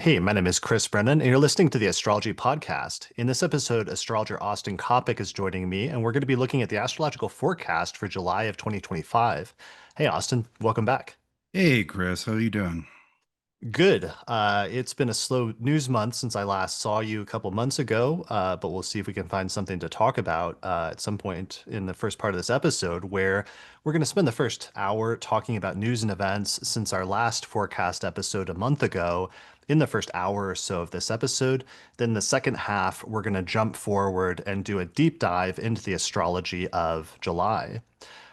Hey, my name is Chris Brennan, and you're listening to the Astrology Podcast. In this episode, astrologer Austin Coppock is joining me, and we're going to be looking at the astrological forecast for July of 2025. Hey, Austin, welcome back. Hey Chris, how you doing? Good. It's been a slow news month since I last saw you a couple months ago, but we'll see if we can find something to talk about at some point in the first part of this episode, where we're going to spend the first hour talking about news and events since our last forecast episode a month ago. In the first hour or so of this episode, then the second half, we're going to jump forward and do a deep dive into the astrology of July.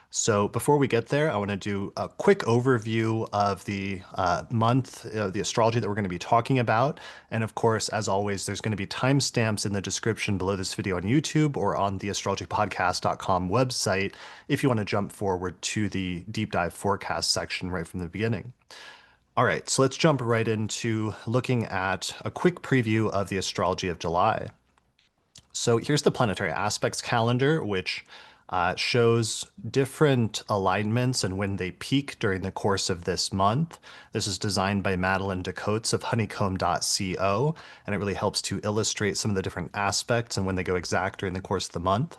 So before we get there, I want to do a quick overview of the month, the astrology that we're going to be talking about. And of course, as always, there's going to be timestamps in the description below this video on YouTube or on the astrologypodcast.com website if you want to jump forward to the deep dive forecast section right from the beginning. All right, so let's jump right into looking at a quick preview of the astrology of July. So here's the planetary aspects calendar, which shows different alignments and when they peak during the course of this month. This is designed by Madeline Decotes of honeycomb.co, and it really helps to illustrate some of the different aspects and when they go exact during the course of the month.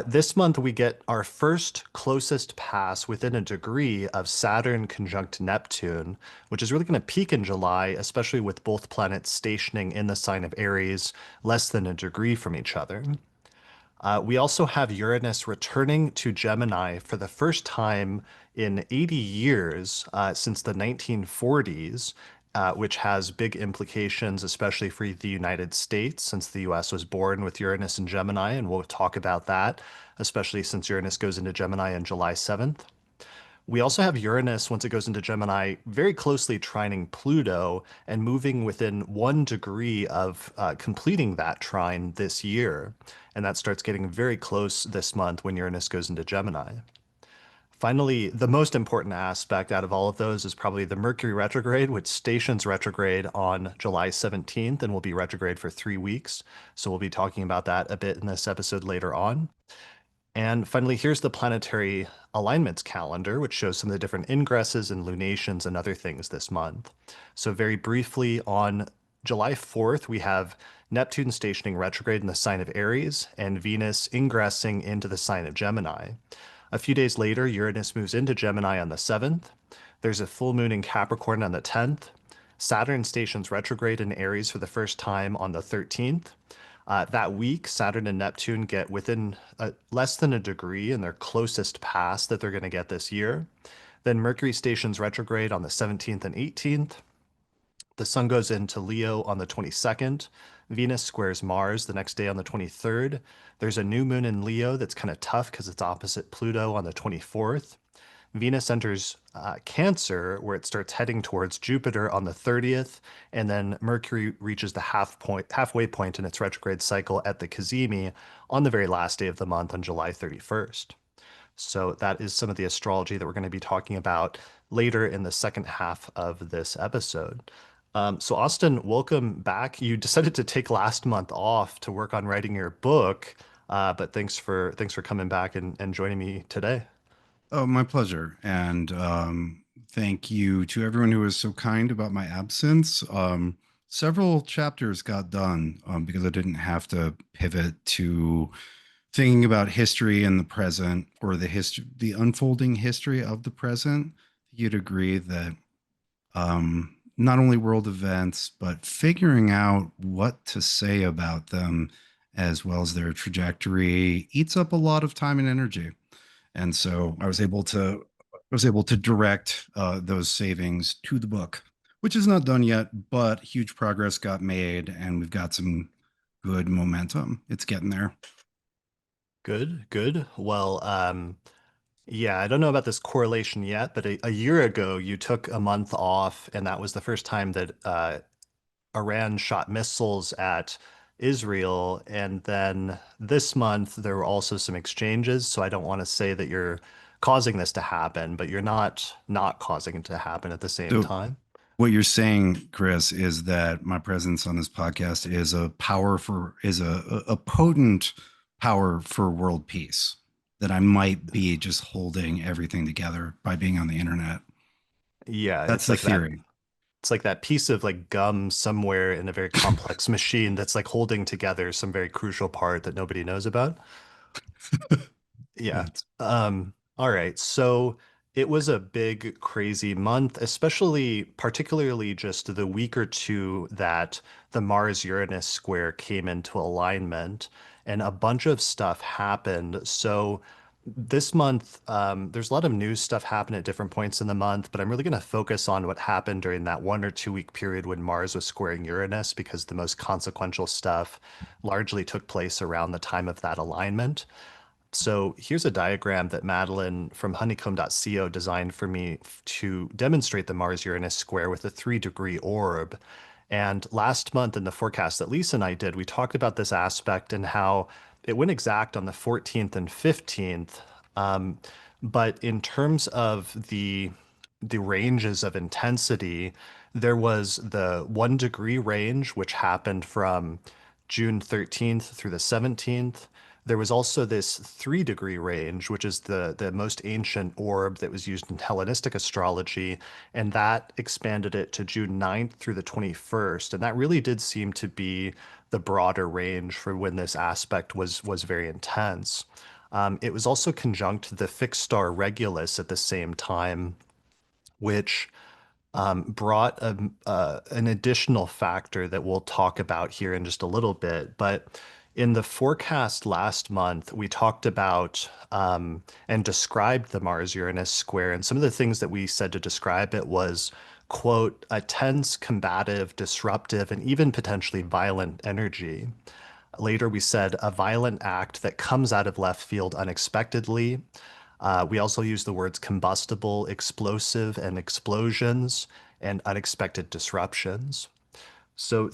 This month, we get our first closest pass within a degree of Saturn conjunct Neptune, which is really going to peak in July, especially with both planets stationing in the sign of Aries, less than a degree from each other. We also have Uranus returning to Gemini for the first time in 80 years since the 1940s, which has big implications, especially for the United States, since the US was born with Uranus and Gemini, and we'll talk about that, especially since Uranus goes into Gemini on July 7th. We also have Uranus, once it goes into Gemini, very closely trining Pluto and moving within 1 degree of completing that trine this year. And that starts getting very close this month when Uranus goes into Gemini. Finally, the most important aspect out of all of those is probably the Mercury retrograde, which stations retrograde on July 17th and will be retrograde for 3 weeks. So we'll be talking about that a bit in this episode later on. And finally, here's the planetary alignments calendar, which shows some of the different ingresses and lunations and other things this month. So very briefly, on July 4th, we have Neptune stationing retrograde in the sign of Aries and Venus ingressing into the sign of Gemini. A few days later, Uranus moves into Gemini on the 7th. There's a full moon in Capricorn on the 10th. Saturn stations retrograde in Aries for the first time on the 13th. That week, Saturn and Neptune get within less than a degree in their closest pass that they're going to get this year. Then Mercury stations retrograde on the 17th and 18th. The Sun goes into Leo on the 22nd. Venus squares Mars the next day on the 23rd. There's a new moon in Leo that's kind of tough because it's opposite Pluto on the 24th. Venus enters Cancer, where it starts heading towards Jupiter on the 30th, and then Mercury reaches the halfway point in its retrograde cycle at the Cazimi on the very last day of the month on July 31st. So that is some of the astrology that we're going to be talking about later in the second half of this episode. So Austin, welcome back. You decided to take last month off to work on writing your book, but thanks for coming back and joining me today. Oh, my pleasure. And thank you to everyone who was so kind about my absence. Several chapters got done because I didn't have to pivot to thinking about history in the present or the unfolding history of the present. You'd agree that not only world events, but figuring out what to say about them as well as their trajectory eats up a lot of time and energy. And so I was able to direct those savings to the book, which is not done yet, but huge progress got made, and we've got some good momentum. It's getting there. Good, good. Well, yeah, I don't know about this correlation yet, but a year ago you took a month off, and that was the first time that Iran shot missiles at Israel. And then this month there were also some exchanges. So I don't want to say that you're causing this to happen, but you're not causing it to happen at the same So time. what you're saying, Chris, is that my presence on this podcast is a potent power for world peace. That I might be just holding everything together by being on the internet. Yeah, That's it's the like that. theory. It's like that piece of like gum somewhere in a very complex machine that's like holding together some very crucial part that nobody knows about. Yeah. That's All right. So it was a big, crazy month, especially particularly just the week or two that the Mars-Uranus square came into alignment and a bunch of stuff happened. So this month, there's a lot of news stuff happened at different points in the month, but I'm really going to focus on what happened during that 1 or 2 week period when Mars was squaring Uranus, because the most consequential stuff largely took place around the time of that alignment. So here's a diagram that Madeline from honeycomb.co designed for me to demonstrate the Mars-Uranus square with a 3-degree orb. And last month in the forecast that Lisa and I did, we talked about this aspect and how it went exact on the 14th and 15th. Um, but in terms of the ranges of intensity, there was the 1 degree range, which happened from June 13th through the 17th. There was also this 3 degree range, which is the most ancient orb that was used in Hellenistic astrology, and that expanded it to June 9th through the 21st. And that really did seem to be the broader range for when this aspect was very intense. It was also conjunct the fixed star Regulus at the same time, which brought an additional factor that we'll talk about here in just a little bit. But in the forecast last month, we talked about and described the Mars-Uranus square. And some of the things that we said to describe it was, quote, a tense, combative, disruptive, and even potentially violent energy. Later, we said a violent act that comes out of left field unexpectedly. We also use the words combustible, explosive, and explosions, and unexpected disruptions. So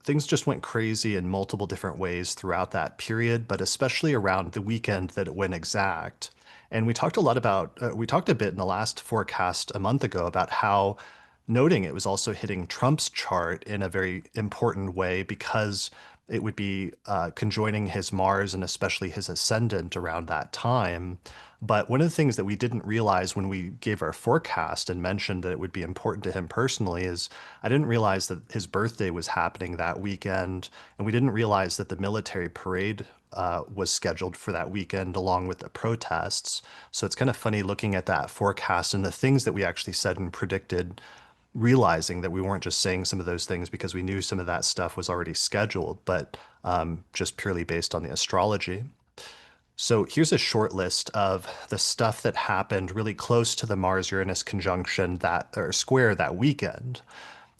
things just went crazy in multiple different ways throughout that period, but especially around the weekend that it went exact. And we talked a bit in the last forecast a month ago about how noting it was also hitting Trump's chart in a very important way because it would be conjoining his Mars and especially his ascendant around that time. But one of the things that we didn't realize when we gave our forecast and mentioned that it would be important to him personally is I didn't realize that his birthday was happening that weekend, and we didn't realize that the military parade was scheduled for that weekend along with the protests. So it's kind of funny looking at that forecast and the things that we actually said and predicted, realizing that we weren't just saying some of those things because we knew some of that stuff was already scheduled, but just purely based on the astrology. So here's a short list of the stuff that happened really close to the Mars-Uranus conjunction that or square that weekend.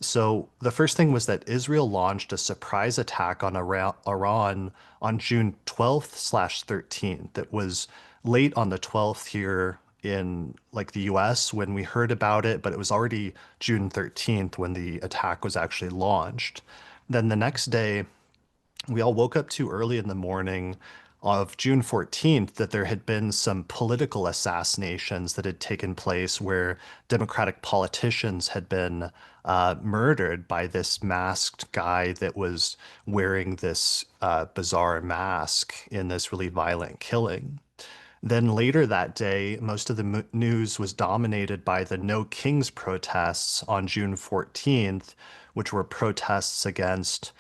So the first thing was that Israel launched a surprise attack on Iran on June 12th slash 13th. That was late on the 12th here in like the US when we heard about it, but it was already June 13th when the attack was actually launched. Then the next day, we all woke up too early in the morning of June 14th that there had been some political assassinations that had taken place where Democratic politicians had been murdered by this masked guy that was wearing this bizarre mask in this really violent killing. Then later that day, most of the news was dominated by the No Kings protests on June 14th, which were protests against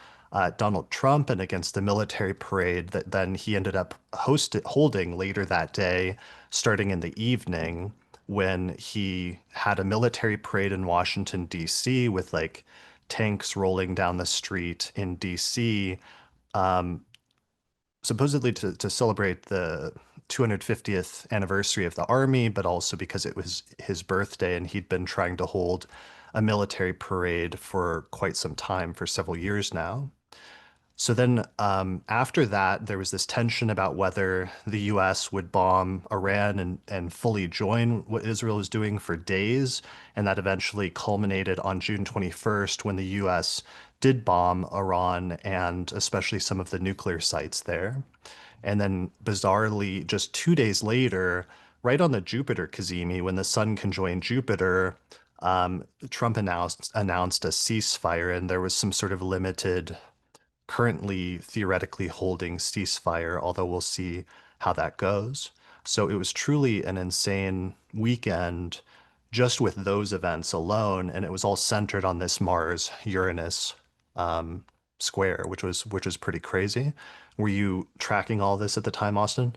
Donald Trump and against the military parade that then he ended up holding later that day, starting in the evening when he had a military parade in Washington, D.C., with like tanks rolling down the street in D.C., supposedly to celebrate the 250th anniversary of the Army, but also because it was his birthday and he'd been trying to hold a military parade for quite some time, for several years now. So then, after that, there was this tension about whether the U.S. would bomb Iran and fully join what Israel was doing for days. And that eventually culminated on June 21st when the U.S. did bomb Iran and especially some of the nuclear sites there. And then, bizarrely, just 2 days later, right on the Jupiter Cazimi, when the sun conjoined Jupiter, Trump announced a ceasefire, and there was some sort of limited currently theoretically holding ceasefire, although we'll see how that goes. So it was truly an insane weekend just with those events alone, and it was all centered on this Mars Uranus um, square, which was pretty crazy. Were you tracking all this at the time, Austin?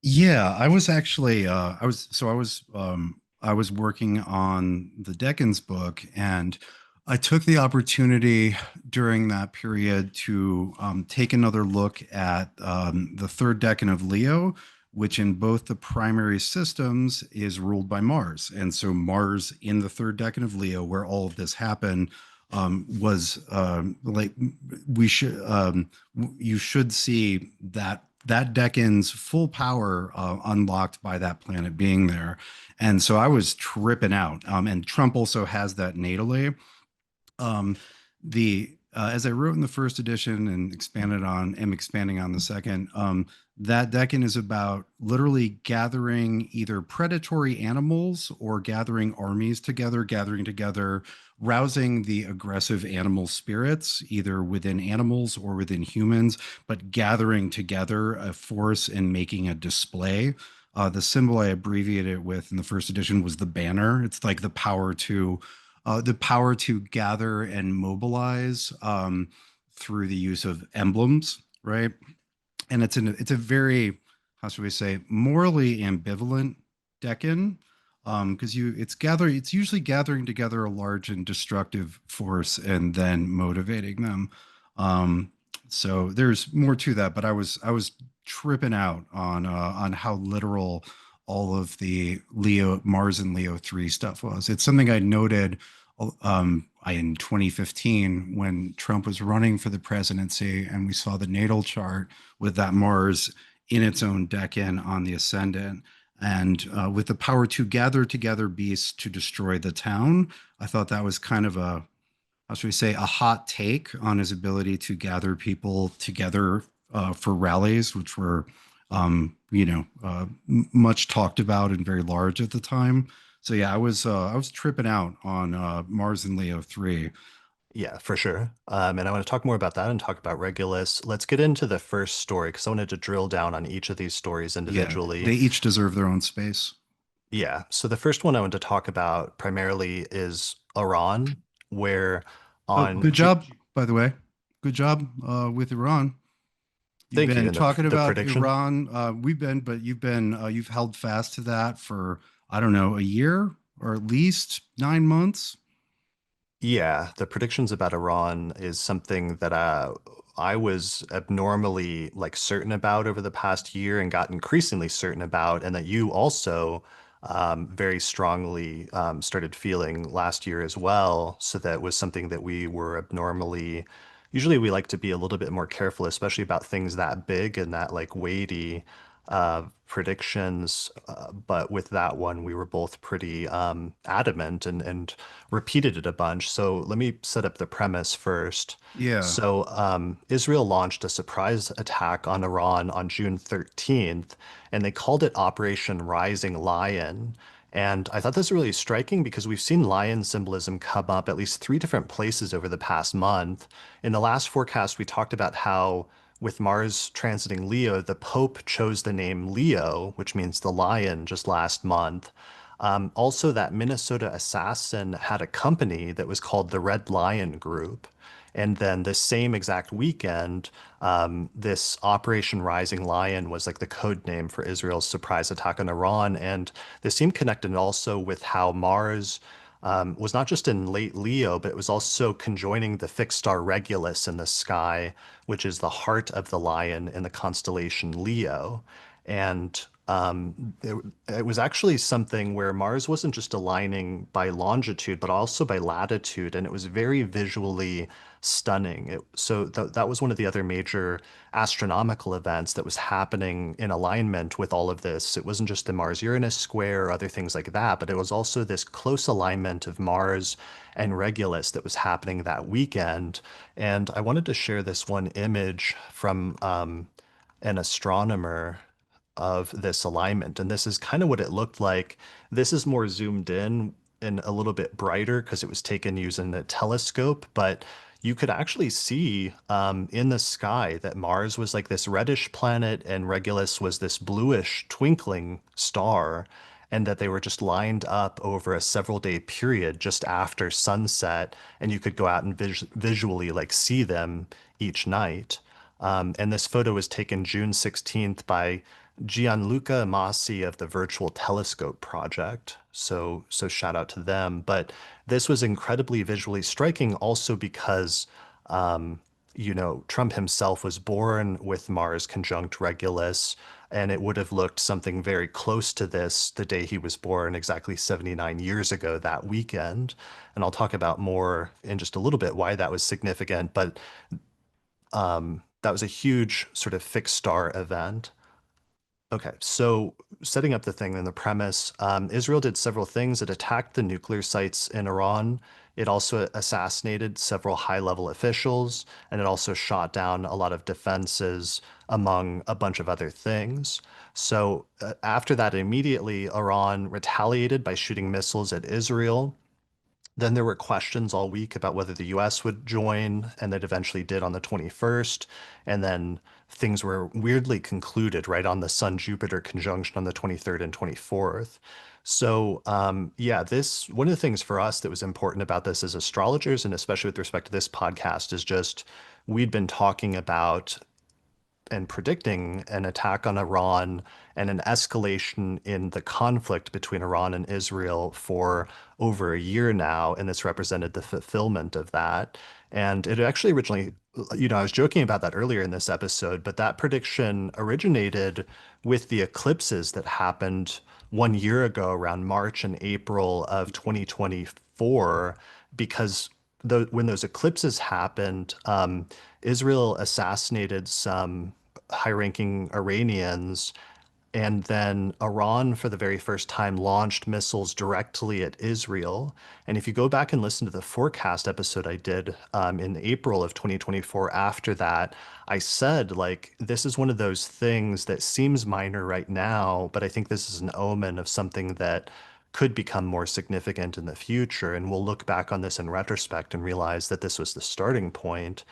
Yeah, I was actually I was working on the Deccan's book, and I took the opportunity during that period to take another look at the third decan of Leo, which in both the primary systems is ruled by Mars. And so Mars in the third decan of Leo, where all of this happened, was like we should you should see that decan's full power unlocked by that planet being there. And so I was tripping out. And Trump also has that natally. Um, the As I wrote in the first edition and am expanding on the second, that decan is about literally gathering either predatory animals or gathering together, rousing the aggressive animal spirits, either within animals or within humans, but gathering together a force and making a display. The symbol I abbreviated it with in the first edition was the banner. It's like the power to gather and mobilize through the use of emblems, right? And it's a very, how should we say, morally ambivalent decan, because you it's usually gathering together a large and destructive force and then motivating them. Um, so there's more to that, but I was tripping out on how literal all of the Leo Mars and Leo 3 stuff was. It's something I noted in 2015 when Trump was running for the presidency, and we saw the natal chart with that Mars in its own decan on the ascendant. And with the power to gather together beasts to destroy the town, I thought that was kind of how should we say, a hot take on his ability to gather people together for rallies, which were, much talked about and very large at the time. So yeah, I was tripping out on Mars and Leo 3. Yeah, for sure. And I want to talk more about that and talk about Regulus. Let's get into the first story because I wanted to drill down on each of these stories Yeah, individually. they each deserve their own space. Yeah. So the first one I want to talk about primarily is Iran, where Oh, on good job, by the way. Good job with Iran. You've thank you, been and talking the about prediction. Iran. But you've held fast to that for, I don't know, a year or at least 9 months. Yeah, the predictions about Iran is something that I was abnormally like certain about over the past year and got increasingly certain about, and that you also very strongly started feeling last year as well. So that was something that we were abnormally. Usually, we like to be a little bit more careful, especially about things that big and that like weighty predictions. But with that one, we were both pretty adamant and repeated it a bunch. So let me set up the premise first. Yeah. So Israel launched a surprise attack on Iran on June 13th, and they called it Operation Rising Lion. And I thought this was really striking because we've seen lion symbolism come up at least three different places over the past month. In the last forecast, we talked about how with Mars transiting Leo, the Pope chose the name Leo, which means the lion, just last month. Also, that Minnesota assassin had a company that was called the Red Lion Group. And then the same exact weekend, this Operation Rising Lion was like the code name for Israel's surprise attack on Iran. And this seemed connected also with how Mars was not just in late Leo, but it was also conjoining the fixed star Regulus in the sky, which is the heart of the lion in the constellation Leo. And it was actually something where Mars wasn't just aligning by longitude, but also by latitude, and it was very visually stunning. So that was one of the other major astronomical events that was happening in alignment with all of this. It wasn't just the Mars-Uranus square or other things like that, but it was also this close alignment of Mars and Regulus that was happening that weekend. And I wanted to share this one image from an astronomer of this alignment. And this is kind of what it looked like. This is more zoomed in and a little bit brighter because it was taken using a telescope, but you could actually see in the sky that Mars was like this reddish planet and Regulus was this bluish twinkling star. and that they were just lined up over a several day period just after sunset, and you could go out and visually like see them each night. And this photo was taken June 16th by Gianluca Masi of the Virtual Telescope Project. So shout out to them. But this was incredibly visually striking also because Trump himself was born with Mars conjunct Regulus, and it would have looked something very close to this the day he was born, exactly 79 years ago that weekend. And I'll talk about more in just a little bit why that was significant, but that was a huge sort of fixed star event. Okay, so setting up the thing and the premise, Israel did several things. It attacked the nuclear sites in Iran. It also assassinated several high-level officials, and it also shot down a lot of defenses, among a bunch of other things. So after that, immediately, Iran retaliated by shooting missiles at Israel. Then there were questions all week about whether the US would join, and that eventually did on the 21st. And then things were weirdly concluded right on the Sun Jupiter conjunction on the 23rd and 24th. So, yeah, this one of the things for us that was important about this as astrologers, and especially with respect to this podcast, is just we'd been talking about and predicting an attack on Iran and an escalation in the conflict between Iran and Israel for over a year now. And this represented the fulfillment of that. And it actually originally, I was joking about that earlier in this episode, but that prediction originated with the eclipses that happened 1 year ago around March and April of 2024, because when those eclipses happened, Israel assassinated some high-ranking Iranians, and then Iran, for the very first time, launched missiles directly at Israel. And if you go back and listen to the forecast episode I did in April of 2024, after that, I said, like, this is one of those things that seems minor right now, but I think this is an omen of something that could become more significant in the future. And we'll look back on this in retrospect and realize that this was the starting point.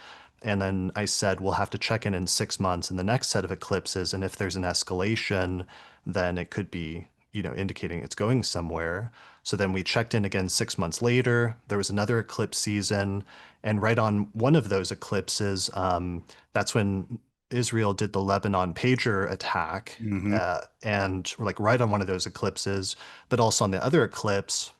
And then I said, we'll have to check in 6 months in the next set of eclipses. And if there's an escalation, then it could be, indicating it's going somewhere. So then we checked in again 6 months later. There was another eclipse season. And right on one of those eclipses, that's when Israel did the Lebanon pager attack. Hmm. And like right on one of those eclipses, but also on the other eclipse,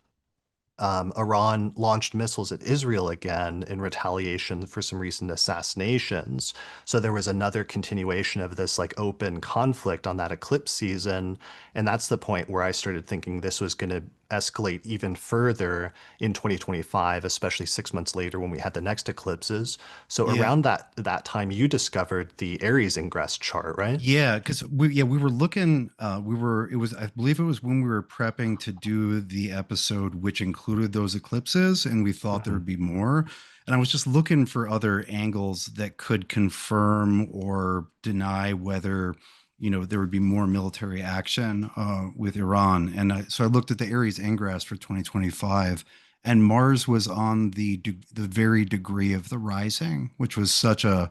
Iran launched missiles at Israel again in retaliation for some recent assassinations. So there was another continuation of this like open conflict on that eclipse season. And that's the point where I started thinking this was going to escalate even further in 2025, especially 6 months later when we had the next eclipses. So Yeah. around that time, you discovered the Aries ingress chart, right? Yeah, because we were looking, it was, I believe it was when we were prepping to do the episode which included those eclipses, and we thought there Mhm. would be more. And I was just looking for other angles that could confirm or deny whether, there would be more military action with Iran. And so I looked at the Aries ingress for 2025, and Mars was on the very degree of the rising, which was such a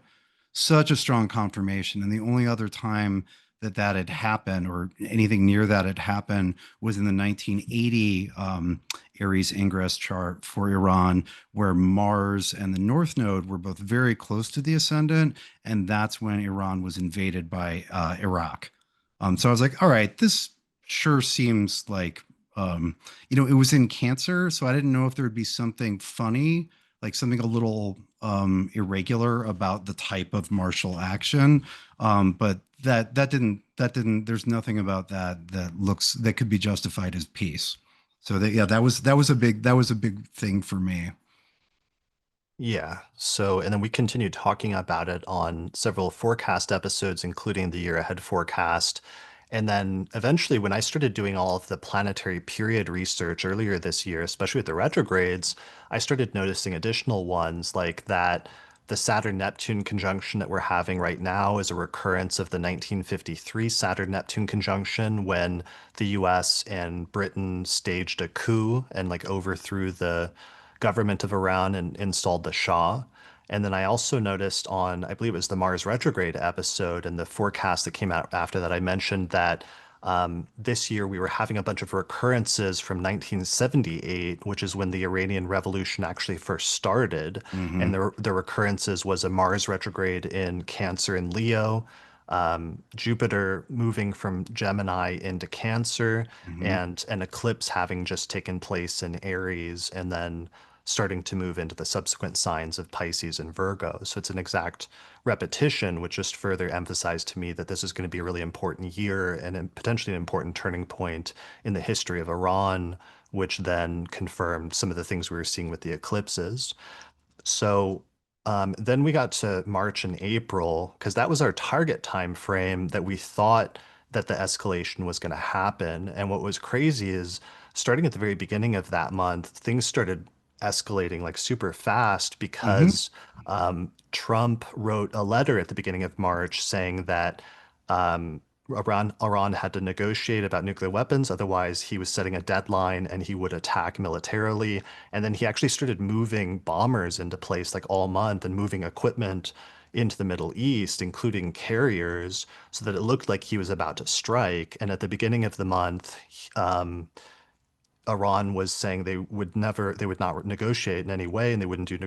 strong confirmation. And the only other time that had happened or anything near that had happened was in the 1980 Aries ingress chart for Iran, where Mars and the North Node were both very close to the ascendant. And that's when Iran was invaded by Iraq. So I was like, all right, this sure seems like, it was in Cancer. So I didn't know if there would be something funny, like something a little irregular about the type of martial action. But that didn't. There's nothing about that could be justified as peace. So yeah, that was a big thing for me. Yeah. So, and then we continued talking about it on several forecast episodes, including the year ahead forecast. And then eventually, when I started doing all of the planetary period research earlier this year, especially with the retrogrades, I started noticing additional ones like that the Saturn-Neptune conjunction that we're having right now is a recurrence of the 1953 Saturn-Neptune conjunction when the US and Britain staged a coup and like overthrew the government of Iran and installed the Shah. And then I also noticed on, I believe it was the Mars retrograde episode and the forecast that came out after that, I mentioned that This year, we were having a bunch of recurrences from 1978, which is when the Iranian Revolution actually first started. Mm-hmm. And the recurrences was a Mars retrograde in Cancer and Leo, Jupiter moving from Gemini into Cancer, Mm-hmm. and an eclipse having just taken place in Aries, and then starting to move into the subsequent signs of Pisces and Virgo. So it's an exact repetition, which just further emphasized to me that this is going to be a really important year and potentially an important turning point in the history of Iran, which then confirmed some of the things we were seeing with the eclipses. So then we got to March and April because that was our target time frame that we thought that the escalation was going to happen. And what was crazy is starting at the very beginning of that month, things started escalating like super fast Mm-hmm. because Trump wrote a letter at the beginning of March saying that Iran had to negotiate about nuclear weapons. Otherwise, he was setting a deadline and he would attack militarily. And then he actually started moving bombers into place like all month and moving equipment into the Middle East, including carriers, so that it looked like he was about to strike. And at the beginning of the month, um, Iran was saying they would not negotiate in any way, and they wouldn't do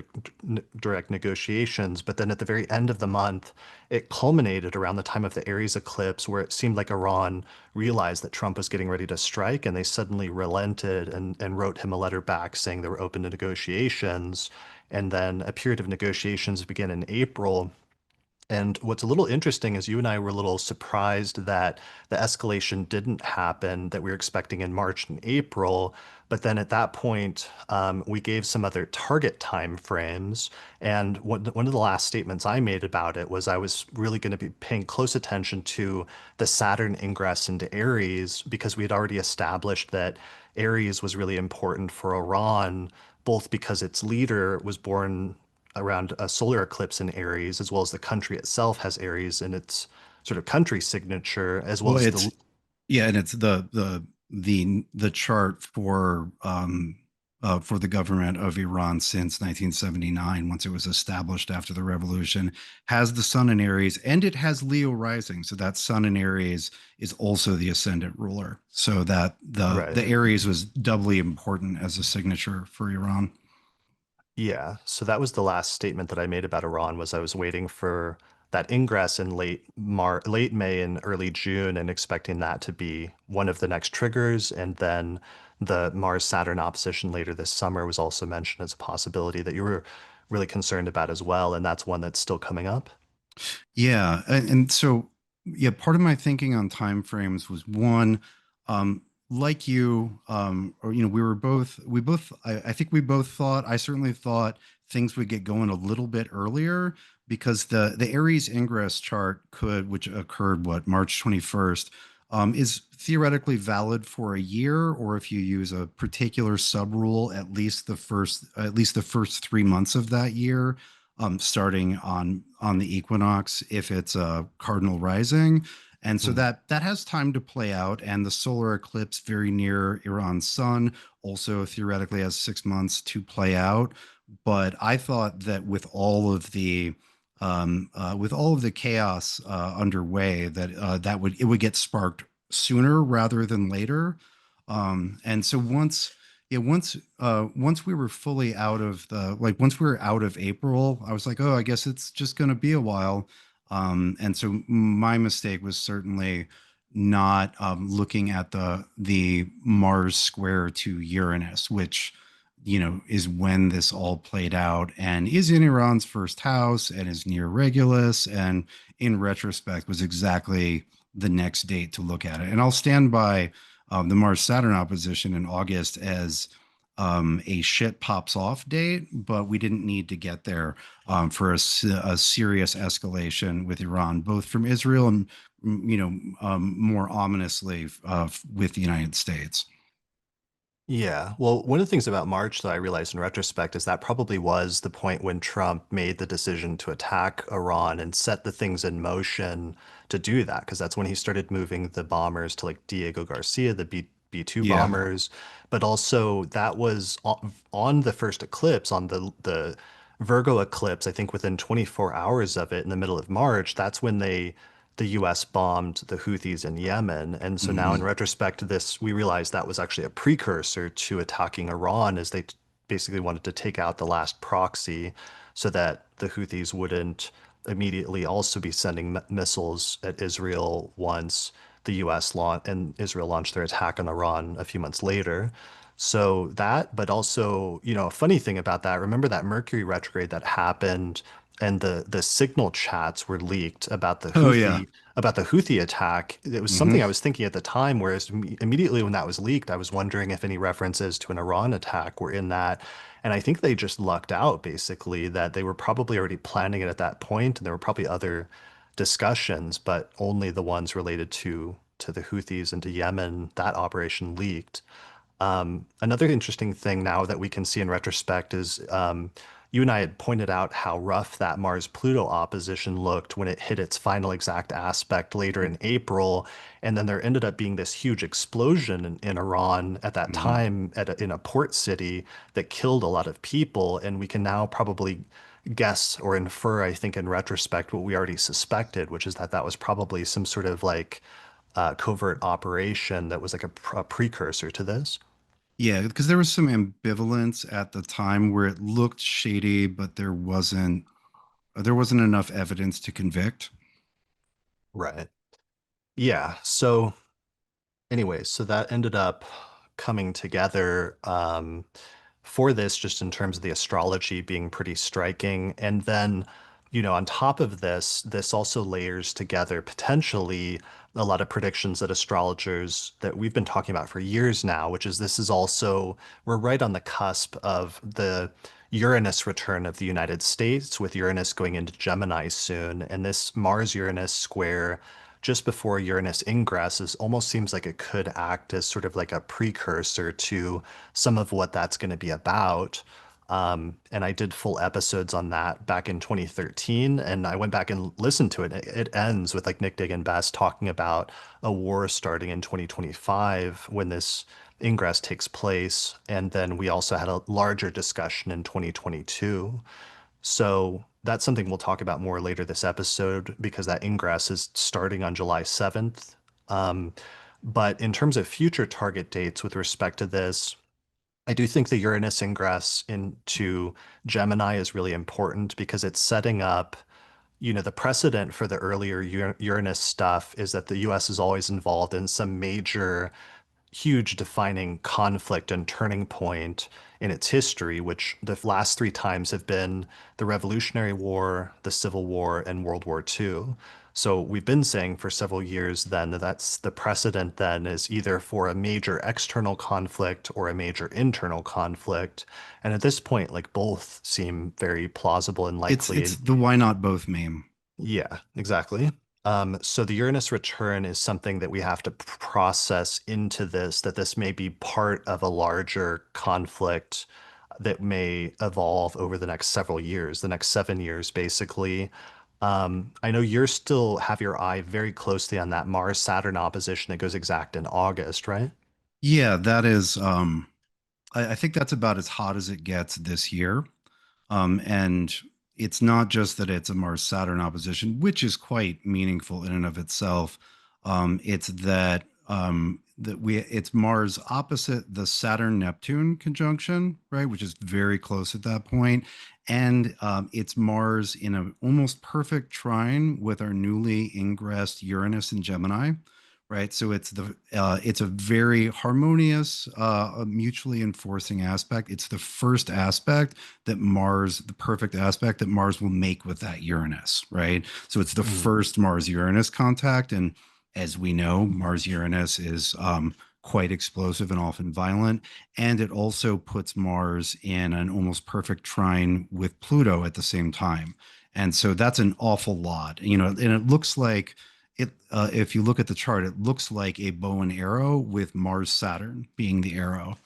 direct negotiations. But then at the very end of the month, it culminated around the time of the Aries eclipse, where it seemed like Iran realized that Trump was getting ready to strike, and they suddenly relented and wrote him a letter back saying they were open to negotiations. And then a period of negotiations began in April. And what's a little interesting is you and I were a little surprised that the escalation didn't happen that we were expecting in March and April. But then at that point, we gave some other target time frames. And one of the last statements I made about it was I was really going to be paying close attention to the Saturn ingress into Aries because we had already established that Aries was really important for Iran, both because its leader was born around a solar eclipse in Aries, as well as the country itself has Aries in its sort of country signature, as well Well, as the yeah, and it's the chart for the government of Iran since 1979, once it was established after the revolution, has the sun in Aries and it has Leo rising. So that sun in Aries is also the ascendant ruler. So that the right. Aries was doubly important as a signature for Iran. Yeah. So that was the last statement that I made about Iran was I was waiting for that ingress in late May and early June and expecting that to be one of the next triggers. And then the Mars Saturn opposition later this summer was also mentioned as a possibility that you were really concerned about as well. And that's one that's still coming up. Yeah, and so yeah, part of my thinking on time frames was one, like you, or I think we both thought, I certainly thought things would get going a little bit earlier because the Aries ingress chart which occurred what March 21st, is theoretically valid for a year, or if you use a particular sub rule, at least the first 3 months of that year, starting on the equinox if it's a cardinal rising. And so Hmm. that has time to play out. And the solar eclipse very near Iran's sun also theoretically has 6 months to play out. But I thought that with all of the chaos underway, that it would get sparked sooner rather than later. And so once we were fully out of once we were out of April, I was like, oh, I guess it's just going to be a while. And so my mistake was certainly not looking at the Mars square to Uranus, which is when this all played out and is in Iran's first house and is near Regulus, and in retrospect was exactly the next date to look at it. And I'll stand by the Mars Saturn opposition in August as a shit pops off date, but we didn't need to get there for a serious escalation with Iran, both from Israel and more ominously with the United States. Yeah. Well, one of the things about March that I realized in retrospect is that probably was the point when Trump made the decision to attack Iran and set the things in motion to do that, because that's when he started moving the bombers to like Diego Garcia, the B-2 Yeah. bombers. But also that was on the first eclipse, on the Virgo eclipse, I think within 24 hours of it in the middle of March, that's when they the US bombed the Houthis in Yemen. And so now in Hmm. retrospect, this we realize that was actually a precursor to attacking Iran as they basically wanted to take out the last proxy so that the Houthis wouldn't immediately also be sending missiles at Israel once the US launched and Israel launched their attack on Iran a few months later. So that, but also, a funny thing about that, remember that Mercury retrograde that happened and the signal chats were leaked Oh yeah. about the Houthi attack. It was Hmm. something I was thinking at the time, whereas immediately when that was leaked, I was wondering if any references to an Iran attack were in that. And I think they just lucked out, basically, that they were probably already planning it at that point, and there were probably other discussions, but only the ones related to the Houthis and to Yemen, that operation leaked. Another interesting thing now that we can see in retrospect is you and I had pointed out how rough that Mars-Pluto opposition looked when it hit its final exact aspect later in April. And then there ended up being this huge explosion in Iran at that Hmm. time in a port city that killed a lot of people. And we can now probably guess or infer, I think, in retrospect, what we already suspected, which is that that was probably some sort of like covert operation that was like a precursor to this. Yeah, because there was some ambivalence at the time where it looked shady, but there wasn't enough evidence to convict. Right. Yeah. So, anyways, so that ended up coming together for this, just in terms of the astrology being pretty striking. And then, on top of this, this also layers together potentially a lot of predictions that astrologers that we've been talking about for years now, which is this is also, we're right on the cusp of the Uranus return of the United States, with Uranus going into Gemini soon. And this Mars Uranus square just before Uranus ingresses almost seems like it could act as sort of like a precursor to some of what that's going to be about. And I did full episodes on that back in 2013, and I went back and listened to it. It ends with like Nick Dig Best talking about a war starting in 2025 when this ingress takes place. And then we also had a larger discussion in 2022. So that's something we'll talk about more later this episode because that ingress is starting on July 7th. Um, but in terms of future target dates with respect to this, I do think the Uranus ingress into Gemini is really important because it's setting up, the precedent for the earlier Uranus stuff is that the US is always involved in some major huge defining conflict and turning point in its history, which the last three times have been the Revolutionary War, the Civil War, and World War II. So we've been saying for several years then that that's the precedent then is either for a major external conflict or a major internal conflict. And at this point, like both seem very plausible and likely. It's the why not both meme. Yeah, exactly. So the Uranus return is something that we have to process into this, that this may be part of a larger conflict that may evolve over the next several years, the next 7 years, basically. I know you're still have your eye very closely on that Mars-Saturn opposition that goes exact in August, right? Yeah, that is. I think that's about as hot as it gets this year. And it's not just that it's a Mars Saturn opposition, which is quite meaningful in and of itself. It's that it's Mars opposite the Saturn Neptune conjunction, right, which is very close at that point, and it's Mars in an almost perfect trine with our newly ingressed Uranus and Gemini. Right, so it's a very harmonious, mutually enforcing aspect. It's the first aspect the perfect aspect that Mars will make with that Uranus, right? So it's the Mm. first Mars Uranus contact. And as we know, Mars Uranus is quite explosive and often violent. And it also puts Mars in an almost perfect trine with Pluto at the same time. And so that's an awful lot, and it looks like if you look at the chart, it looks like a bow and arrow with Mars Saturn being the arrow.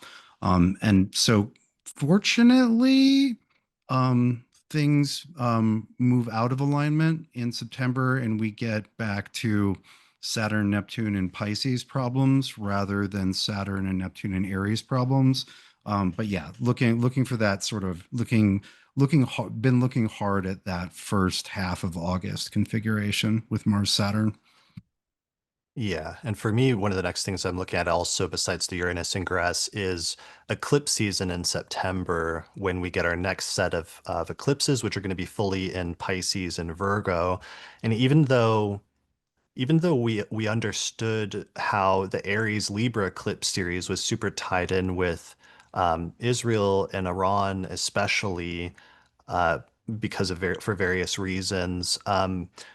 And so fortunately, things move out of alignment in September and we get back to Saturn, Neptune, and Pisces problems rather than Saturn and Neptune and Aries problems. But yeah, looking for that sort of looking been looking hard at that first half of August configuration with Mars Saturn. Yeah, and for me, one of the next things I'm looking at also, besides the Uranus ingress, is eclipse season in September when we get our next set of eclipses, which are going to be fully in Pisces and Virgo. And even though we understood how the Aries Libra eclipse series was super tied in with Israel and Iran, especially uh, because of for various reasons.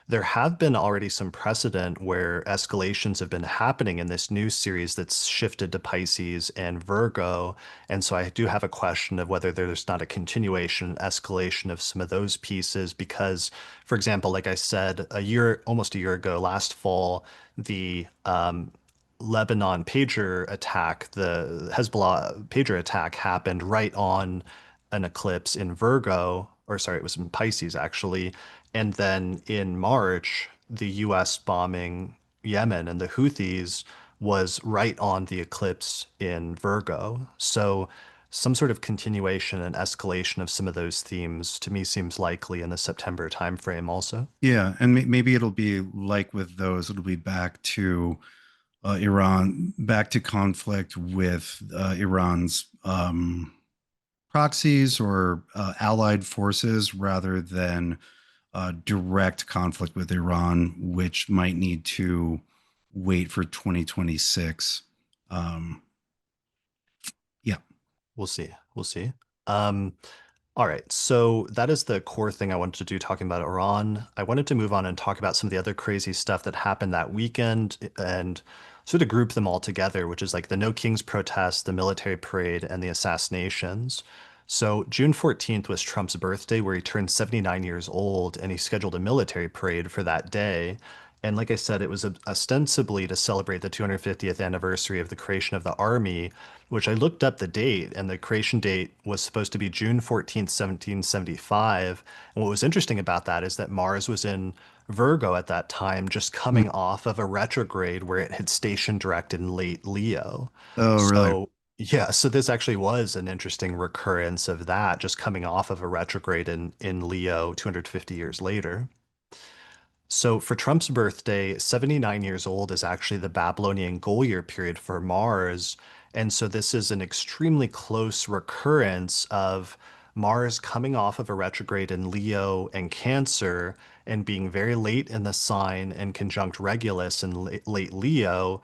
There have been already some precedent where escalations have been happening in this new series that's shifted to Pisces and Virgo. And so I do have a question of whether there's not a continuation, escalation of some of those pieces. Because, for example, like I said, almost a year ago, last fall, the Lebanon pager attack, the Hezbollah pager attack happened right on an eclipse in Virgo, or sorry, it was in Pisces actually. And then in March, the US bombing Yemen and the Houthis was right on the eclipse in Virgo. So some sort of continuation and escalation of some of those themes to me seems likely in the September timeframe also. Yeah, and maybe it'll be like with those, it'll be back to Iran, back to conflict with Iran's proxies or allied forces rather than direct conflict with Iran, which might need to wait for 2026. Um, yeah. We'll see. We'll see. Um, All right, so that is the core thing I wanted to do talking about Iran. I wanted to move on and talk about some of the other crazy stuff that happened that weekend and sort of group them all together, which is like the No Kings protest, the military parade, and the assassinations. So June 14th was Trump's birthday, where he turned 79 years old, and he scheduled a military parade for that day. And like I said, it was ostensibly to celebrate the 250th anniversary of the creation of the army, which I looked up the date, and the creation date was supposed to be June 14th, 1775. And what was interesting about that is that Mars was in Virgo at that time, just Mm. coming off of a retrograde where it had stationed direct in late Leo. Oh, really? So, yeah, so this actually was an interesting recurrence of that, just coming off of a retrograde in Leo 250 years later. So for Trump's birthday, 79 years old is actually the Babylonian goal year period for Mars. And so this is an extremely close recurrence of Mars coming off of a retrograde in Leo and Cancer and being very late in the sign and conjunct Regulus in late Leo,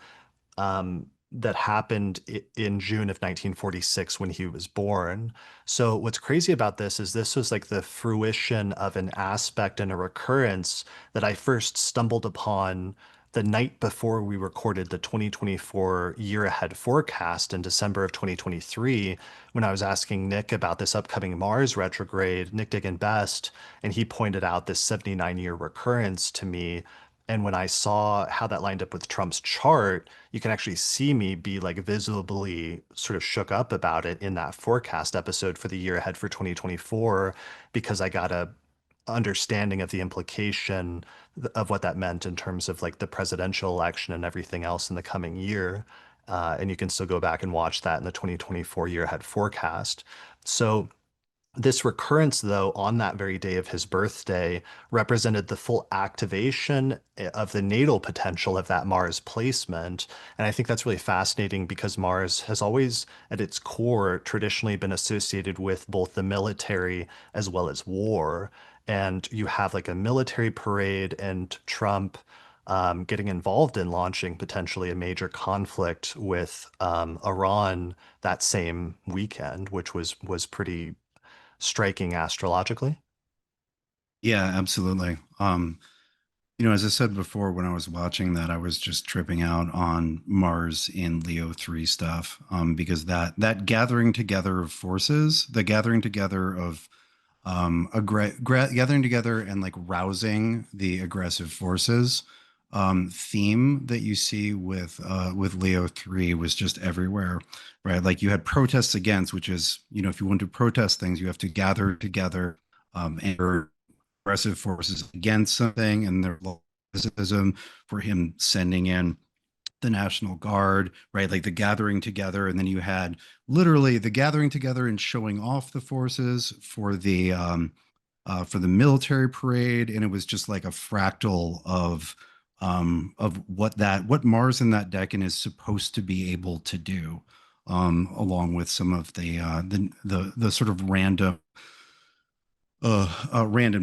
that happened in June of 1946 when he was born. So what's crazy about this was like the fruition of an aspect and a recurrence that I first stumbled upon the night before we recorded the 2024 year ahead forecast in December of 2023, when I was asking Nick about this upcoming Mars retrograde, Nick Diggin Best, and he pointed out this 79-year recurrence to me. And when I saw how that lined up with Trump's chart, you can actually see me be like visibly sort of shook up about it in that forecast episode for the year ahead for 2024, because I got a understanding of the implication of what that meant in terms of like the presidential election and everything else in the coming year. And you can still go back and watch that in the 2024 year ahead forecast. So this recurrence, though, on that very day of his birthday, represented the full activation of the natal potential of that Mars placement. And I think that's really fascinating because Mars has always, at its core, traditionally been associated with both the military as well as war. And you have like a military parade and Trump getting involved in launching potentially a major conflict with Iran that same weekend, which was pretty striking astrologically. Yeah, absolutely. As I said before, when I was watching that, I was just tripping out on Mars in Leo 3 stuff, because that gathering together of forces, the gathering together of gathering together and like rousing the aggressive forces theme that you see with Leo 3 was just everywhere, right? Like you had protests against, which is, if you want to protest things, you have to gather together and aggressive forces against something, and there's criticism for him sending in the National Guard, right? Like the gathering together, and then you had literally the gathering together and showing off the forces for the military parade, and it was just like a fractal of what Mars in that decan is supposed to be able to do, along with some of the sort of random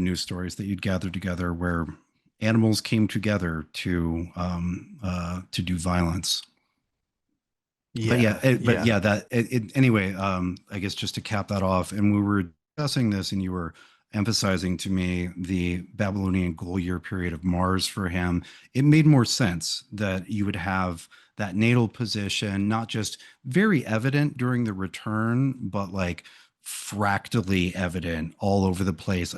news stories that you'd gather together where animals came together to do violence. But yeah, Yeah, yeah. anyway, I guess just to cap that off, and we were discussing this, and you were emphasizing to me the Babylonian goal year period of Mars for him. It made more sense that you would have that natal position, not just very evident during the return, but like fractally evident all over the place,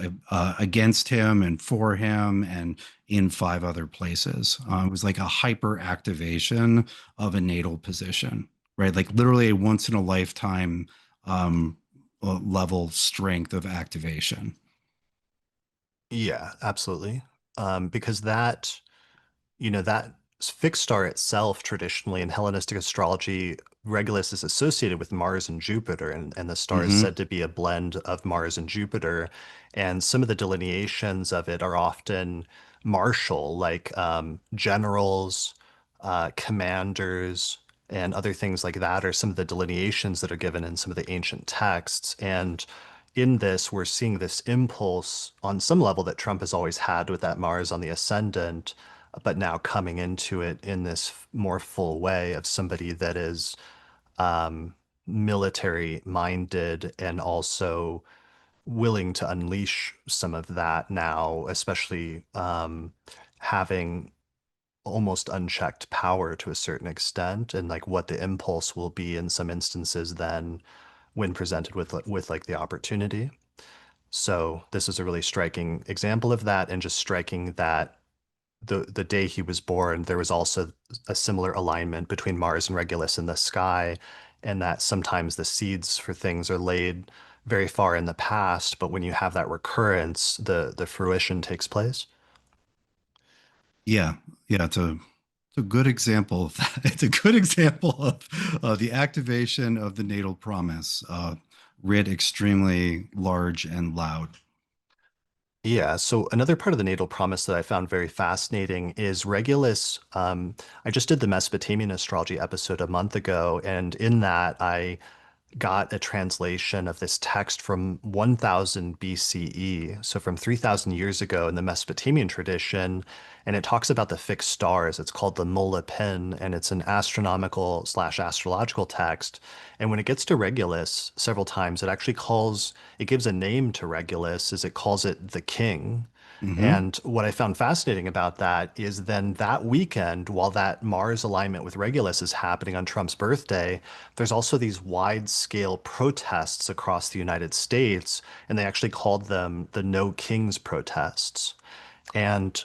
against him and for him and in five other places. It was like a hyper activation of a natal position, right? Like literally a once in a lifetime level strength of activation. Yeah, absolutely. Because that, that fixed star itself, traditionally in Hellenistic astrology, Regulus is associated with Mars and Jupiter, and the star is Hmm. said to be a blend of Mars and Jupiter. And some of the delineations of it are often martial, like generals, commanders, and other things like that are some of the delineations that are given in some of the ancient texts. And in this, we're seeing this impulse on some level that Trump has always had with that Mars on the ascendant, but now coming into it in this more full way of somebody that is um, military minded and also willing to unleash some of that now, especially having almost unchecked power to a certain extent, and like what the impulse will be in some instances then when presented with like the opportunity. So this is a really striking example of that, and just striking that the day he was born, there was also a similar alignment between Mars and Regulus in the sky, and that sometimes the seeds for things are laid very far in the past, but when you have that recurrence, the fruition takes place. Yeah, yeah, it's a good example of that. It's a good example of the activation of the natal promise, writ extremely large and loud. Yeah, so another part of the natal promise that I found very fascinating is Regulus. I just did the Mesopotamian astrology episode a month ago, and in that I got a translation of this text from 1000 BCE, so from 3000 years ago in the Mesopotamian tradition, and it talks about the fixed stars. It's called the Mola Pin, and it's an astronomical slash astrological text. And when it gets to Regulus, several times it gives a name to Regulus, as it calls it the king. Hmm. And what I found fascinating about that is then that weekend, while that Mars alignment with Regulus is happening on Trump's birthday, there's also these wide scale protests across the United States, and they actually called them the No Kings protests. And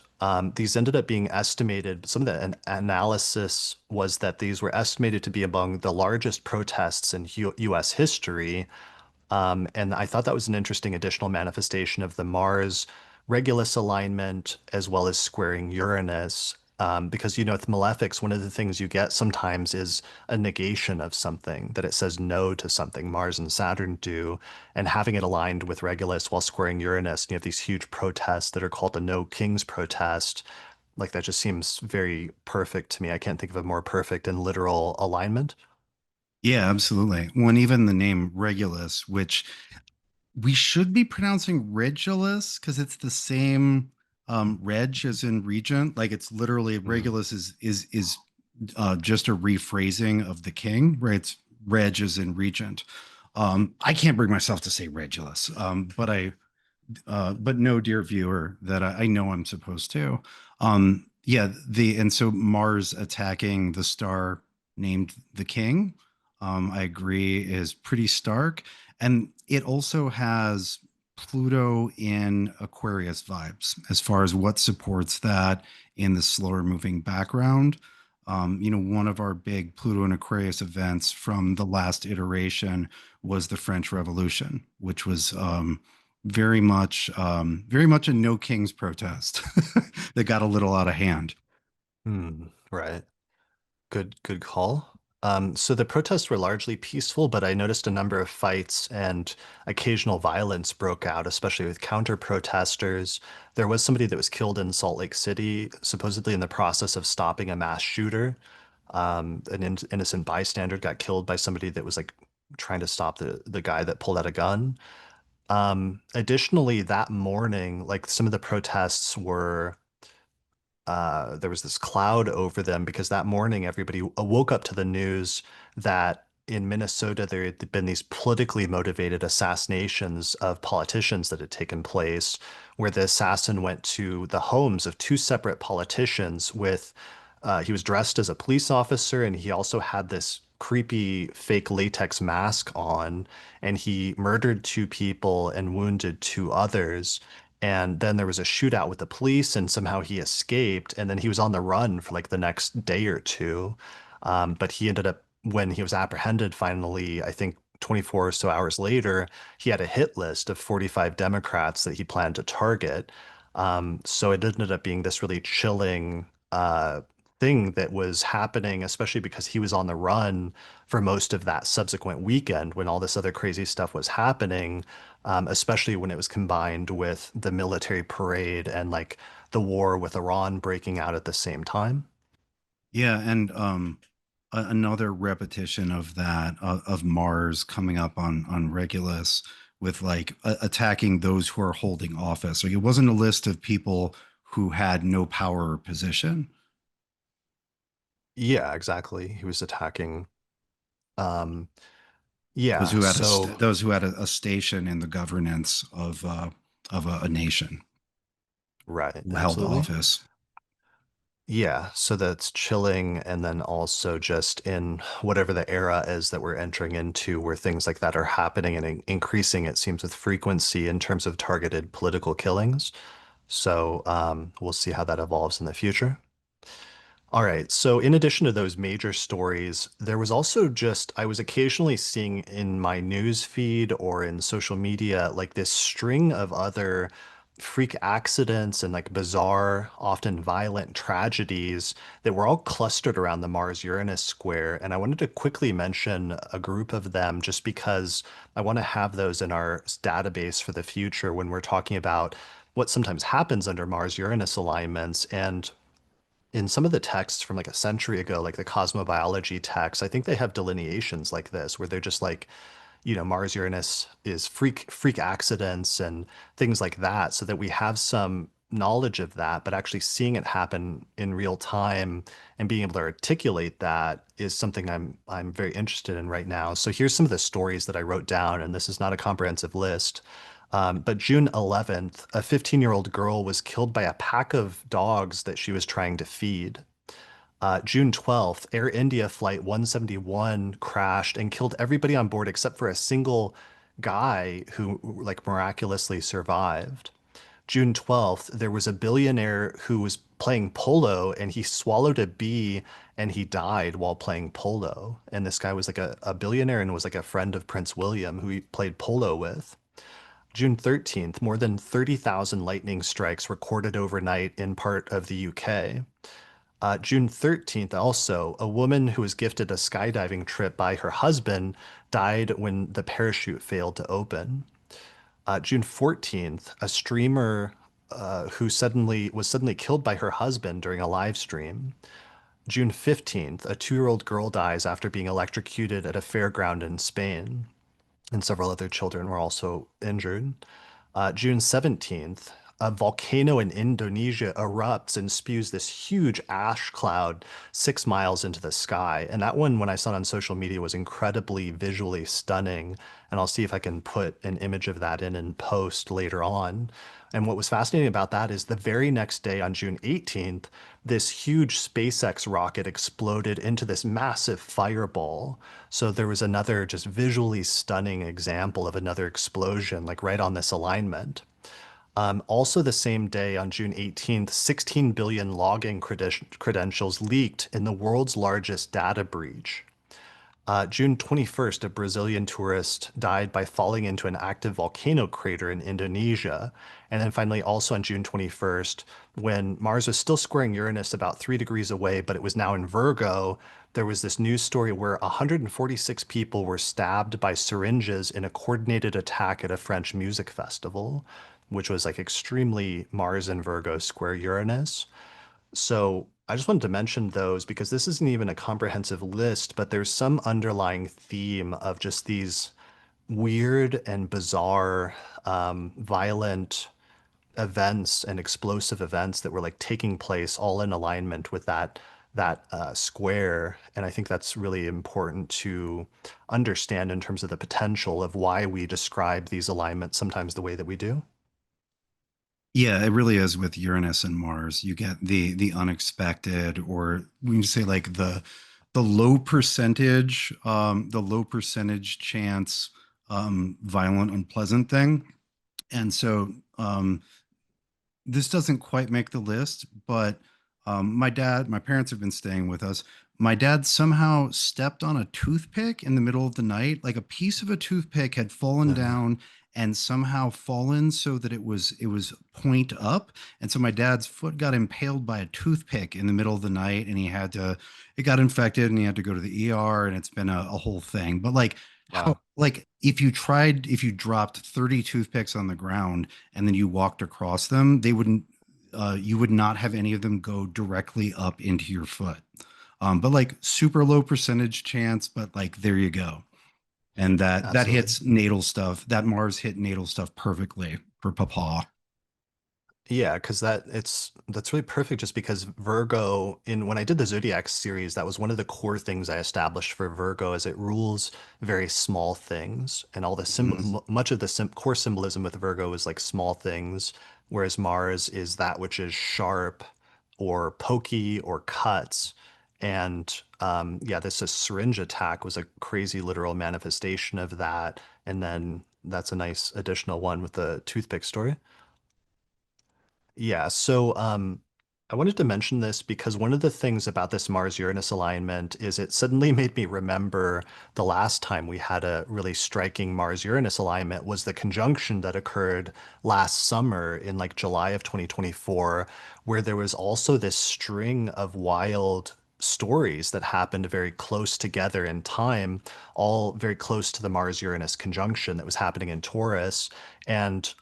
these ended up being estimated. Some of the analysis was that these were estimated to be among the largest protests in US history, and I thought that was an interesting additional manifestation of the Mars Regulus alignment as well as squaring Uranus. Because, with malefics, one of the things you get sometimes is a negation of something, that it says no to something Mars and Saturn do. And having it aligned with Regulus while squaring Uranus, and you have these huge protests that are called the No Kings protest. Like that just seems very perfect to me. I can't think of a more perfect and literal alignment. Yeah, absolutely. Well, and even the name Regulus, which we should be pronouncing Regulus because it's the same reg as in regent. Like it's literally Mm. Regulus is just a rephrasing of the king, right? It's reg as in regent. I can't bring myself to say Regulus, but no, dear viewer, that I know I'm supposed to. Yeah, and so Mars attacking the star named the King, I agree, is pretty stark, and it also has Pluto in Aquarius vibes as far as what supports that in the slower moving background. One of our big Pluto and Aquarius events from the last iteration was the French Revolution, which was very much a no kings protest that got a little out of hand. Hmm. Right. Good call. So the protests were largely peaceful, but I noticed a number of fights and occasional violence broke out, especially with counter protesters. There was somebody that was killed in Salt Lake City, supposedly in the process of stopping a mass shooter. An innocent bystander got killed by somebody that was like trying to stop the guy that pulled out a gun. Additionally, that morning, like some of the protests were there was this cloud over them because that morning everybody woke up to the news that in Minnesota there had been these politically motivated assassinations of politicians that had taken place, where the assassin went to the homes of two separate politicians with he was dressed as a police officer and he also had this creepy fake latex mask on, and he murdered two people and wounded two others. And then there was a shootout with the police, and somehow he escaped. And then he was on the run for like the next day or two. But he ended up, when he was apprehended finally, I think 24 or so hours later, he had a hit list of 45 Democrats that he planned to target. So it ended up being this really chilling thing that was happening, especially because he was on the run for most of that subsequent weekend when all this other crazy stuff was happening, especially when it was combined with the military parade and like the war with Iran breaking out at the same time. Yeah, and another repetition of that of Mars coming up on Regulus with like attacking those who are holding office. So it wasn't a list of people who had no power or position. Yeah, exactly. He was attacking. Um, Those yeah, who had so those who had a station in the governance of a nation right, who held absolutely. office. Yeah, so that's chilling. And then also just in whatever the era is that we're entering into, where things like that are happening and increasing, it seems, with frequency in terms of targeted political killings. So we'll see how that evolves in the future. All right. So, in addition to those major stories, there was also just, I was occasionally seeing in my news feed or in social media, like this string of other freak accidents and like bizarre, often violent tragedies that were all clustered around the Mars Uranus square. And I wanted to quickly mention a group of them just because I want to have those in our database for the future when we're talking about what sometimes happens under Mars Uranus alignments. And in some of the texts from like a century ago, like the cosmobiology texts, I think they have delineations like this where they're just like, Mars Uranus is freak accidents and things like that, so that we have some knowledge of that, but actually seeing it happen in real time and being able to articulate that is something I'm very interested in right now. So here's some of the stories that I wrote down, and this is not a comprehensive list. But June 11th, a 15-year-old girl was killed by a pack of dogs that she was trying to feed. June 12th, Air India Flight 171 crashed and killed everybody on board except for a single guy who like miraculously survived. June 12th, there was a billionaire who was playing polo and he swallowed a bee and he died while playing polo. And this guy was like a billionaire and was like a friend of Prince William who he played polo with. June 13th, more than 30,000 lightning strikes recorded overnight in part of the UK. June 13th, also, a woman who was gifted a skydiving trip by her husband died when the parachute failed to open. June 14th, a streamer who suddenly killed by her husband during a live stream. June 15th, a 2-year-old girl dies after being electrocuted at a fairground in Spain, and several other children were also injured. June 17th, a volcano in Indonesia erupts and spews this huge ash cloud 6 miles into the sky. And that one, when I saw it on social media, was incredibly visually stunning. And I'll see if I can put an image of that in post later on. And what was fascinating about that is the very next day on June 18th, this huge SpaceX rocket exploded into this massive fireball. So there was another just visually stunning example of another explosion, like right on this alignment. Also, the same day on June 18th, 16 billion login credentials leaked in the world's largest data breach. June 21st, a Brazilian tourist died by falling into an active volcano crater in Indonesia. And then finally, also on June 21st, when Mars was still squaring Uranus about 3 degrees away, but it was now in Virgo, there was this news story where 146 people were stabbed by syringes in a coordinated attack at a French music festival, which was like extremely Mars and Virgo square Uranus. So I just wanted to mention those because this isn't even a comprehensive list, but there's some underlying theme of just these weird and bizarre, violent events and explosive events that were like taking place all in alignment with that square. And I think that's really important to understand in terms of the potential of why we describe these alignments sometimes the way that we do. Yeah, it really is with Uranus and Mars. You get the unexpected, or we can say like the low percentage chance violent unpleasant thing. And so this doesn't quite make the list, but my parents have been staying with us. My dad somehow stepped on a toothpick in the middle of the night. Like a piece of a toothpick had fallen Uh, down and somehow fallen so that it was point up. And so my dad's foot got impaled by a toothpick in the middle of the night, and it got infected, and he had to go to the ER, and it's been a whole thing. But like how wow. like if you dropped 30 toothpicks on the ground and then you walked across them, they wouldn't you would not have any of them go directly up into your foot. But like super low percentage chance, but like there you go. And that Absolutely. hits natal stuff. That Mars hit natal stuff perfectly for Papa. Yeah, because that's really perfect just because Virgo in when I did the Zodiac series, that was one of the core things I established for Virgo is it rules very small things and all the Mhm. much of the core symbolism with Virgo is like small things, whereas Mars is that which is sharp or pokey or cuts. And yeah, this a syringe attack was a crazy literal manifestation of that. And then that's a nice additional one with the toothpick story. Yeah, so I wanted to mention this because one of the things about this Mars-Uranus alignment is it suddenly made me remember the last time we had a really striking Mars-Uranus alignment was the conjunction that occurred last summer in like July of 2024, where there was also this string of wild stories that happened very close together in time, all very close to the Mars-Uranus conjunction that was happening in Taurus. And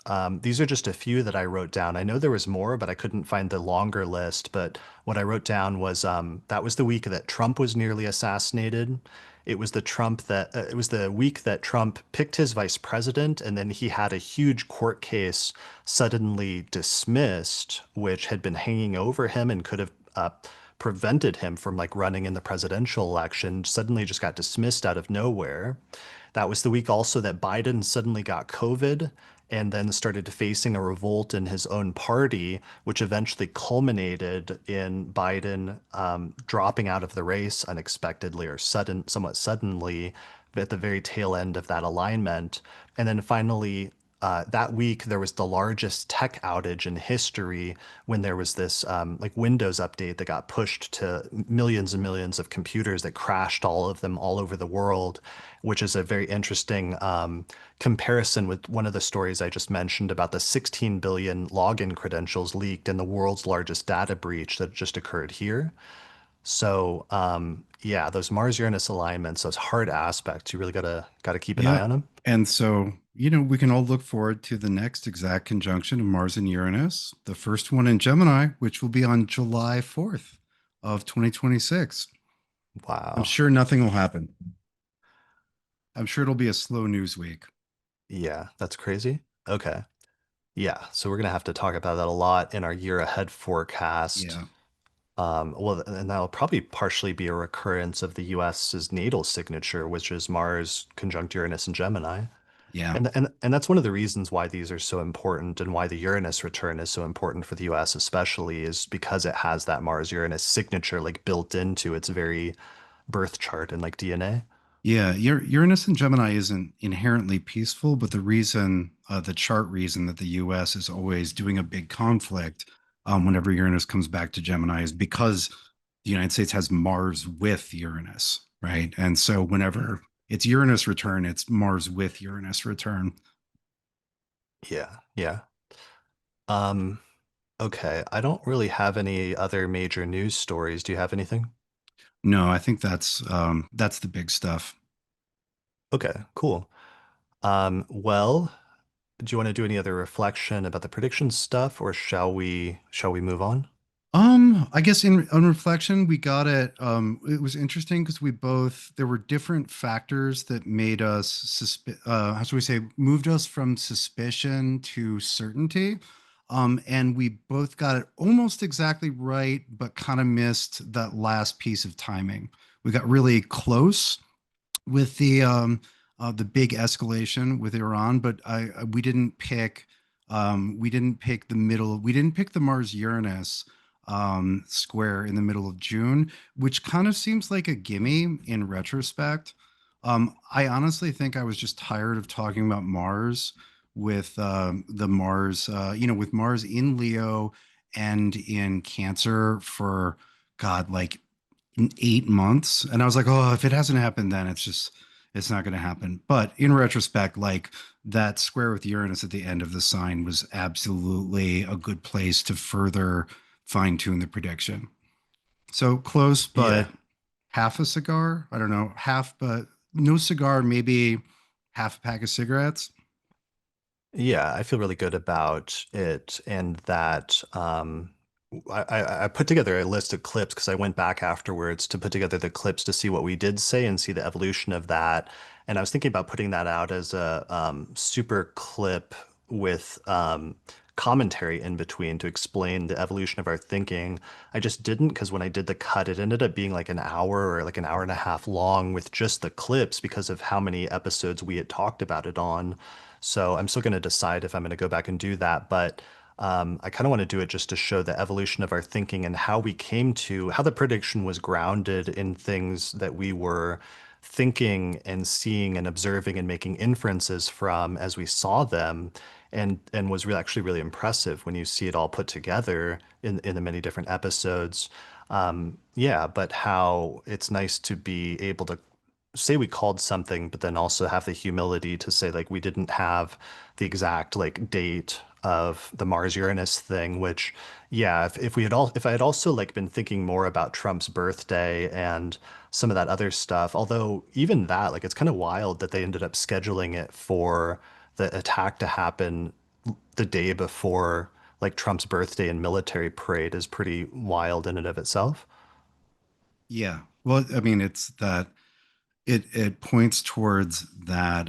these are just a few that I wrote down. I know there was more, but I couldn't find the longer list. But what I wrote down was that was the week that Trump was nearly assassinated. It was the week that Trump picked his vice president, and then he had a huge court case suddenly dismissed, which had been hanging over him and could have prevented him from like running in the presidential election. Suddenly just got dismissed out of nowhere. That was the week also that Biden suddenly got COVID and then started facing a revolt in his own party, which eventually culminated in Biden dropping out of the race unexpectedly or somewhat suddenly at the very tail end of that alignment. And then finally, that week there was the largest tech outage in history when there was this like Windows update that got pushed to millions and millions of computers that crashed all of them all over the world, which is a very interesting comparison with one of the stories I just mentioned about the 16 billion login credentials leaked in the world's largest data breach that just occurred here. So yeah, those Mars Uranus alignments, those hard aspects, you really gotta keep an eye Yeah. on them. And so, we can all look forward to the next exact conjunction of Mars and Uranus, the first one in Gemini, which will be on July 4th of 2026. I'm Wow. sure nothing will happen. I'm sure it'll be a slow news week. Yeah, that's crazy. Okay. Yeah, so we're gonna have to talk about that a lot in our year ahead forecast. Yeah. Well, and that'll probably partially be a recurrence of the US's natal signature, which is Mars conjunct Uranus and Gemini. Yeah. And that's one of the reasons why these are so important and why the Uranus return is so important for the US especially is because it has that Mars Uranus signature like built into its very birth chart and like DNA. Yeah, Uranus and Gemini isn't inherently peaceful, but the chart reason that the U.S. is always doing a big conflict whenever Uranus comes back to Gemini is because the United States has Mars with Uranus. right? And so whenever it's Uranus return, it's Mars with Uranus return. Yeah, yeah. Um, okay. I don't really have any other major news stories. Do you have anything? No, I think that's the big stuff. Okay, cool. Well, do you want to do any other reflection about the prediction stuff, or shall we move on? I guess in on reflection, we got it. It was interesting because we both there were different factors that made us how should we say, moved us from suspicion to certainty. And we both got it almost exactly right, but kind of missed that last piece of timing. We got really close with the big escalation with Iran, but we didn't pick the middle. We didn't pick the Mars Uranus square in the middle of June, which kind of seems like a gimme in retrospect. I honestly think I was just tired of talking about Mars with the Mars, with Mars in Leo and in Cancer for God, like 8 months. And I was like, oh, if it hasn't happened, then it's not going to happen. But in retrospect, like that square with Uranus at the end of the sign was absolutely a good place to further fine tune the prediction. So close, but Yeah. half a cigar. I don't know, half, but no cigar, maybe half a pack of cigarettes. Yeah, I feel really good about it, and that I put together a list of clips because I went back afterwards to put together the clips to see what we did say and see the evolution of that. And I was thinking about putting that out as a super clip with commentary in between to explain the evolution of our thinking. I just didn't because when I did the cut, it ended up being like an hour or like an hour and a half long with just the clips because of how many episodes we had talked about it on. So I'm still going to decide if I'm going to go back and do that. But I kind of want to do it just to show the evolution of our thinking and how we came to how the prediction was grounded in things that we were thinking and seeing and observing and making inferences from as we saw them. And was really actually really impressive when you see it all put together in the many different episodes. Yeah, but how it's nice to be able to say we called something, but then also have the humility to say like we didn't have the exact like date of the Mars Uranus thing, which yeah, if we had all if I had also like been thinking more about Trump's birthday and some of that other stuff, although even that, like it's kind of wild that they ended up scheduling it for the attack to happen the day before like Trump's birthday and military parade is pretty wild in and of itself. Yeah. Well, I mean, it's that it points towards that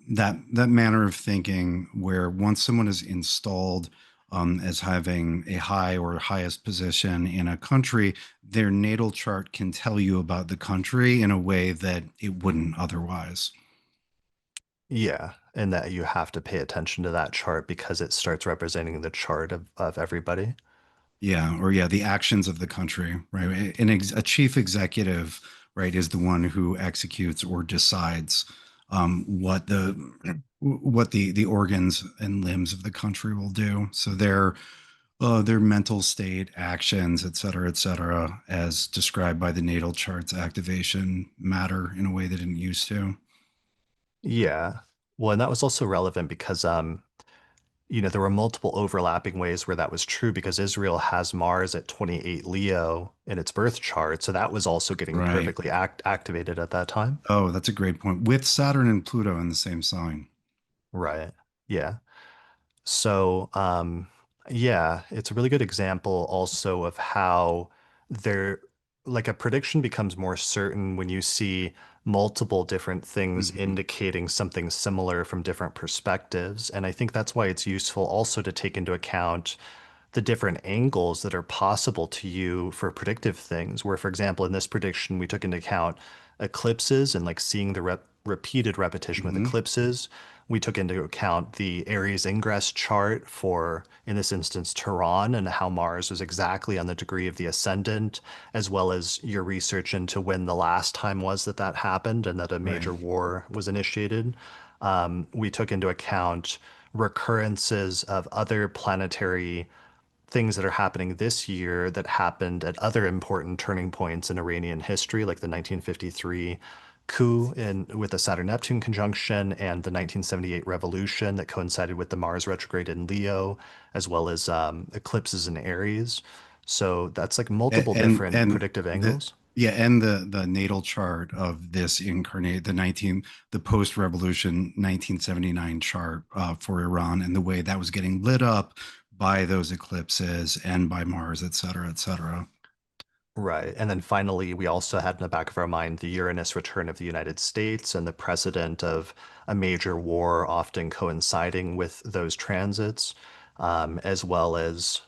manner of thinking where once someone is installed as having a high or highest position in a country, their natal chart can tell you about the country in a way that it wouldn't otherwise. Yeah, and that you have to pay attention to that chart because it starts representing the chart of everybody. Yeah, or yeah, the actions of the country, right? A chief executive, right, is the one who executes or decides what the organs and limbs of the country will do. So their mental state, actions, et cetera, as described by the natal charts activation matter in a way that it didn't used to. Yeah. Well, and that was also relevant because there were multiple overlapping ways where that was true because Israel has Mars at 28 Leo in its birth chart, so that was also getting Right. perfectly activated at that time. Oh, that's a great point. With Saturn and Pluto in the same sign. Right. Yeah. So, yeah, it's a really good example also of how there, like a prediction becomes more certain when you see multiple different things Mhm. indicating something similar from different perspectives. And I think that's why it's useful also to take into account the different angles that are possible to you for predictive things. Where, for example, in this prediction, we took into account eclipses and like seeing the repeated repetition with Mhm. eclipses. We took into account the Aries ingress chart for, in this instance, Tehran and how Mars was exactly on the degree of the ascendant, as well as your research into when the last time was that that happened and that a Right. major war was initiated. We took into account recurrences of other planetary things that are happening this year that happened at other important turning points in Iranian history, like the 1953 coup with the Saturn Neptune conjunction and the 1978 revolution that coincided with the Mars retrograde in Leo, as well as eclipses in Aries. So that's like multiple different And predictive the angles. yeah, and the natal chart of this incarnate the post revolution 1979 chart for Iran, and the way that was getting lit up by those eclipses and by Mars, et cetera, et cetera. Right. And then finally, we also had in the back of our mind the Uranus return of the United States and the precedent of a major war often coinciding with those transits, as well as,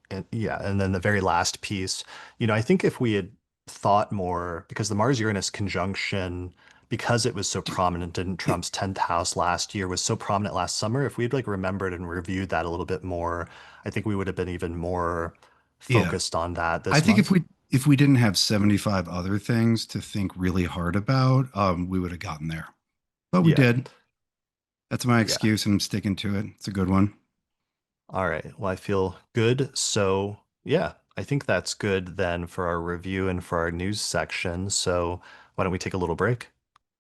and yeah, and then the very last piece, I think if we had thought more, because the Mars-Uranus conjunction, because it was so prominent in Y- Trump's 10th house last year, was so prominent last summer, if we'd like remembered and reviewed that a little bit more, I think we would have been even more Yeah, focused on that I this think month. if we didn't have 75 other things to think really hard about, we would have gotten there. But we Yeah. did. That's my Yeah. excuse, and I'm sticking to it. It's a good one. All right. Well, I feel good. So, yeah, I think that's good then for our review and for our news section. So, why don't we take a little break?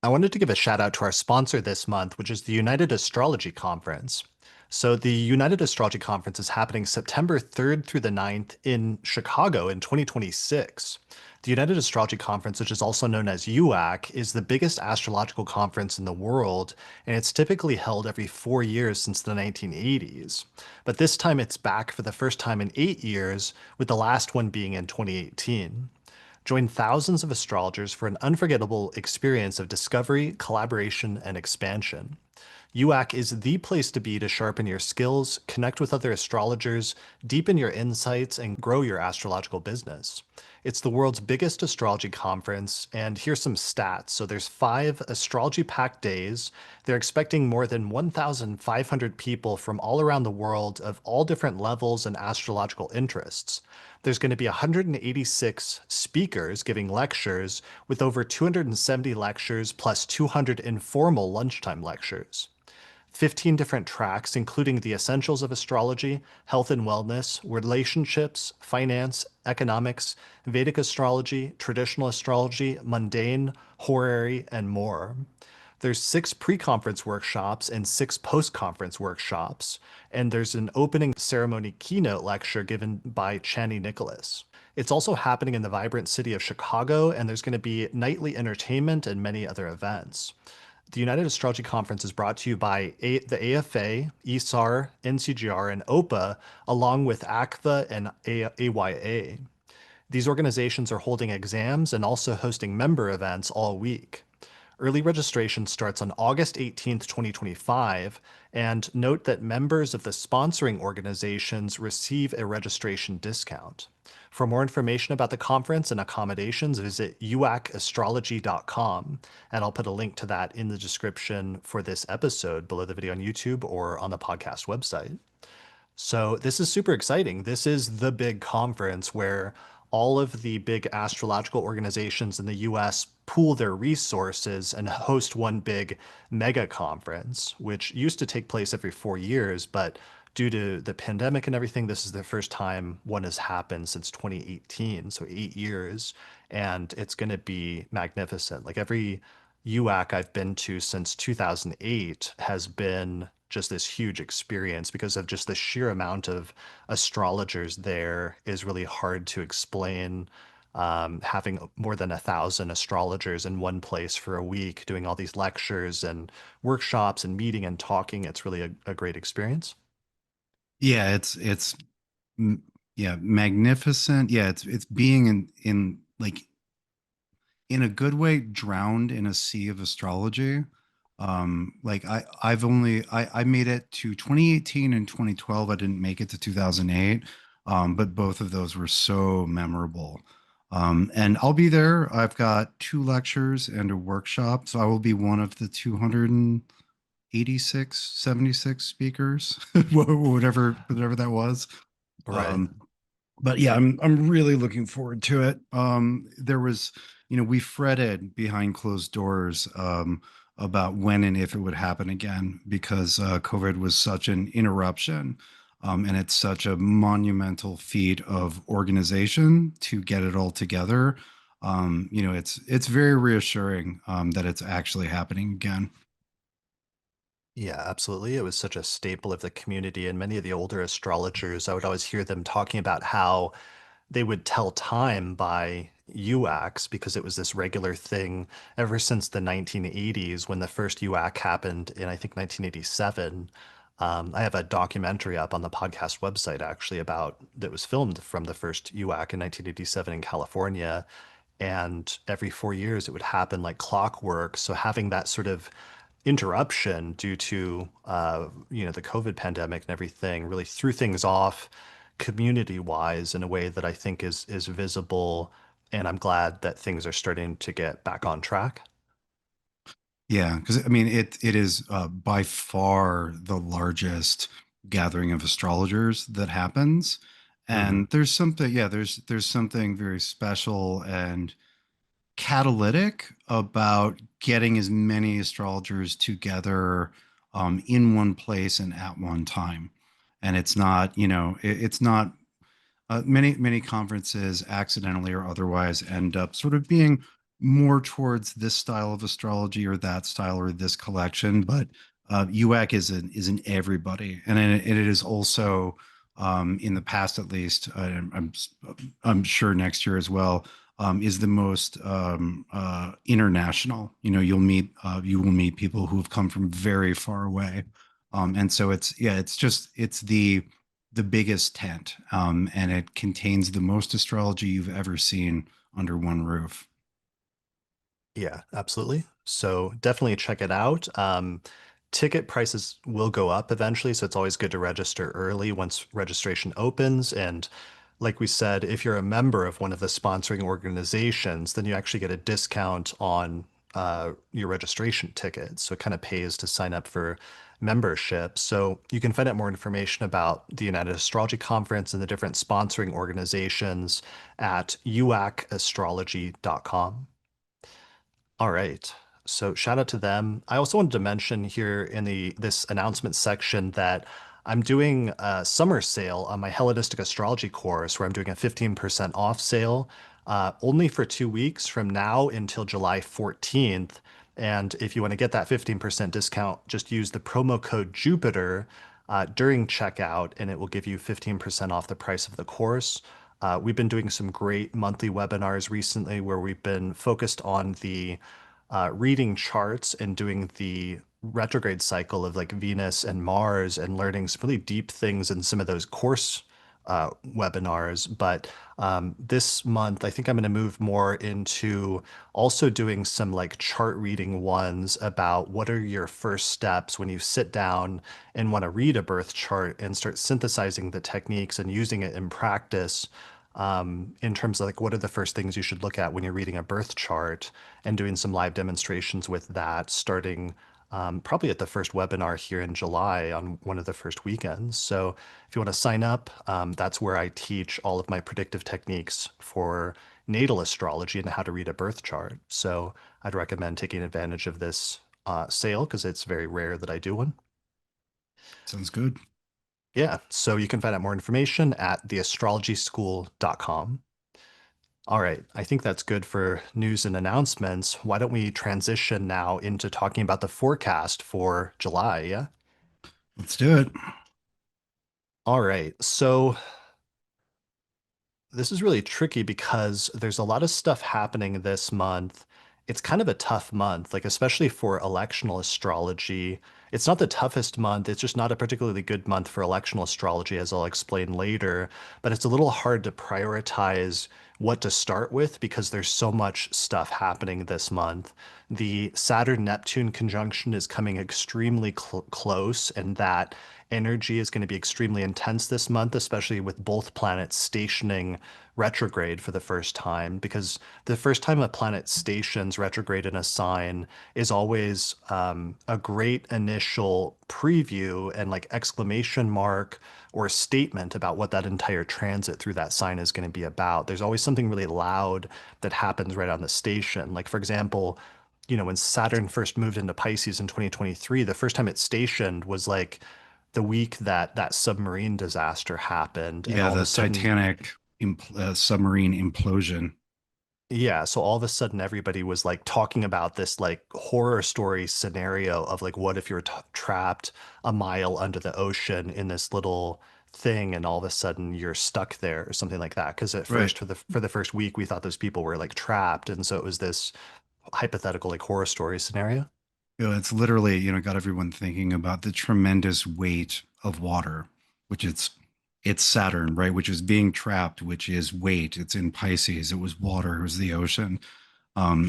I wanted to give a shout out to our sponsor this month, which is the United Astrology Conference. So, the United Astrology Conference is happening September 3rd through the 9th in Chicago in 2026. The United Astrology Conference, which is also known as UAC, is the biggest astrological conference in the world, and it's typically held every 4 years since the 1980s. But this time it's back for the first time in 8 years, with the last one being in 2018. Join thousands of astrologers for an unforgettable experience of discovery, collaboration, and expansion. UAC is the place to be to sharpen your skills, connect with other astrologers, deepen your insights, and grow your astrological business. It's the world's biggest astrology conference, and here's some stats. So there's 5 astrology-packed days. They're expecting more than 1,500 people from all around the world of all different levels and astrological interests. There's going to be 186 speakers giving lectures, with over 270 lectures plus 200 informal lunchtime lectures. 15 different tracks, including the essentials of astrology, health and wellness, relationships, finance, economics, Vedic astrology, traditional astrology, mundane, horary, and more. There's 6 pre-conference workshops and 6 post-conference workshops, and there's an opening ceremony keynote lecture given by Chani Nicholas. It's also happening in the vibrant city of Chicago, and there's going to be nightly entertainment and many other events. The United Astrology Conference is brought to you by the AFA, ESAR, NCGR, and OPA, along with ACVA and AYA. These organizations are holding exams and also hosting member events all week. Early registration starts on August 18th, 2025, and note that members of the sponsoring organizations receive a registration discount. For more information about the conference and accommodations, visit uacastrology.com, and I'll put a link to that in the description for this episode below the video on YouTube or on the podcast website. So this is super exciting. This is the big conference where all of the big astrological organizations in the US pool their resources and host one big mega conference, which used to take place every 4 years, but due to the pandemic and everything, this is the first time one has happened since 2018, so 8 years, and it's going to be magnificent. Like every UAC I've been to since 2008 has been just this huge experience because of just the sheer amount of astrologers there is really hard to explain. Having more than 1,000 astrologers in one place for a week, doing all these lectures and workshops and meeting and talking, it's really a great experience. Yeah, it's mm, yeah, magnificent. Yeah, it's being in like in a good way drowned in a sea of astrology. Like I made it to 2018 and 2012. I didn't make it to 2008. But both of those were so memorable. And I'll be there. I've got 2 lectures and a workshop, so I will be one of the 286, 76 speakers, whatever that was. Right. Um, but yeah, I'm really looking forward to it. There was, we fretted behind closed doors about when and if it would happen again because COVID was such an interruption. And it's such a monumental feat of organization to get it all together. It's very reassuring that it's actually happening again. Yeah, absolutely. It was such a staple of the community, and many of the older astrologers, I would always hear them talking about how they would tell time by UACs because it was this regular thing ever since the 1980s when the first UAC happened in, I think, 1987. I have a documentary up on the podcast website actually about that was filmed from the first UAC in 1987 in California. And every 4 years it would happen like clockwork. So having that sort of interruption due to the COVID pandemic and everything really threw things off community wise in a way that I think is visible, and I'm glad that things are starting to get back on track. Yeah, because I mean, it is by far the largest gathering of astrologers that happens, Hmm. and there's something, yeah, there's something very special and catalytic about getting as many astrologers together in one place and at one time. And it's not, it's not many conferences accidentally or otherwise end up sort of being more towards this style of astrology or that style or this collection, but UAC is an everybody, and it is also in the past at least. I'm sure next year as well. Is the most international. You will meet people who have come from very far away, and so it's the biggest tent, and it contains the most astrology you've ever seen under one roof. Yeah, absolutely. So definitely check it out. Ticket prices will go up eventually, so it's always good to register early once registration opens. And like we said, if you're a member of one of the sponsoring organizations, then you actually get a discount on your registration ticket. So it kind of pays to sign up for membership. So you can find out more information about the United Astrology Conference and the different sponsoring organizations at uacastrology.com. All right. So shout out to them. I also wanted to mention here in the this announcement section that I'm doing a summer sale on my Hellenistic astrology course where I'm doing a 15% off sale only for 2 weeks from now until July 14th. And if you want to get that 15% discount, just use the promo code Jupiter during checkout and it will give you 15% off the price of the course. We've been doing some great monthly webinars recently where we've been focused on the reading charts and doing the retrograde cycle of like Venus and Mars and learning some really deep things in some of those course webinars. But this month, I think I'm going to move more into also doing some like chart reading ones about what are your first steps when you sit down and want to read a birth chart and start synthesizing the techniques and using it in practice. In terms of like what are the first things you should look at when you're reading a birth chart and doing some live demonstrations with that starting probably at the first webinar here in July on one of the first weekends. So if you want to sign up, that's where I teach all of my predictive techniques for natal astrology and how to read a birth chart. So I'd recommend taking advantage of this sale because it's very rare that I do one. Sounds good. Yeah, so you can find out more information at theastrologyschool.com. All right, I think that's good for news and announcements. Why don't we transition now into talking about the forecast for July? Yeah. Let's do it. All right, so this is really tricky because there's a lot of stuff happening this month. It's kind of a tough month, like especially for electional astrology. It's not the toughest month. It's just not a particularly good month for electional astrology, as I'll explain later. But it's a little hard to prioritize what to start with because there's so much stuff happening this month. The Saturn Neptune conjunction is coming extremely close, and that energy is going to be extremely intense this month, especially with both planets stationing retrograde for the first time, because the first time a planet stations retrograde in a sign is always a great initial preview and like exclamation mark or statement about what that entire transit through that sign is going to be about. There's always something really loud that happens right on the station. Like, for example, when Saturn first moved into Pisces in 2023, the first time it stationed was like the week that that submarine disaster happened, and Yeah, all of the a sudden, Titanic submarine implosion. yeah, so all of a sudden everybody was like talking about this like horror story scenario of like what if you're t trapped a mile under the ocean in this little thing and all of a sudden you're stuck there or something like that. Because at Right. first for the first week we thought those people were like trapped, and so it was this hypothetical like horror story scenario. It's literally, got everyone thinking about the tremendous weight of water, which it's Saturn, right? Which is being trapped, which is weight. It's in Pisces. It was water. It was the ocean.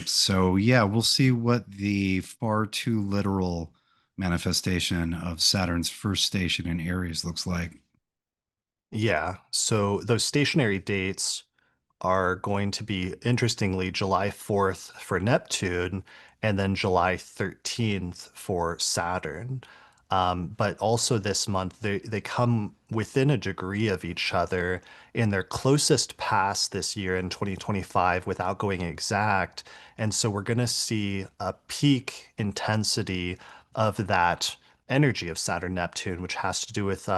So yeah, we'll see what the far too literal manifestation of Saturn's first station in Aries looks like. Yeah, so those stationary dates are going to be, interestingly, July 4th for Neptune and then July 13th for Saturn. But also this month, they come within a degree of each other in their closest pass this year in 2025 without going exact. And so we're going to see a peak intensity of that energy of Saturn Neptune, which has to do with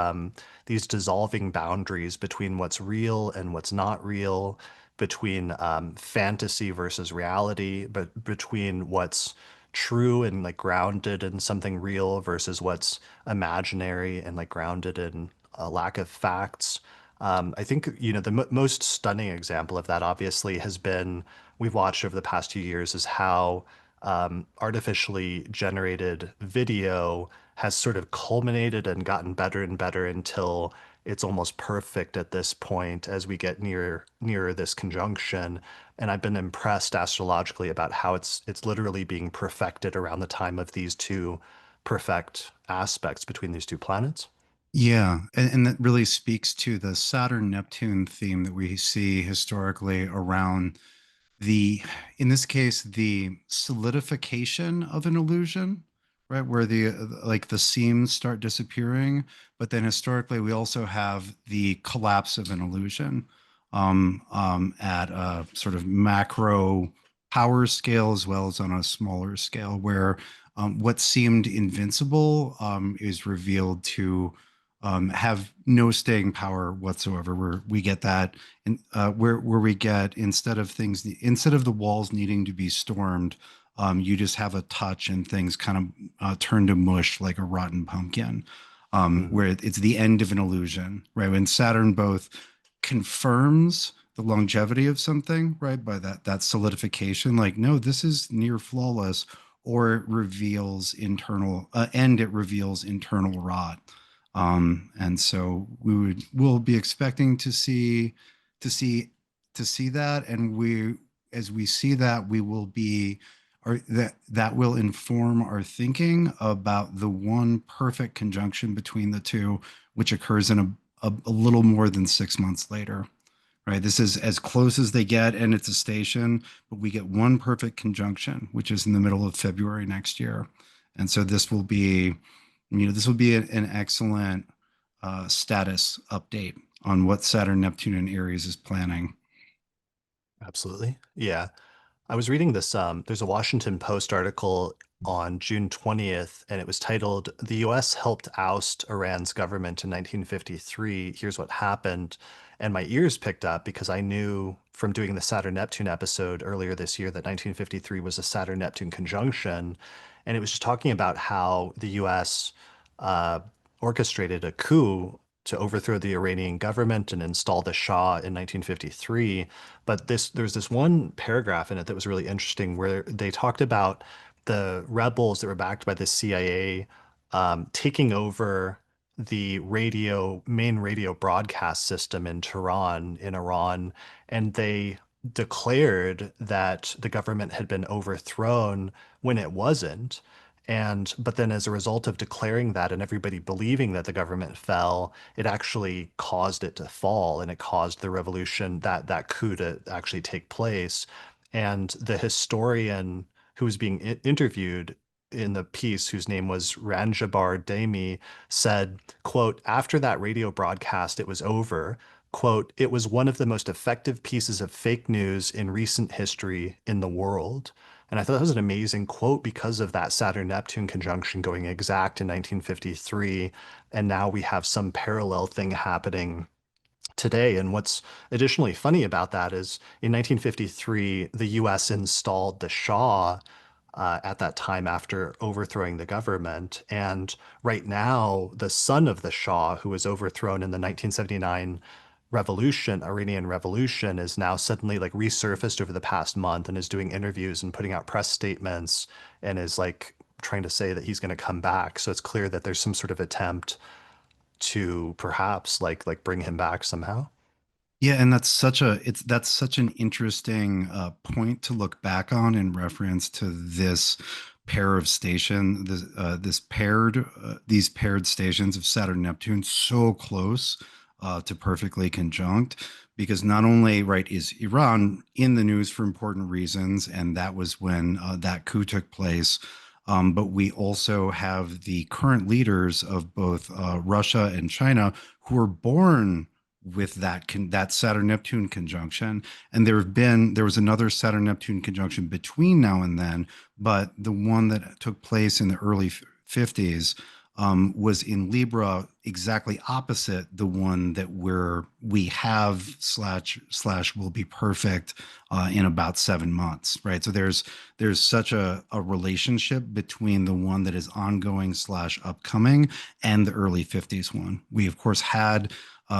these dissolving boundaries between what's real and what's not real, between fantasy versus reality, but between what's true and like grounded in something real versus what's imaginary and like grounded in a lack of facts. I think, the most stunning example of that obviously has been we've watched over the past few years is how artificially generated video has sort of culminated and gotten better and better until it's almost perfect at this point as we get nearer this conjunction. And I've been impressed astrologically about how it's literally being perfected around the time of these two perfect aspects between these two planets. Yeah, and that really speaks to the Saturn Neptune theme that we see historically around the in this case the solidification of an illusion, right, where the like the seams start disappearing, but then historically we also have the collapse of an illusion at a sort of macro power scale as well as on a smaller scale where what seemed invincible is revealed to have no staying power whatsoever. Where we get that, and where we get instead of the walls needing to be stormed, you just have a touch and things kind of turn to mush like a rotten pumpkin. Mhm. Where it's the end of an illusion, right? When Saturn both confirms the longevity of something, right, by that solidification, like no, this is near flawless, or it reveals it reveals internal rot. And so we'll be expecting to see to see that, and as we see that, we will be or that will inform our thinking about the one perfect conjunction between the two, which occurs in a little more than 6 months later. Right, this is as close as they get, and it's a station, but we get one perfect conjunction, which is in the middle of February next year. And so this will be an excellent status update on what Saturn, Neptune, and Aries is planning. Absolutely. Yeah. I was reading this. There's a Washington Post article on June 20th, and it was titled, "The US Helped Oust Iran's Government in 1953. Here's What Happened." And my ears picked up because I knew from doing the Saturn Neptune episode earlier this year that 1953 was a Saturn Neptune conjunction. And it was just talking about how the US uh, orchestrated a coup to overthrow the Iranian government and install the Shah in 1953. But there's this one paragraph in it that was really interesting where they talked about the rebels that were backed by the CIA taking over the main radio broadcast system in Tehran, in Iran, and they declared that the government had been overthrown when it wasn't. And but then as a result of declaring that and everybody believing that the government fell, it actually caused it to fall, and it caused the revolution, that coup to actually take place. And the historian who was being interviewed in the piece, whose name was Ranjabar Demi, said, quote, "After that radio broadcast, it was over. Quote, it was one of the most effective pieces of fake news in recent history in the world." And I thought that was an amazing quote because of that Saturn-Neptune conjunction going exact in 1953. And now we have some parallel thing happening today. And what's additionally funny about that is in 1953, the US installed the Shah at that time after overthrowing the government. And right now, the son of the Shah, who was overthrown in the 1979 revolution, Iranian Revolution, is now suddenly like resurfaced over the past month and is doing interviews and putting out press statements and is like trying to say that he's going to come back. So it's clear that there's some sort of attempt to perhaps like bring him back somehow. Yeah, and that's such an interesting point to look back on in reference to this pair of station, this paired these paired stations of Saturn Neptune so close to perfectly conjunct, because not only right is Iran in the news for important reasons, and that was when that coup took place. But we also have the current leaders of both Russia and China who were born with that Saturn Neptune conjunction, and there was another Saturn Neptune conjunction between now and then, but the one that took place in the early 50s was in Libra, exactly opposite the one that we have slash will be perfect in about 7 months, right? So there's such a relationship between the one that is ongoing slash upcoming and the early 50s one. We of course had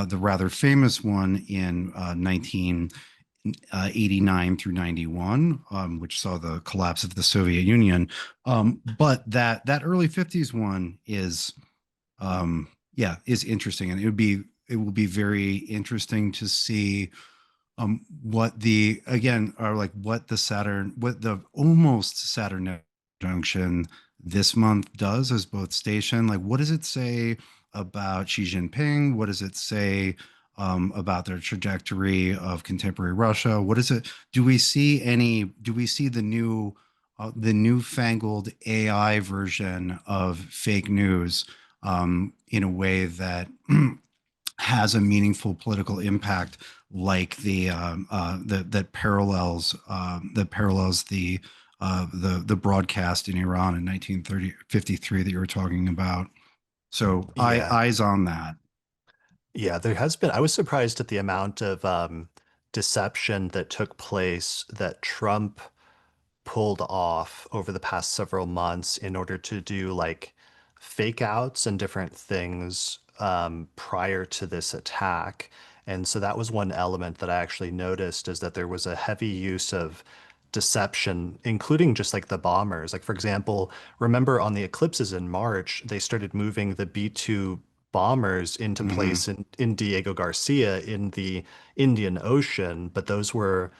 the rather famous one in 1989 through 91, which saw the collapse of the Soviet Union. But that early 50s one yeah, is interesting, and it will be very interesting to see what the again are like what the almost Saturn junction this month does as both station. Like, what does it say about Xi Jinping? What does it say about their trajectory of contemporary Russia? What is it? Do we see the newfangled AI version of fake news in a way that has a meaningful political impact, like that parallels the broadcast in Iran in 1953 that you were talking about. So Yeah. eyes on that. Yeah, there has been. I was surprised at the amount of deception that took place that Trump pulled off over the past several months in order to do like fake outs and different things prior to this attack. And so that was one element that I actually noticed is that there was a heavy use of deception, including just like the bombers. Like, for example, remember on the eclipses in March, they started moving the B-2 bombers into Hmm. place in Diego Garcia in the Indian Ocean, but those were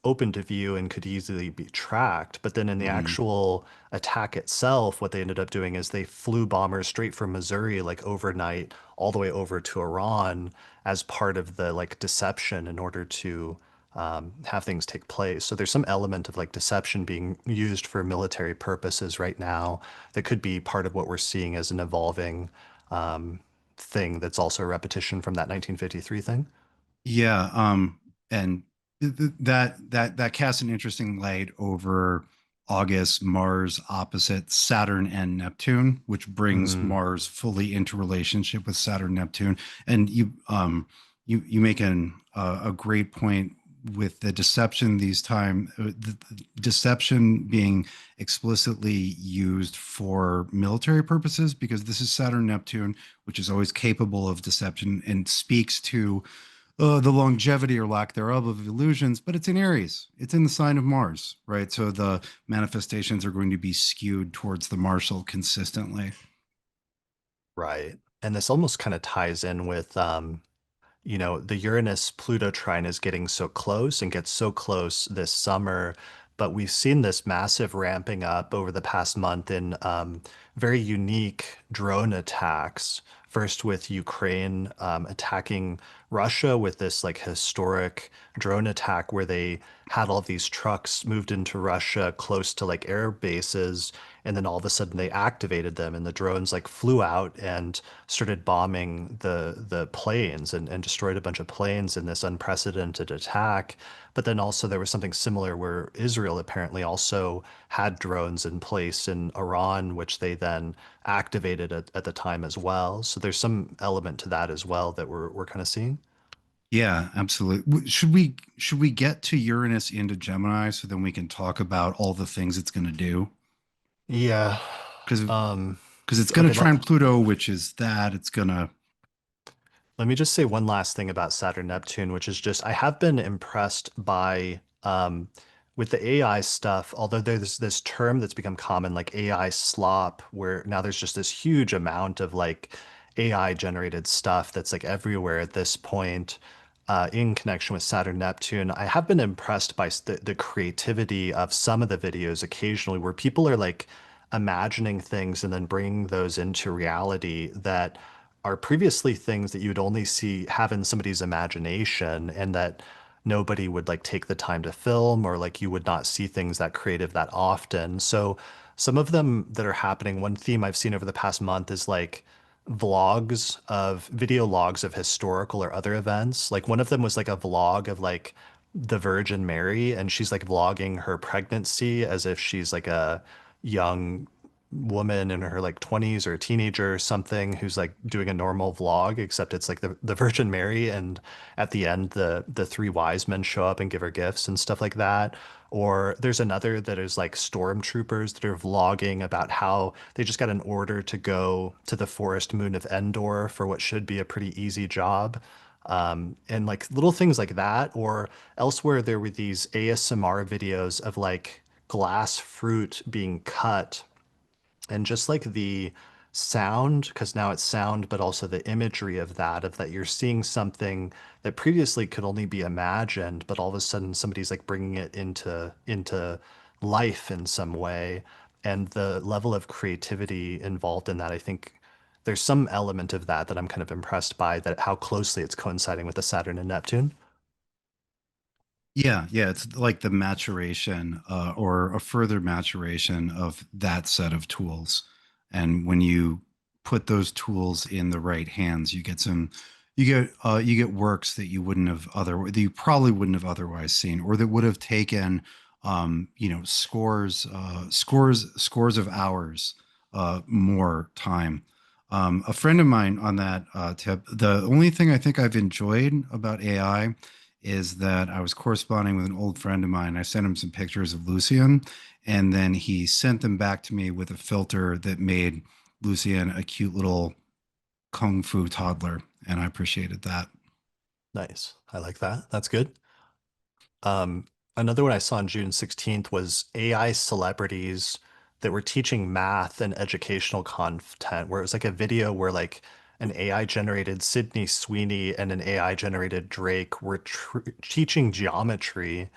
open to view and could easily be tracked. But then in the Hmm. actual attack itself, what they ended up doing is they flew bombers straight from Missouri, like overnight, all the way over to Iran as part of the like deception in order to have things take place. So there's some element of like deception being used for military purposes right now that could be part of what we're seeing as an evolving thing that's also a repetition from that 1953 thing. Yeah, and that casts an interesting light over August Mars opposite Saturn and Neptune, which brings Mm, Mars fully into relationship with Saturn Neptune. And you make a great point with the deception these time, the deception being explicitly used for military purposes, because this is Saturn Neptune, which is always capable of deception and speaks to the longevity or lack thereof of illusions, but it's in Aries. It's in the sign of Mars, right? So the manifestations are going to be skewed towards the Martial consistently. right. And this almost kind of ties in with the Uranus Pluto trine is getting so close and gets so close this summer, but we've seen this massive ramping up over the past month in very unique drone attacks. First with Ukraine attacking Russia with this like historic drone attack where they had all these trucks moved into Russia close to like air bases and then all of a sudden they activated them, and the drones like flew out and started bombing the planes and destroyed a bunch of planes in this unprecedented attack. But then also there was something similar where Israel apparently also had drones in place in Iran, which they then activated at the time as well. So there's some element to that as well that we're kind of seeing. Yeah, absolutely. Should we get to Uranus into Gemini so then we can talk about all the things it's going to do? Yeah. Because Um, because it's going to okay, trine Pluto, which is that it's going to. let me just say one last thing about Saturn Neptune, which is just I have been impressed by with the AI stuff, although there's this term that's become common, like AI slop, where now there's just this huge amount of like AI generated stuff that's like everywhere at this point in connection with Saturn Neptune. I have been impressed by the creativity of some of the videos occasionally where people are like imagining things and then bringing those into reality that are previously things that you would only see have in somebody's imagination and that nobody would like take the time to film, or like you would not see things that creative that often. So some of them that are happening, one theme I've seen over the past month is like vlogs of video logs of historical or other events. Like one of them was like a vlog of like the Virgin Mary, and she's like vlogging her pregnancy as if she's like a young woman in her like 20s or a teenager or something who's like doing a normal vlog, except it's like the Virgin Mary, and at the end the three wise men show up and give her gifts and stuff like that. Or there's another that is like stormtroopers that are vlogging about how they just got an order to go to the forest moon of Endor for what should be a pretty easy job. And like little things like that. Or elsewhere, there were these ASMR videos of like glass fruit being cut, and just like the sound, because now it's sound, but also the imagery of that you're seeing something that previously could only be imagined, but all of a sudden somebody's like bringing it into life in some way. And the level of creativity involved in that, I think there's some element of that that I'm kind of impressed by, that how closely it's coinciding with the Saturn and Neptune. Yeah, yeah, it's like the maturation or a further maturation of that set of tools. And when you put those tools in the right hands, you get works that you probably wouldn't have otherwise seen, or that would have taken scores of hours more time. A friend of mine on that tip, the only thing I think I've enjoyed about AI is that I was corresponding with an old friend of mine. I sent him some pictures of Lucian, and then he sent them back to me with a filter that made Lucian a cute little kung fu toddler, and I appreciated that. Nice. I like that. That's good. Um, Another one I saw on June 16th was AI celebrities that were teaching math and educational content, where it was like a video where like an AI generated Sydney Sweeney and an AI generated Drake were teaching geometry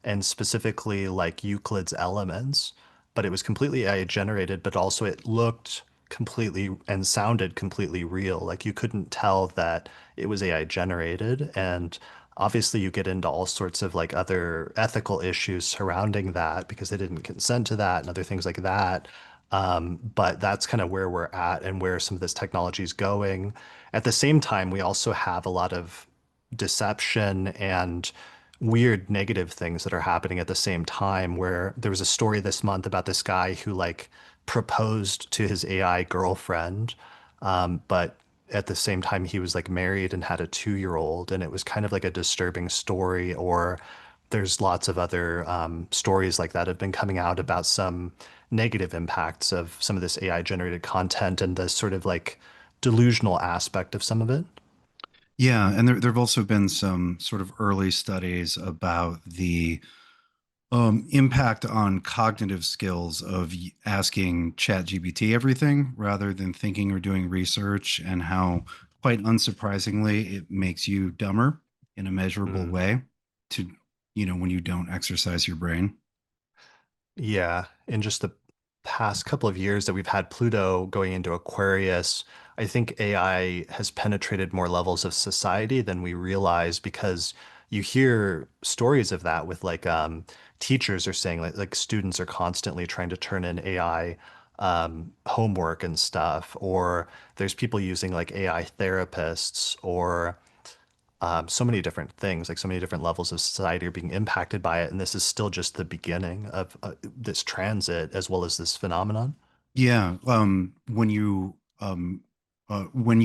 and specifically like Euclid's elements, but it was completely AI generated, but also it looked completely and sounded completely real. Like you couldn't tell that it was AI generated. And obviously you get into all sorts of like other ethical issues surrounding that because they didn't consent to that and other things like that. But that's kind of where we're at and where some of this technology is going. At the same time, we also have a lot of deception and weird negative things that are happening at the same time, where there was a story this month about this guy who like proposed to his AI girlfriend, but at the same time he was like married and had a 2-year old, and it was kind of like a disturbing story. Or there's lots of other stories like that have been coming out about some negative impacts of some of this AI generated content and the sort of like delusional aspect of some of it. Yeah, and there have also been some sort of early studies about the impact on cognitive skills of asking ChatGPT everything rather than thinking or doing research, and how, quite unsurprisingly, it makes you dumber in a measurable Mm. way to, when you don't exercise your brain. Yeah, in just the past couple of years that we've had Pluto going into Aquarius, I think AI has penetrated more levels of society than we realize, because you hear stories of that with like teachers are saying like students are constantly trying to turn in AI homework and stuff, or there's people using like AI therapists, or so many different things, like so many different levels of society are being impacted by it. And this is still just the beginning of this transit as well as this phenomenon. Yeah, when you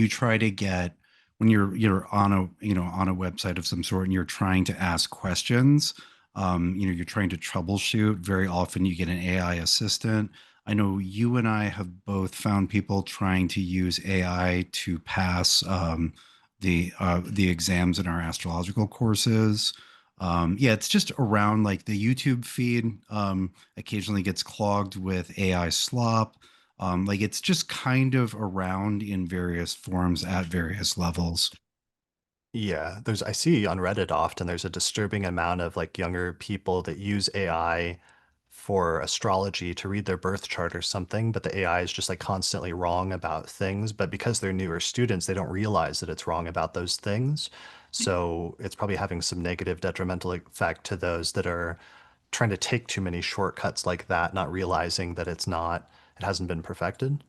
try to get when you're on a on a website of some sort and you're trying to ask questions, you're trying to troubleshoot. Very often you get an AI assistant. I know you and I have both found people trying to use AI to pass the exams in our astrological courses. Yeah, it's just around like the YouTube feed. Occasionally gets clogged with AI slop. Like it's just kind of around in various forms at various levels. Yeah, I see on Reddit often there's a disturbing amount of like younger people that use AI for astrology to read their birth chart or something, but the AI is just like constantly wrong about things. But because they're newer students, they don't realize that it's wrong about those things. So it's probably having some negative detrimental effect to those that are trying to take too many shortcuts like that, not realizing that it hasn't been perfected.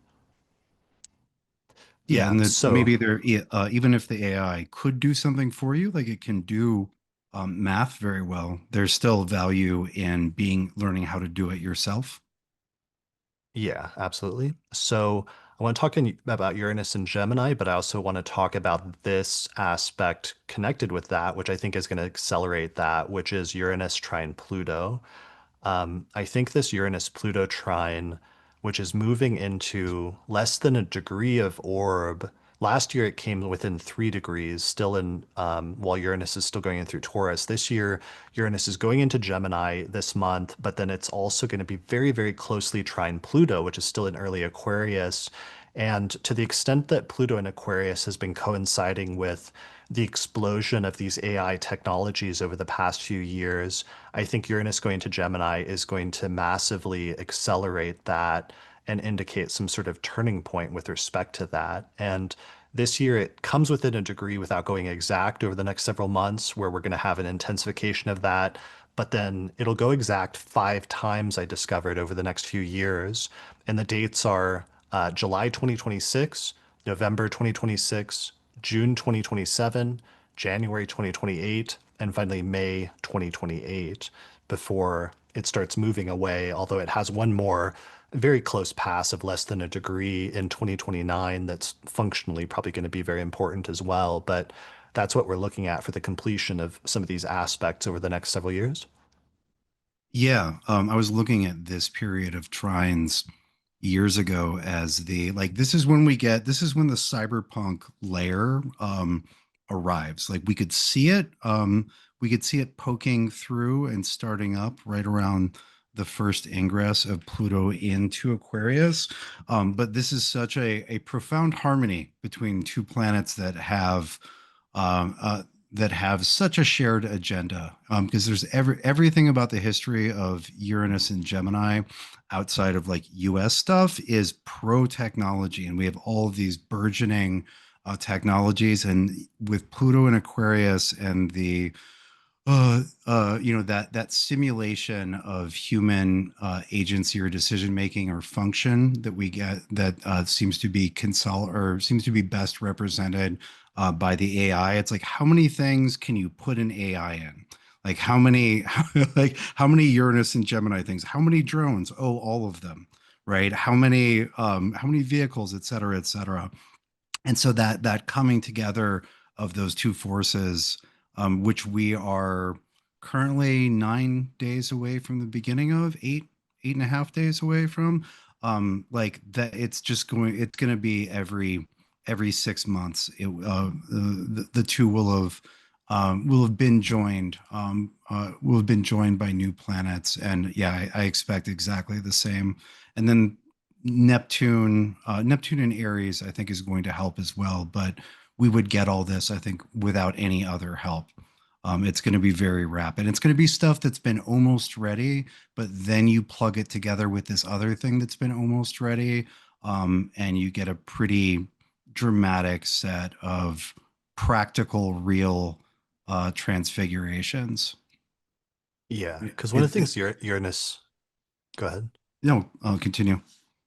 Yeah, Yeah, and that so maybe even if the AI could do something for you, like it can do math very well, there's still value in being learning how to do it yourself. yeah, absolutely. So I want to talk about Uranus and Gemini, but I also want to talk about this aspect connected with that, which I think is going to accelerate that, which is Uranus trine Pluto. I think this Uranus Pluto trine, which is moving into less than a degree of orb. Last year it came within 3 degrees, still in while Uranus is still going in through Taurus. This year, Uranus is going into Gemini this month, but then it's also going to be very, very closely trine Pluto, which is still in early Aquarius. And to the extent that Pluto in Aquarius has been coinciding with the explosion of these AI technologies over the past few years, I think Uranus going to Gemini is going to massively accelerate that and indicate some sort of turning point with respect to that. And this year, it comes within a degree without going exact over the next several months, where we're going to have an intensification of that. But then it'll go exact 5 times, I discovered, over the next few years. And the dates are July 2026, November 2026, June 2027, January 2028, and finally May 2028 before it starts moving away, although it has one more very close pass of less than a degree in 2029 that's functionally probably going to be very important as well. But that's what we're looking at for the completion of some of these aspects over the next several years. Yeah, I was looking at this period of trines years ago as the like this is when the cyberpunk layer arrives. Like we could see it poking through and starting up right around the first ingress of Pluto into Aquarius. But this is such a profound harmony between two planets um, uh, that have such a shared agenda. Because there's everything about the history of Uranus and Gemini outside of like US stuff is pro technology. And we have all of these burgeoning technologies. And with Pluto and Aquarius and the that simulation of human agency or decision making or function that we get that seems to be seems to be best represented by the AI. It's like how many things can you put an AI in? Like how many like how many Uranus and Gemini things? How many drones? Oh, all of them, right? How many vehicles, et cetera, et cetera. And so that coming together of those two forces, which we are currently 9 days away from the beginning of, eight and a half days away from, like that, it's going to be every 6 months. The two will have been joined, will have been joined by new planets, and yeah, I expect exactly the same. And then Neptune and Aries, I think, is going to help as well. But we would get all this, I think, without any other help. It's going to be very rapid. It's going to be stuff that's been almost ready, but then you plug it together with this other thing that's been almost ready, and you get a pretty dramatic set of practical, real transfigurations. Yeah, because one of It, the it things Uranus, go ahead. no, continue.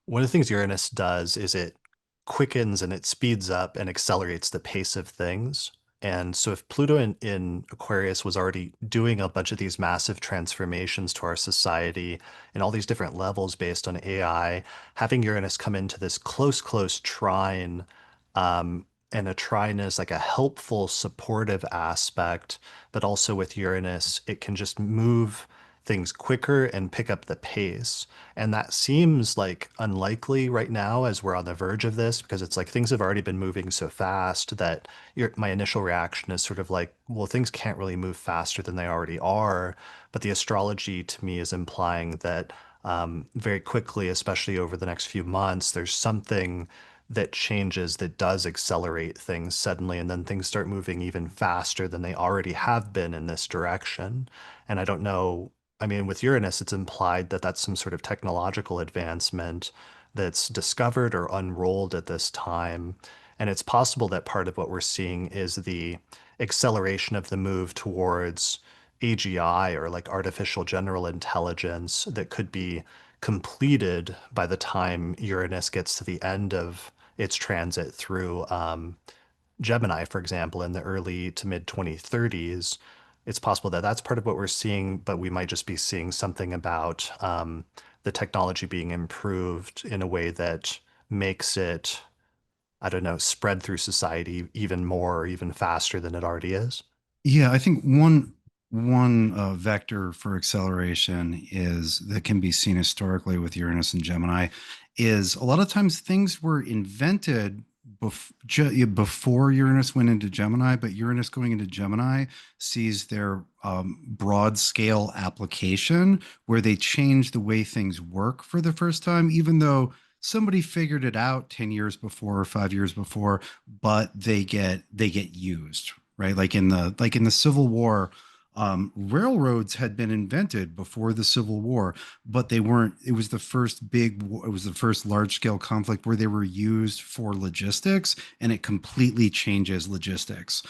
One of the things Uranus does is it quickens and it speeds up and accelerates the pace of things. And so if Pluto in Aquarius was already doing a bunch of these massive transformations to our society and all these different levels based on AI, having Uranus come into this close trine, and a trine is like a helpful, supportive aspect, but also with Uranus, it can just move things quicker and pick up the pace. And that seems like unlikely right now as we're on the verge of this, because it's like things have already been moving so fast that my initial reaction is sort of like, well, things can't really move faster than they already are. But the astrology to me is implying that very quickly, especially over the next few months, there's something that changes that does accelerate things suddenly, and then things start moving even faster than they already have been in this direction. And I don't know, I mean, with Uranus, it's implied that that's some sort of technological advancement that's discovered or unrolled at this time. And it's possible that part of what we're seeing is the acceleration of the move towards AGI, or like artificial general intelligence, that could be completed by the time Uranus gets to the end of its transit through Gemini, for example, in the early to mid 2030s. It's possible that that's part of what we're seeing, but we might just be seeing something about the technology being improved in a way that makes it, I don't know, spread through society even more or even faster than it already is. Yeah, I think one vector for acceleration is that can be seen historically with Uranus and Gemini is a lot of times things were invented before Uranus went into Gemini, but Uranus going into Gemini sees their broad scale application where they change the way things work for the first time, even though somebody figured it out 10 years before or 5 years before, but they get used, right? Like in the Civil War, railroads had been invented before the Civil War, but they weren't. It was the first big. It was the first large scale conflict where they were used for logistics, and it completely changes logistics.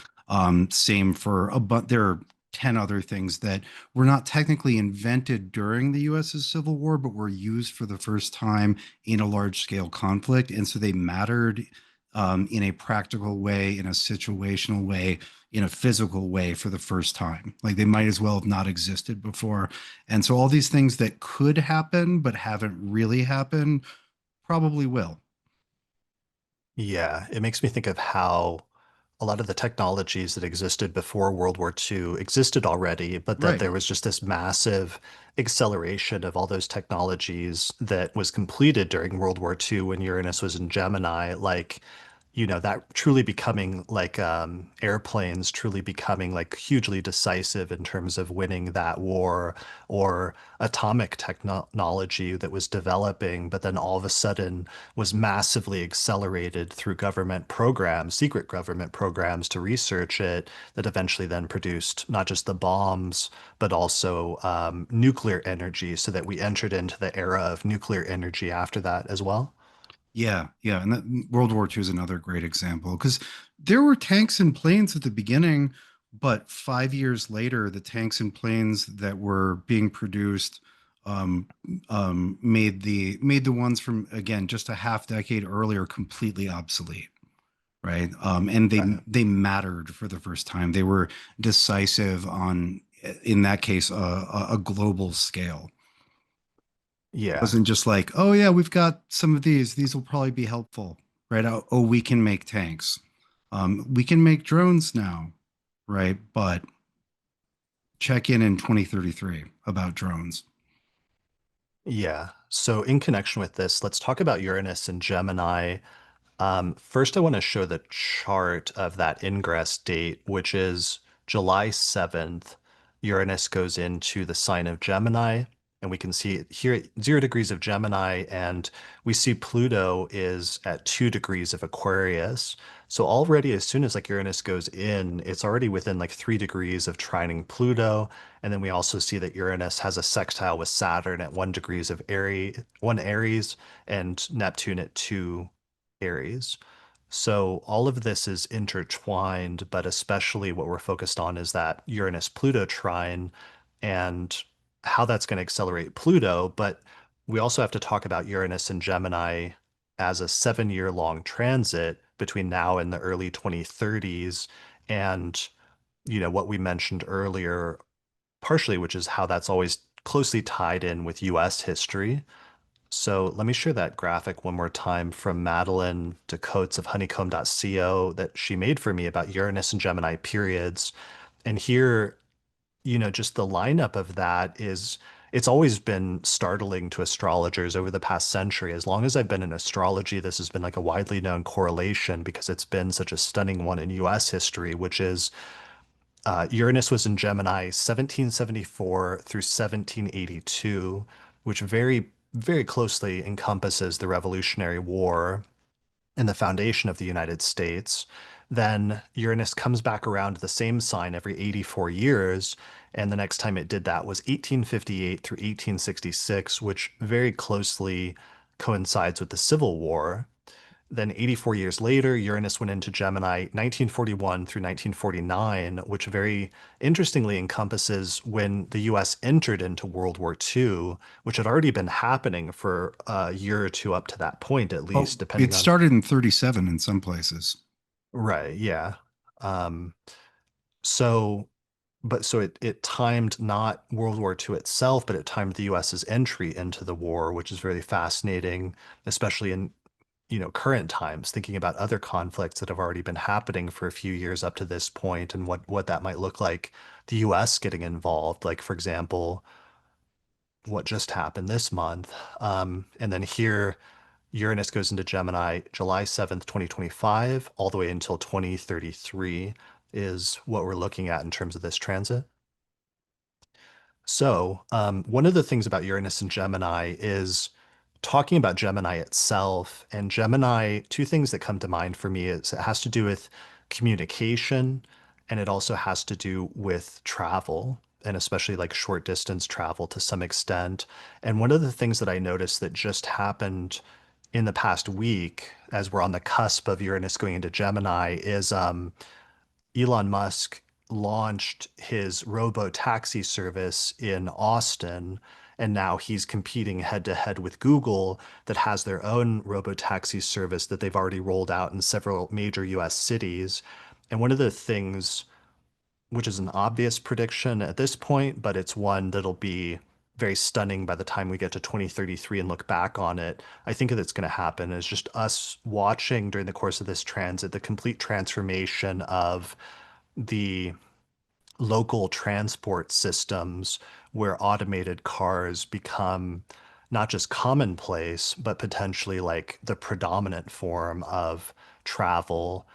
Same for but there are 10 other things that were not technically invented during the US's Civil War, but were used for the first time in a large scale conflict. And so they mattered in a practical way, in a situational way, in a physical way for the first time. Like they might as well have not existed before. And so all these things that could happen but haven't really happened probably will. Yeah, it makes me think of how a lot of the technologies that existed before World War II existed already, but that Right. there was just this massive acceleration of all those technologies that was completed during World War II when Uranus was in Gemini, like, that truly becoming like airplanes truly becoming like hugely decisive in terms of winning that war, or atomic technology that was developing, but then all of a sudden was massively accelerated through government programs, secret government programs to research it, that eventually then produced not just the bombs, but also nuclear energy, so that we entered into the era of nuclear energy after that as well. Yeah, yeah, and World War II is another great example because there were tanks and planes at the beginning, but 5 years later, the tanks and planes that were being produced um, made the ones from again just a half decade earlier completely obsolete, right? And they Right. they mattered for the first time. They were decisive on, in that case, a global scale. Yeah. Wasn't just like, oh yeah, we've got some of these. These will probably be helpful, right? Oh, we can make tanks. We can make drones now, right? But check in 2033 about drones. Yeah. So in connection with this, let's talk about Uranus and Gemini. First, I want to show the chart of that ingress date, which is July 7th. Uranus goes into the sign of Gemini, and we can see it here at 0 degrees of Gemini, and we see Pluto is at 2 degrees of Aquarius. So already, as soon as like Uranus goes in, it's already within like 3 degrees of trining Pluto. And then we also see that Uranus has a sextile with Saturn at 1 degrees of Aries, 1 Aries, and Neptune at 2 Aries. So all of this is intertwined, but especially what we're focused on is that Uranus Pluto trine and how that's going to accelerate Pluto. But we also have to talk about Uranus and Gemini as a 7 year long transit between now and the early 2030s. And, what we mentioned earlier, partially, which is how that's always closely tied in with US history. So let me share that graphic one more time from Madeline DeCoates of honeycomb.co that she made for me about Uranus and Gemini periods. And here, just the lineup of that is it's always been startling to astrologers over the past century. As long as I've been in astrology, this has been like a widely known correlation because it's been such a stunning one in US history, which is Uranus was in Gemini 1774 through 1782, which very, very closely encompasses the Revolutionary War and the foundation of the United States. Then Uranus comes back around to the same sign every 84 years. And the next time it did that was 1858 through 1866, which very closely coincides with the Civil War. Then 84 years later, Uranus went into Gemini 1941 through 1949, which very interestingly encompasses when the US entered into World War II, which had already been happening for a year or two up to that point, at Oh, least, it depending on. started in 37 in some places. Right, yeah. Um, so, but it timed not World War II itself, but it timed the US's entry into the war, which is really fascinating, especially in current times, thinking about other conflicts that have already been happening for a few years up to this point and what that might look like, the US getting involved, like for example, what just happened this month. And then here, Uranus goes into Gemini July 7th, 2025, all the way until 2033 is what we're looking at in terms of this transit. So, one of the things about Uranus and Gemini is talking about Gemini itself. And Gemini, two things that come to mind for me is it has to do with communication and it also has to do with travel and especially like short distance travel to some extent. And one of the things that I noticed that just happened in the past week, as we're on the cusp of Uranus going into Gemini, is Elon Musk launched his robo taxi service in Austin, and now he's competing head to head with Google that has their own robo taxi service that they've already rolled out in several major US cities. And one of the things, which is an obvious prediction at this point, but it's one that'll be very stunning by the time we get to 2033 and look back on it. I think that's going to happen is just us watching during the course of this transit, the complete transformation of the local transport systems where automated cars become not just commonplace, but potentially like the predominant form of travel,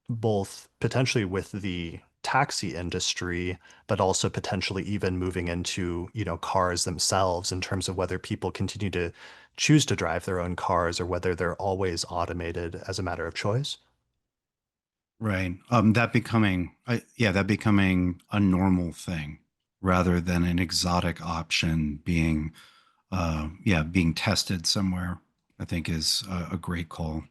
both potentially with the taxi industry, but also potentially even moving into, cars themselves in terms of whether people continue to choose to drive their own cars or whether they're always automated as a matter of choice. Right. That becoming a normal thing rather than an exotic option being tested somewhere, I think is a great call.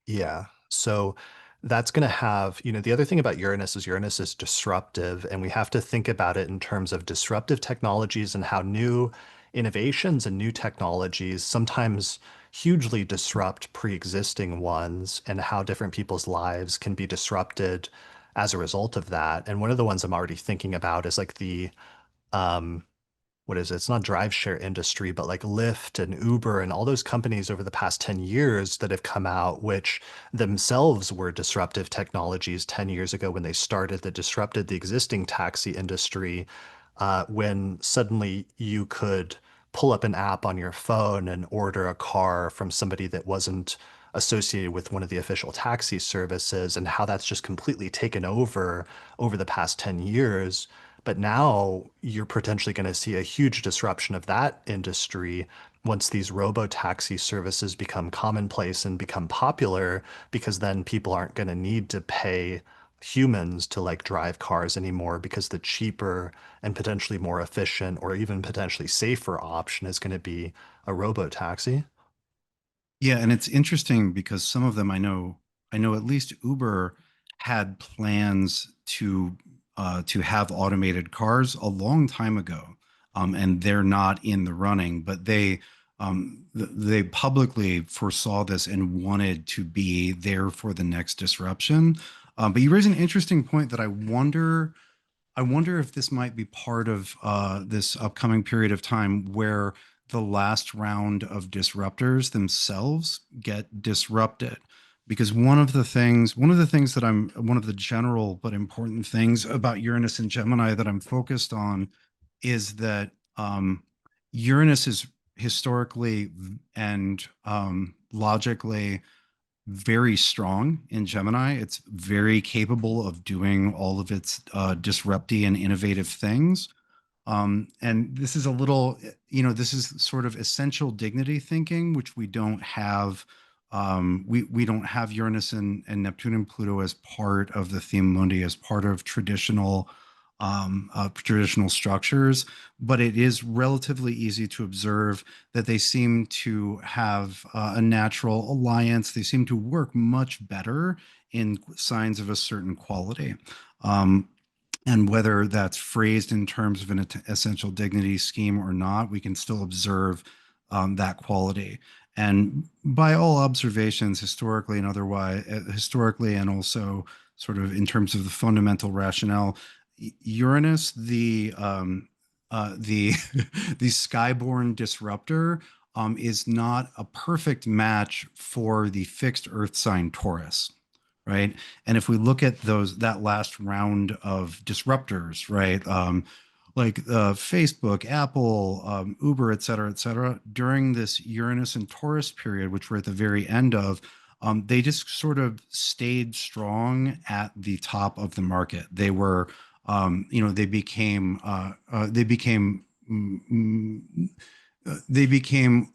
Yeah. So that's going to have, the other thing about Uranus is disruptive, and we have to think about it in terms of disruptive technologies and how new innovations and new technologies sometimes hugely disrupt pre-existing ones and how different people's lives can be disrupted as a result of that. And one of the ones I'm already thinking about is like the um, what is it? It's not drive share industry, but like Lyft and Uber and all those companies over the past 10 years that have come out, which themselves were disruptive technologies 10 years ago when they started that disrupted the existing taxi industry, when suddenly you could pull up an app on your phone and order a car from somebody that wasn't associated with one of the official taxi services, and how that's just completely taken over the past 10 years. But now you're potentially going to see a huge disruption of that industry once these robo taxi services become commonplace and become popular, because then people aren't going to need to pay humans to like drive cars anymore because the cheaper and potentially more efficient or even potentially safer option is going to be a robo taxi. Yeah, and it's interesting because some of them I know at least Uber had plans to have automated cars a long time ago. and they're not in the running, but they publicly foresaw this and wanted to be there for the next disruption. But you raise an interesting point that I wonder if this might be part of this upcoming period of time where the last round of disruptors themselves get disrupted. Because one of the general but important things about Uranus and Gemini that I'm focused on is that Uranus is historically and logically very strong in Gemini. It's very capable of doing all of its disruptive and innovative things. And this is a little, this is sort of essential dignity thinking, which we don't have. We don't have Uranus and Neptune and Pluto as part of the theme mundi, as part of traditional structures, but it is relatively easy to observe that they seem to have a natural alliance. They seem to work much better in signs of a certain quality. Um, and whether that's phrased in terms of an essential dignity scheme or not, we can still observe that quality. And by all observations, historically and otherwise, historically and also sort of in terms of the fundamental rationale, Uranus, the the skyborn disruptor, is not a perfect match for the fixed Earth sign Taurus, right? And if we look at that last round of disruptors, right, like Facebook, Apple, Uber, et cetera, during this Uranus and Taurus period, which we're at the very end of, they just sort of stayed strong at the top of the market. They were, they became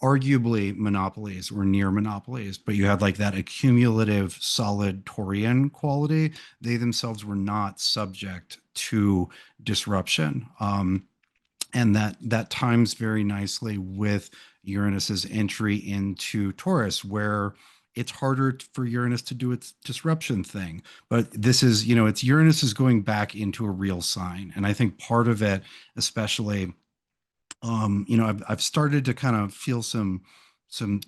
arguably monopolies or near monopolies, but you had like that accumulative solid Taurian quality. They themselves were not subject to disruption. And that times very nicely with Uranus's entry into Taurus, where it's harder for Uranus to do its disruption thing. But this is, it's Uranus is going back into a real sign. And I think part of it, especially I've started to kind of feel some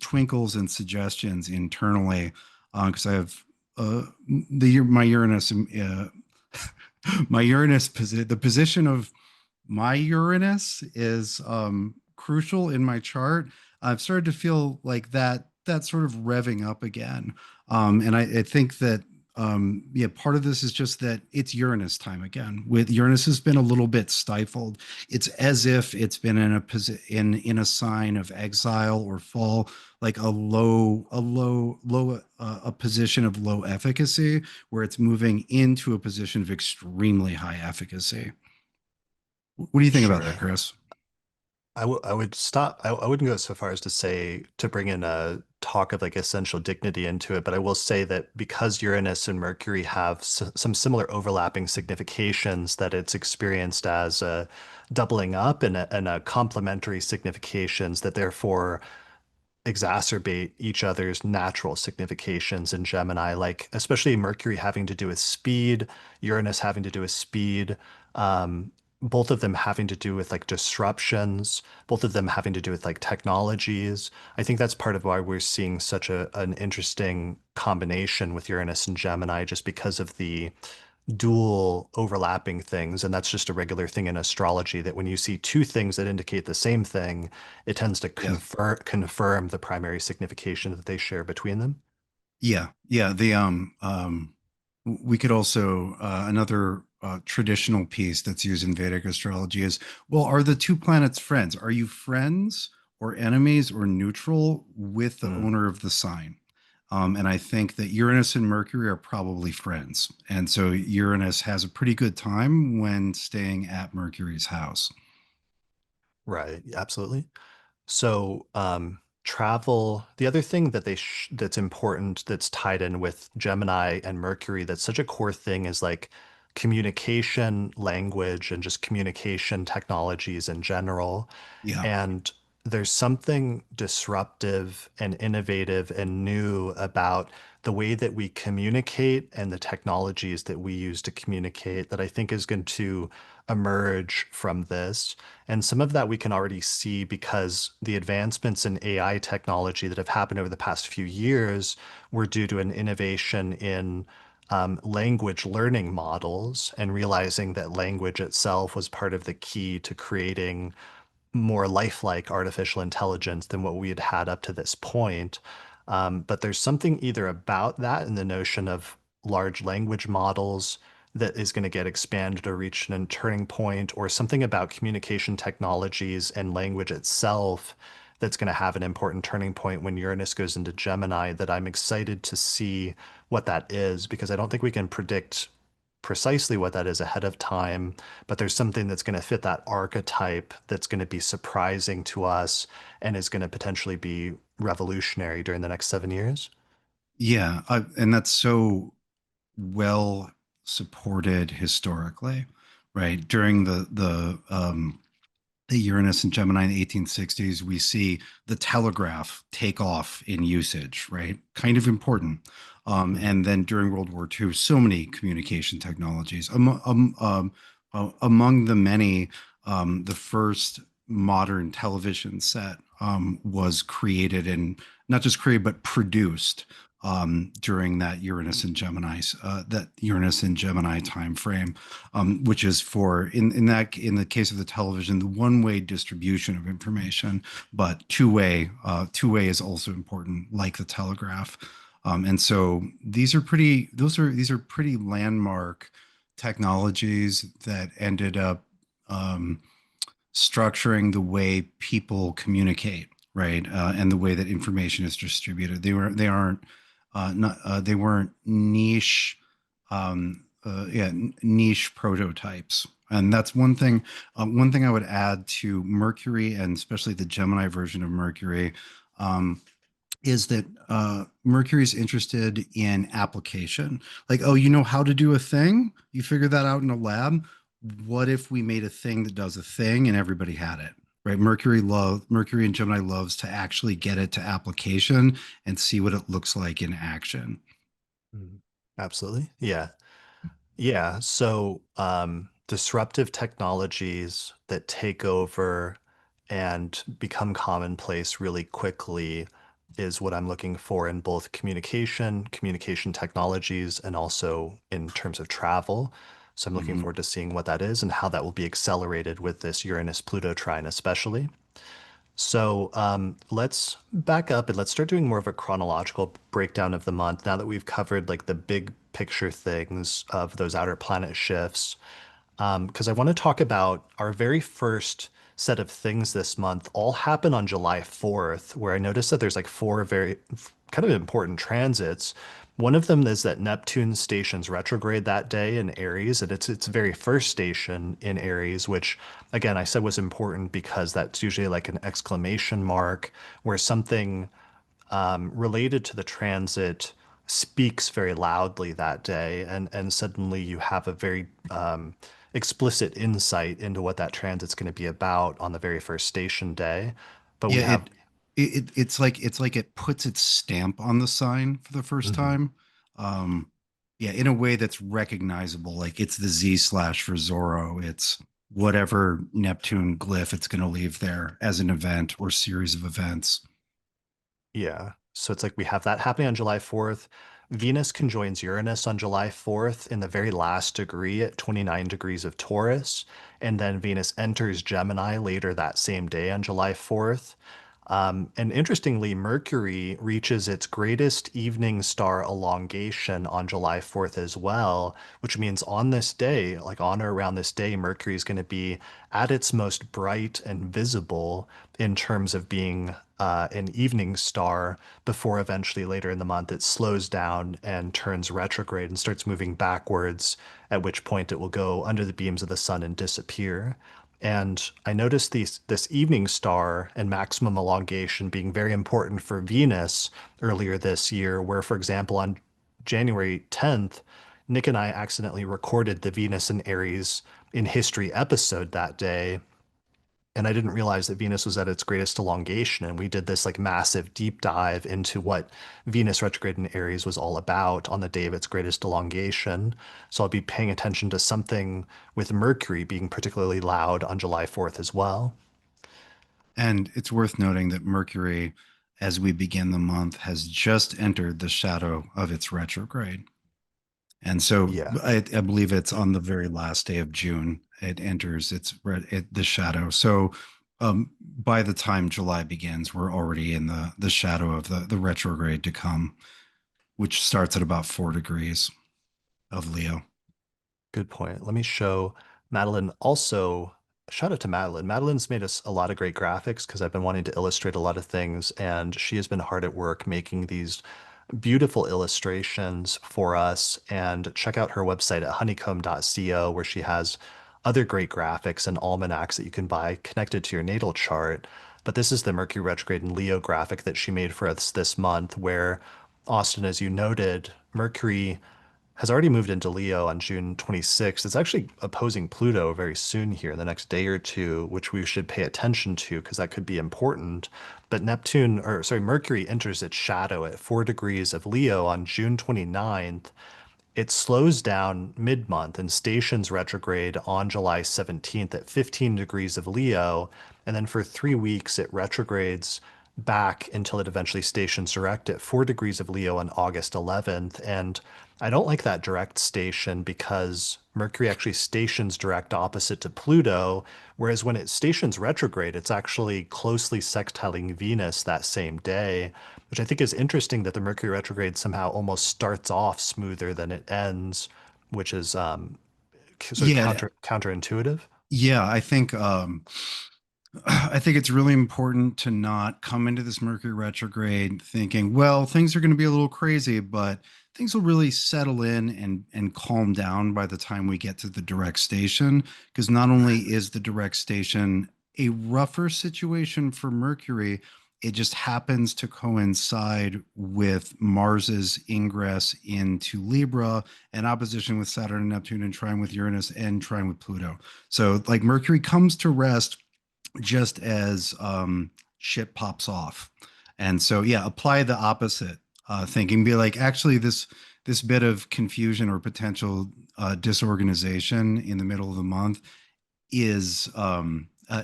twinkles and suggestions internally because I have my Uranus my the position of my Uranus is crucial in my chart. I've started to feel like that sort of revving up again. And I think that yeah, part of this is just that it's Uranus time again. With Uranus has been a little bit stifled. It's as if it's been in in a sign of exile or fall, like a position of low efficacy, where it's moving into a position of extremely high efficacy. What do you think about that, Sure. Chris? I would stop. I wouldn't go so far as to say to bring in a talk of like essential dignity into it, but I will say that because Uranus and Mercury have some similar overlapping significations, that it's experienced as a doubling up and a complementary significations that therefore exacerbate each other's natural significations in Gemini, like especially Mercury having to do with speed, Uranus having to do with speed, both of them having to do with like disruptions, both of them having to do with like technologies. I think that's part of why we're seeing such an interesting combination with Uranus and Gemini, just because of the dual overlapping things. And that's just a regular thing in astrology that when you see two things that indicate the same thing, it tends to Yeah. confirm the primary signification that they share between them. Yeah. We could also another traditional piece that's used in Vedic astrology is, well, are the two planets friends? Are you friends or enemies or neutral with the Mm, owner of the sign? And I think that Uranus and Mercury are probably friends, and so Uranus has a pretty good time when staying at Mercury's house. right. Absolutely. So, travel, the other thing that that's important that's tied in with Gemini and Mercury that's such a core thing is like communication, language, and just communication technologies in general. Yeah. And there's something disruptive and innovative and new about the way that we communicate and the technologies that we use to communicate that I think is going to emerge from this. And some of that we can already see because the advancements in AI technology that have happened over the past few years were due to an innovation in language learning models and realizing that language itself was part of the key to creating more lifelike artificial intelligence than what we had had up to this point. But there's something either about that and the notion of large language models that is going to get expanded or reach a turning point, or something about communication technologies and language itself that's going to have an important turning point when Uranus goes into Gemini, that I'm excited to see what that is, because I don't think we can predict precisely what that is ahead of time, but there's something that's going to fit that archetype that's going to be surprising to us and is going to potentially be revolutionary during the next 7 years. Yeah, and that's so well supported historically, right? During the Uranus and Gemini in the 1860s, we see the telegraph take off in usage, right? Kind of important. Mhm. And then during World War II, so many communication technologies. Among the many, the first modern television set was created, and not just created, but produced during that Uranus and Gemini time frame, which is for in the case of the television, the one-way distribution of information, but two-way is also important, like the telegraph. And so these are pretty landmark technologies that ended up um, structuring the way people communicate, right? And the way that information is distributed. They weren't niche prototypes. And that's one thing. One thing I would add to Mercury, and especially the Gemini version of Mercury, um, is that Mercury is interested in application. Like, oh, you know how to do a thing? You figure that out in a lab. What if we made a thing that does a thing and everybody had it? Right? Mercury and Gemini loves to actually get it to application and see what it looks like in action. Mhm. Absolutely. Yeah. Yeah. So, disruptive technologies that take over and become commonplace really quickly is what I'm looking for in both communication technologies, and also in terms of travel. So I'm looking Mhm. forward to seeing what that is and how that will be accelerated with this Uranus-Pluto trine, especially. So let's back up and let's start doing more of a chronological breakdown of the month now that we've covered like the big picture things of those outer planet shifts. Because I want to talk about our very first set of things this month all happen on July 4th, where I noticed that there's like four very kind of important transits. One of them is that Neptune stations retrograde that day in Aries, and it's its very first station in Aries, which again I said was important because that's usually like an exclamation mark where something related to the transit speaks very loudly that day, and suddenly you have a very explicit insight into what that transit's going to be about on the very first station day. But we Yeah, have it's like it puts its stamp on the sign for the first Mhm. time. Um, yeah, in a way that's recognizable. Like it's the Z/ for Zorro. It's whatever Neptune glyph it's going to leave there as an event or series of events. Yeah. So it's like we have that happening on July 4th. Venus conjoins Uranus on July 4th in the very last degree at 29 degrees of Taurus. And then Venus enters Gemini later that same day on July 4th. And interestingly, Mercury reaches its greatest evening star elongation on July 4th as well, which means on this day, like on or around this day, Mercury is going to be at its most bright and visible in terms of being an evening star before eventually later in the month it slows down and turns retrograde and starts moving backwards, at which point it will go under the beams of the sun and disappear. And I noticed this evening star and maximum elongation being very important for Venus earlier this year, where, for example, on January 10th, Nick and I accidentally recorded the Venus and Aries in History episode that day. And I didn't realize that Venus was at its greatest elongation. And we did this like massive deep dive into what Venus retrograde in Aries was all about on the day of its greatest elongation. So I'll be paying attention to something with Mercury being particularly loud on July 4th as well. And it's worth noting that Mercury, as we begin the month, has just entered the shadow of its retrograde. And so Yeah, I believe it's on the very last day of June. It enters the shadow. So by the time July begins, we're already in the shadow of the retrograde to come, which starts at about 4 degrees of Leo. good point. Let me show Madeline also. Shout out to Madeline. Madeline's made us a lot of great graphics because I've been wanting to illustrate a lot of things, and she has been hard at work making these beautiful illustrations for us. And check out her website at honeycomb.co, where she has other great graphics and almanacs that you can buy connected to your natal chart. But this is the Mercury retrograde in Leo graphic that she made for us this month, where Austin, as you noted, Mercury has already moved into Leo on June 26th. It's actually opposing Pluto very soon here in the next day or two, which we should pay attention to because that could be important. But Mercury enters its shadow at 4 degrees of Leo on June 29th. It slows down mid-month and stations retrograde on July 17th at 15 degrees of Leo. And then for 3 weeks, it retrogrades back until it eventually stations direct at 4 degrees of Leo on August 11th. And I don't like that direct station because Mercury actually stations direct opposite to Pluto, whereas when it stations retrograde, it's actually closely sextiling Venus that same day, which I think is interesting that the Mercury retrograde somehow almost starts off smoother than it ends, which is sort of Yeah, counterintuitive. yeah. I think it's really important to not come into this Mercury retrograde thinking, well, things are going to be a little crazy, but things will really settle in and calm down by the time we get to the direct station. Because not only is the direct station a rougher situation for Mercury, it just happens to coincide with Mars's ingress into Libra and opposition with Saturn and Neptune and trine with Uranus and trine with Pluto. So like Mercury comes to rest just as shit pops off. And so, yeah, apply the opposite thinking. Be like, actually, this bit of confusion or potential disorganization in the middle of the month is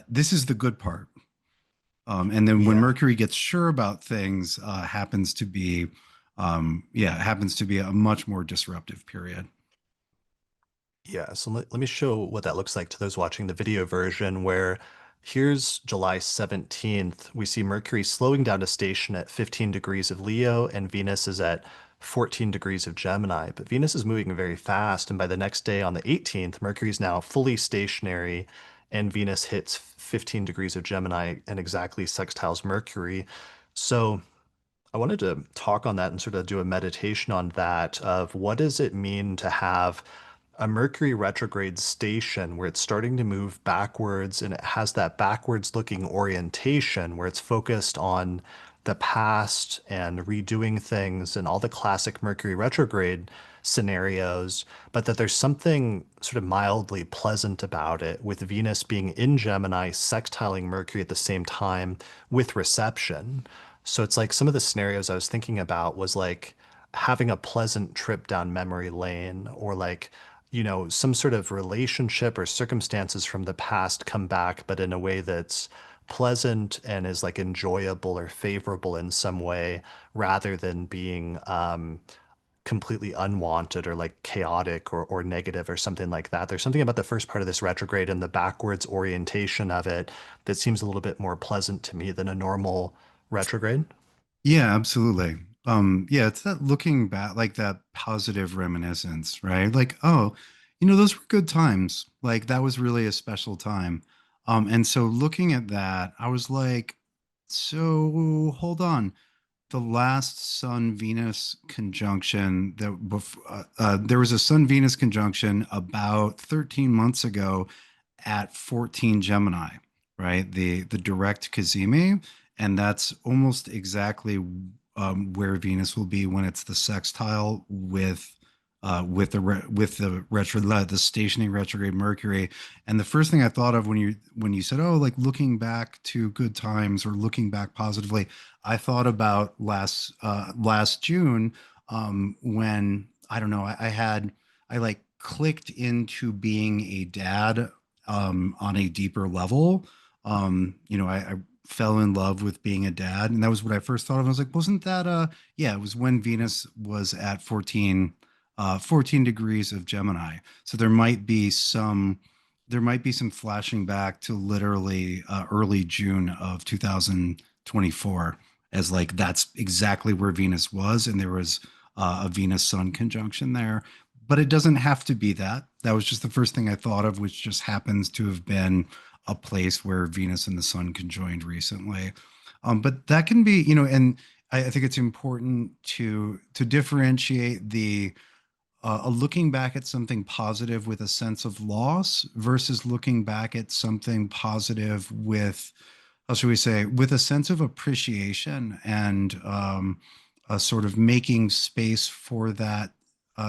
this is the good part. And then when Yeah. Mercury gets sure about things, happens to be a much more disruptive period. Yeah, so let me show what that looks like to those watching the video version, where here's July 17th. We see Mercury slowing down to station at 15 degrees of Leo, and Venus is at 14 degrees of Gemini. But Venus is moving very fast, and by the next day on the 18th, Mercury is now fully stationary, and Venus hits 15 degrees of Gemini and exactly sextiles Mercury. So I wanted to talk on that and sort of do a meditation on that of what does it mean to have a Mercury retrograde station where it's starting to move backwards and it has that backwards looking orientation where it's focused on the past and redoing things and all the classic Mercury retrograde scenarios, but that there's something sort of mildly pleasant about it with Venus being in Gemini, sextiling Mercury at the same time with reception. So it's like some of the scenarios I was thinking about was like having a pleasant trip down memory lane or like, some sort of relationship or circumstances from the past come back, but in a way that's pleasant and is like enjoyable or favorable in some way rather than being completely unwanted or like chaotic or negative or something like that. There's something about the first part of this retrograde and the backwards orientation of it that seems a little bit more pleasant to me than a normal retrograde. Yeah, absolutely. Yeah, it's that looking back, like that positive reminiscence, right? Like, oh, those were good times. Like that was really a special time. And so looking at that, I was like, so hold on. The last Sun Venus conjunction there was a Sun Venus conjunction about 13 months ago at 14 Gemini, right? The direct Cazimi, and that's almost exactly where Venus will be when it's the sextile with with the stationing retrograde Mercury. And the first thing I thought of when you said, oh, like looking back to good times or looking back positively, I thought about last June, when I don't know, I like clicked into being a dad on a deeper level. I fell in love with being a dad, and that was what I first thought of. I was like, wasn't that yeah, it was when Venus was at 14 degrees of Gemini. So there might be some flashing back to literally early June of 2024, as like that's exactly where Venus was, and there was a Venus Sun conjunction there. But it doesn't have to be that. That was just the first thing I thought of, which just happens to have been a place where Venus and the Sun conjoined recently. But that can be, and I think it's important to differentiate the looking back at something positive with a sense of loss versus looking back at something positive with, how should we say, with a sense of appreciation and a sort of making space for that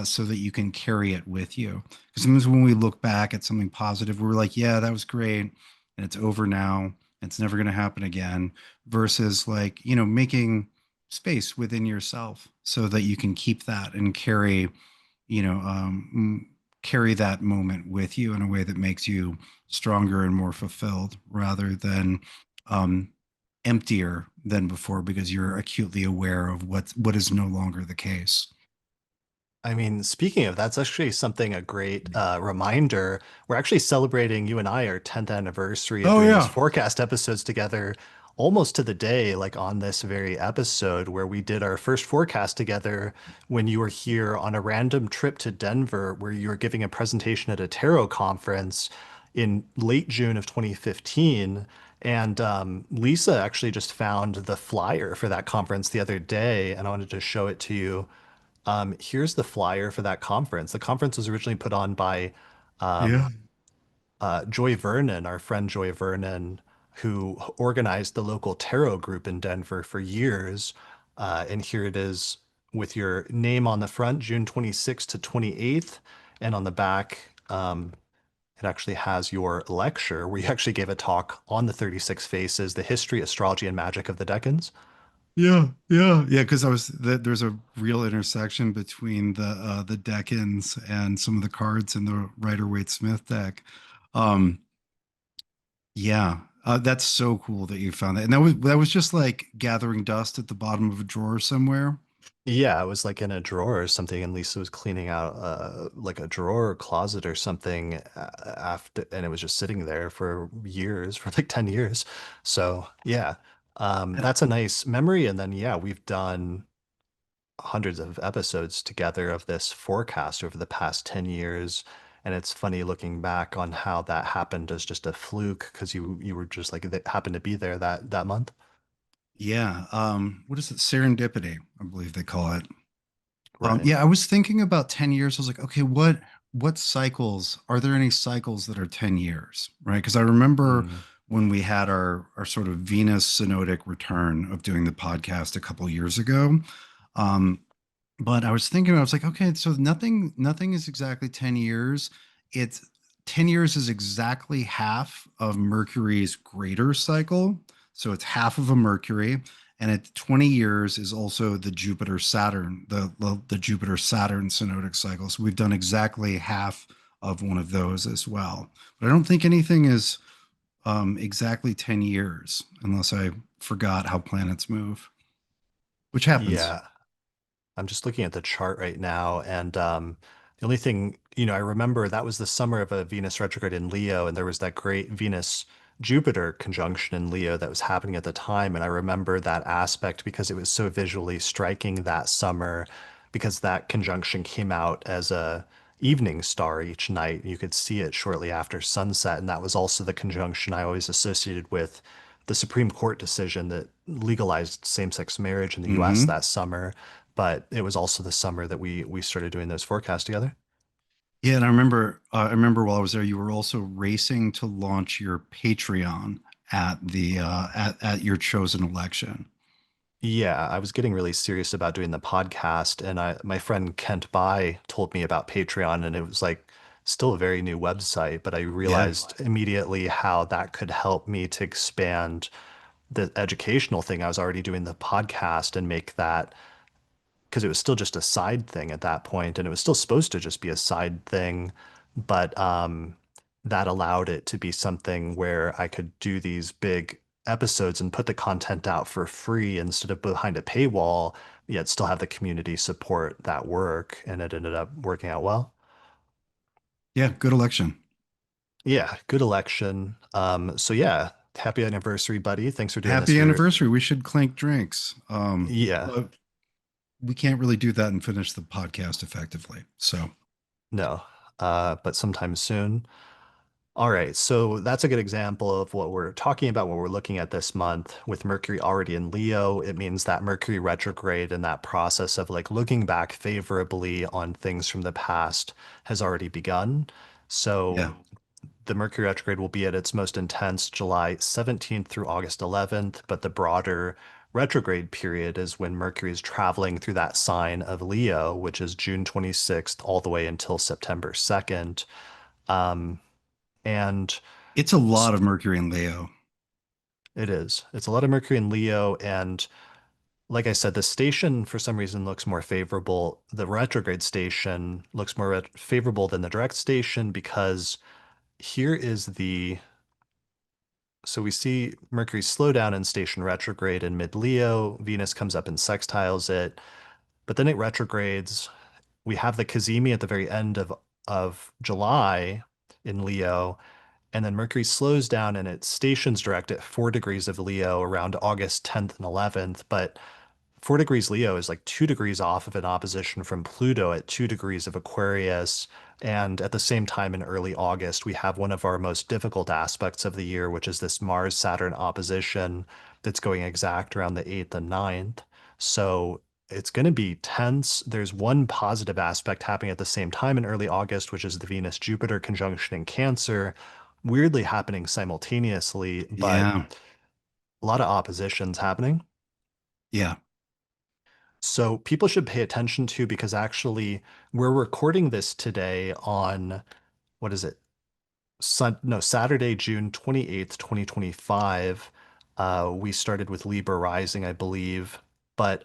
so that you can carry it with you. Because sometimes when we look back at something positive, we're like, yeah, that was great. And it's over now. It's never going to happen again. Versus like, making space within yourself so that you can keep that and carry that moment with you in a way that makes you stronger and more fulfilled rather than um, emptier than before because you're acutely aware of what is no longer the case. I mean, speaking of, that's actually something a great reminder. We're actually celebrating, you and I, our 10th anniversary of Oh doing these yeah. forecast episodes together almost to the day, like on this very episode where we did our first forecast together when you were here on a random trip to Denver, where you were giving a presentation at a tarot conference in late June of 2015. And Lisa actually just found the flyer for that conference the other day, and I wanted to show it to you. Here's the flyer for that conference. The conference was originally put on by Yeah. Joy Vernon, our friend Joy Vernon, who organized the local tarot group in Denver for years. And here it is with your name on the front, June 26th to 28th. And on the back, it actually has your lecture where you actually gave a talk on the 36 faces, the history, astrology, and magic of the decans. Yeah. Because there's a real intersection between the Decans and some of the cards in the Rider-Waite-Smith deck. Um, yeah, that's so cool that you found that, and that was just like gathering dust at the bottom of a drawer somewhere. Yeah, it was like in a drawer or something, and Lisa was cleaning out like a drawer or closet or something after, and it was just sitting there for years, for like 10 years. So yeah, And that's a nice memory. And then yeah, we've done hundreds of episodes together of this forecast over the past 10 years. And it's funny looking back on how that happened as just a fluke because you were just like that happened to be there that month. yeah, what is it? Serendipity, I believe they call it. Right. Yeah, I was thinking about 10 years. I was like, okay, what cycles are there any cycles that are 10 years, right? Because I remember Mm. when we had our sort of Venus synodic return of doing the podcast a couple years ago. Um, but I was thinking, I was like, okay, so nothing is exactly 10 years. It's 10 years is exactly half of Mercury's greater cycle. So it's half of a Mercury. And at 20 years is also the Jupiter Saturn, the Jupiter Saturn synodic cycle. So we've done exactly half of one of those as well. But I don't think anything is exactly 10 years unless I forgot how planets move, which happens. Yeah. I'm just looking at the chart right now, and the only thing, I remember that was the summer of a Venus retrograde in Leo, and there was that great Venus Jupiter conjunction in Leo that was happening at the time. And I remember that aspect because it was so visually striking that summer, because that conjunction came out as a evening star each night. You could see it shortly after sunset, and that was also the conjunction I always associated with the Supreme Court decision that legalized same-sex marriage in the US Hmm. that summer. But it was also the summer that we started doing those forecasts together. Yeah, and I remember while I was there, you were also racing to launch your Patreon at your chosen election. Yeah, I was getting really serious about doing the podcast, and my friend Kent Bai told me about Patreon, and it was like still a very new website, but I Yeah. realized immediately how that could help me to expand the educational thing. I was already doing the podcast and make that because it was still just a side thing at that point, and it was still supposed to just be a side thing, but that allowed it to be something where I could do these big episodes and put the content out for free instead of behind a paywall, yet still have the community support that work, and it ended up working out well. Yeah, good election. Yeah, good election. So yeah, happy anniversary, buddy. Thanks for doing this Happy for anniversary. We should clink drinks. yeah, But we can't really do that and finish the podcast effectively. So, no, but sometime soon. All right, so that's a good example of what we're talking about, what we're looking at this month. With Mercury already in Leo, it means that Mercury retrograde and that process of like looking back favorably on things from the past has already begun. So yeah, the Mercury retrograde will be at its most intense July 17th through August 11th, but the broader retrograde period is when Mercury is traveling through that sign of Leo, which is June 26th all the way until September 2nd. Um, and it's a lot of Mercury in Leo. It is. It's a lot of Mercury in Leo. And like I said, the station for some reason looks more favorable. The retrograde station looks more favorable than the direct station because here is the. So we see Mercury slow down in station retrograde in mid Leo. Venus comes up and sextiles it, but then it retrogrades. We have the Cazimi at the very end of July in Leo. And then Mercury slows down and it stations direct at 4 degrees of Leo around August 10th and 11th. But 4 degrees Leo is like 2 degrees off of an opposition from Pluto at 2 degrees of Aquarius. And at the same time, in early August, we have one of our most difficult aspects of the year, which is this Mars Saturn opposition that's going exact around the 8th and 9th. So it's going to be tense. There's one positive aspect happening at the same time in early August, which is the Venus Jupiter conjunction in Cancer, weirdly happening simultaneously, but Yeah, a lot of oppositions happening. yeah. So people should pay attention to because actually we're recording this today on what is it? No, Saturday, June 28th, 2025. We started with Libra rising, I believe. But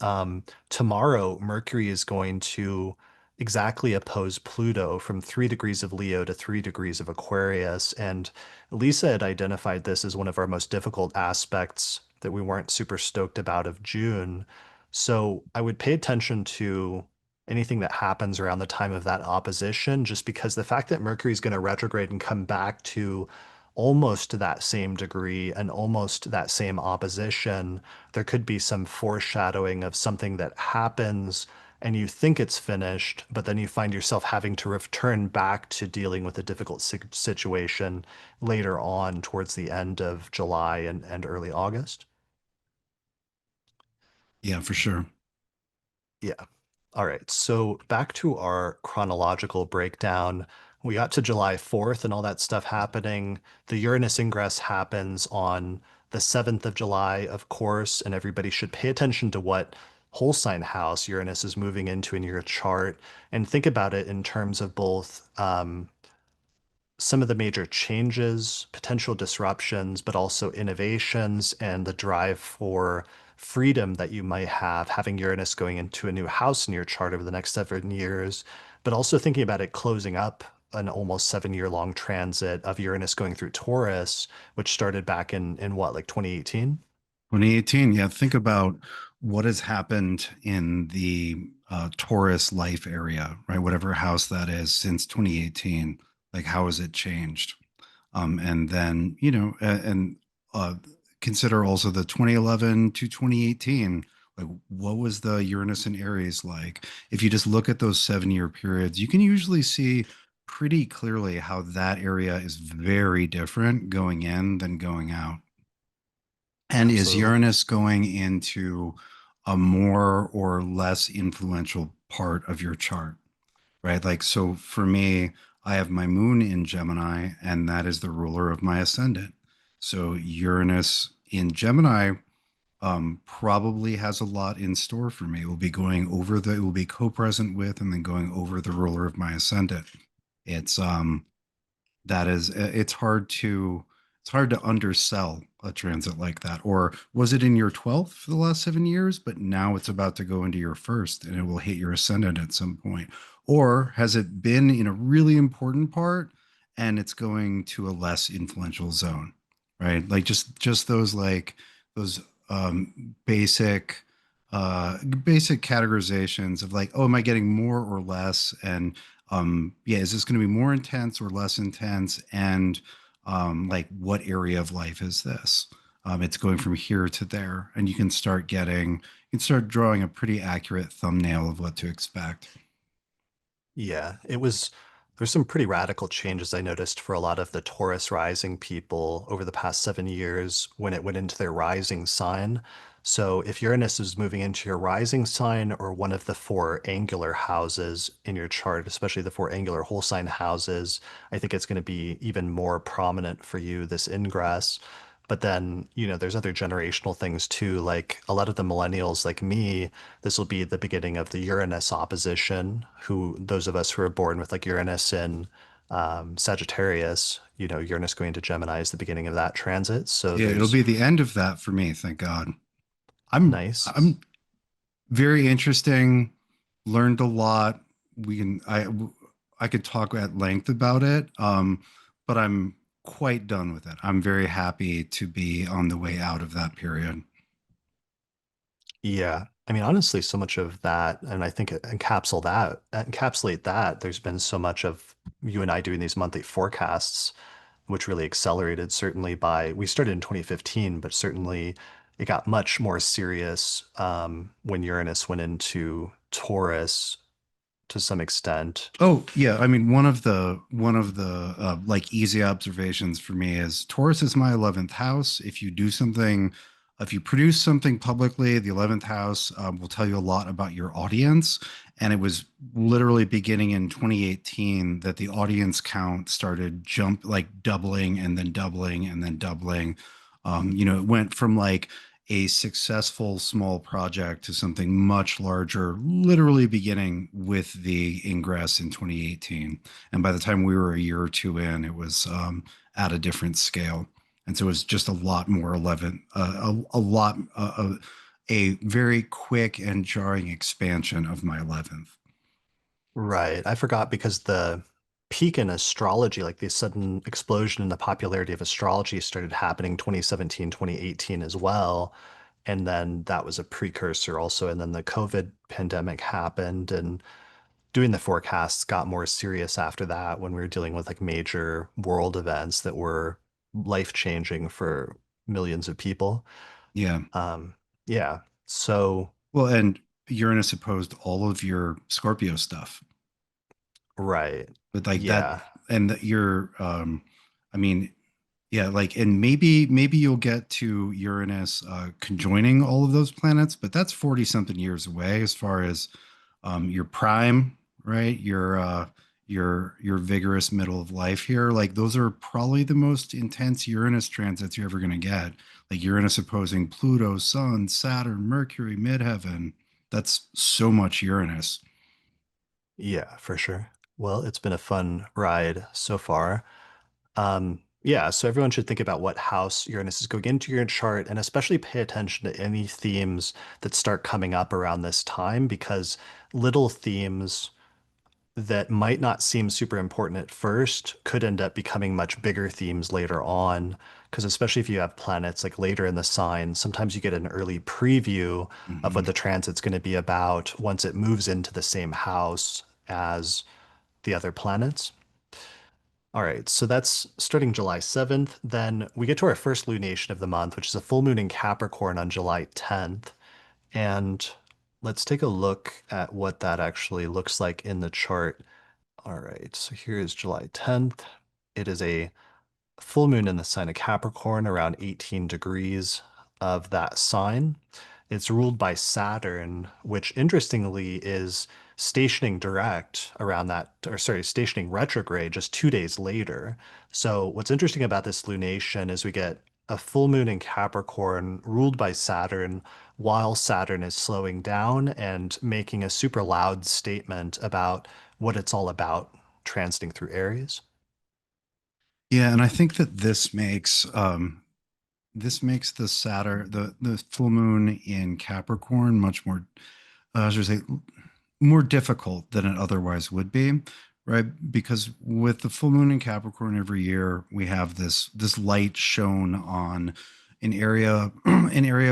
tomorrow, Mercury is going to exactly oppose Pluto from 3 degrees of Leo to 3 degrees of Aquarius. And Lisa had identified this as one of our most difficult aspects that we weren't super stoked about of June. So I would pay attention to anything that happens around the time of that opposition, just because the fact that Mercury is going to retrograde and come back to almost to that same degree and almost that same opposition, there could be some foreshadowing of something that happens and you think it's finished, but then you find yourself having to return back to dealing with a difficult situation later on towards the end of July and early August. Yeah, for sure. Yeah. All right. So back to our chronological breakdown. We got to July 4th and all that stuff happening. The Uranus ingress happens on the 7th of July, of course, and everybody should pay attention to what whole sign house Uranus is moving into in your chart and think about it in terms of both some of the major changes, potential disruptions, but also innovations and the drive for freedom that you might have having Uranus going into a new house in your chart over the next 7 years, but also thinking about it closing up an almost 7 year long transit of Uranus going through Taurus, which started back in what, like 2018? 2018. Yeah, think about what has happened in the Taurus life area, right? Whatever house that is since 2018. Like, how has it changed? And then, and uh, consider also the 2011 to 2018. Like, what was the Uranus and Aries like? If you just look at those 7 year periods, you can usually see pretty clearly how that area is very different going in than going out. And is Absolutely. Uranus going into a more or less influential part of your chart, right? Like, so for me, I have my moon in Gemini, and that is the ruler of my ascendant. So Uranus in Gemini probably has a lot in store for me. It will be going over the, it will be co-present with and then going over the ruler of my ascendant. It's that is it's hard to undersell a transit like that. Or was it in your 12th for the last 7 years, but now it's about to go into your first and it will hit your ascendant at some point? Or has it been in a really important part and it's going to a less influential zone, right? Like just those like those basic basic categorizations of like, oh, am I getting more or less? And yeah, is this going to be more intense or less intense? And like, what area of life is this? It's going from here to there, and you can start drawing a pretty accurate thumbnail of what to expect. Yeah, there's some pretty radical changes I noticed for a lot of the Taurus rising people over the past 7 years when it went into their rising sign. So if Uranus is moving into your rising sign or one of the four angular houses in your chart, especially the four angular whole sign houses, I think it's going to be even more prominent for you this ingress. But then, there's other generational things too. Like a lot of the millennials like me, this will be the beginning of the Uranus opposition, who those of us who are born with like Uranus in Sagittarius, Uranus going to Gemini is the beginning of that transit. So Yeah, it'll there's be the end of that for me, thank God. nice. I'm very interesting, learned a lot. We can I could talk at length about it, but I'm quite done with it. I'm very happy to be on the way out of that period. Yeah. I mean, honestly, so much of that, and I think encapsulate that, there's been so much of you and I doing these monthly forecasts, which really accelerated certainly we started in 2015, but certainly it got much more serious when Uranus went into Taurus to some extent. Oh, yeah. I mean, one of the like easy observations for me is Taurus is my 11th house. If you produce something publicly, the 11th house will tell you a lot about your audience. And it was literally beginning in 2018 that the audience count started like doubling and then doubling and then doubling. It went from like a successful small project to something much larger, literally beginning with the ingress in 2018. And by the time we were a year or two in, it was at a different scale. And so it was just a lot more 11, a very quick and jarring expansion of my 11th. Right. I forgot because the peak in astrology, like the sudden explosion in the popularity of astrology started happening 2017, 2018 as well. And then that was a precursor also. And then the COVID pandemic happened and doing the forecasts got more serious after that when we were dealing with like major world events that were life-changing for millions of people. Yeah. Um, yeah. So, Well, and Uranus opposed all of your Scorpio stuff. right. But like that, Yeah. and that you're, I mean, yeah, like, and maybe you'll get to Uranus conjoining all of those planets, but that's 40 something years away as far as your prime, right? Your vigorous middle of life here. Like those are probably the most intense Uranus transits you're ever going to get. Like Uranus opposing Pluto, Sun, Saturn, Mercury, midheaven. That's so much Uranus. Yeah, for sure. Well, it's been a fun ride so far. Yeah, so everyone should think about what house Uranus is going into your chart and especially pay attention to any themes that start coming up around this time because little themes that might not seem super important at first could end up becoming much bigger themes later on. Because especially if you have planets like later in the sign, sometimes you get an early preview of what Hmm. the transit's going to be about once it moves into the same house as the other planets. All right, so that's starting July 7th. Then we get to our first lunation of the month, which is a full moon in Capricorn on July 10th. And let's take a look at what that actually looks like in the chart. All right, so here is July 10th. It is a full moon in the sign of Capricorn, around 18 degrees of that sign. It's ruled by Saturn, which interestingly is stationing direct around that, or sorry, stationing retrograde just 2 days later. So what's interesting about this lunation is we get a full moon in Capricorn ruled by Saturn while Saturn is slowing down and making a super loud statement about what it's all about transiting through Aries. Yeah, and I think that this makes the full moon in Capricorn much more, should I say, more difficult than it otherwise would be, right? Because with the full moon in Capricorn every year, we have this light shown on an area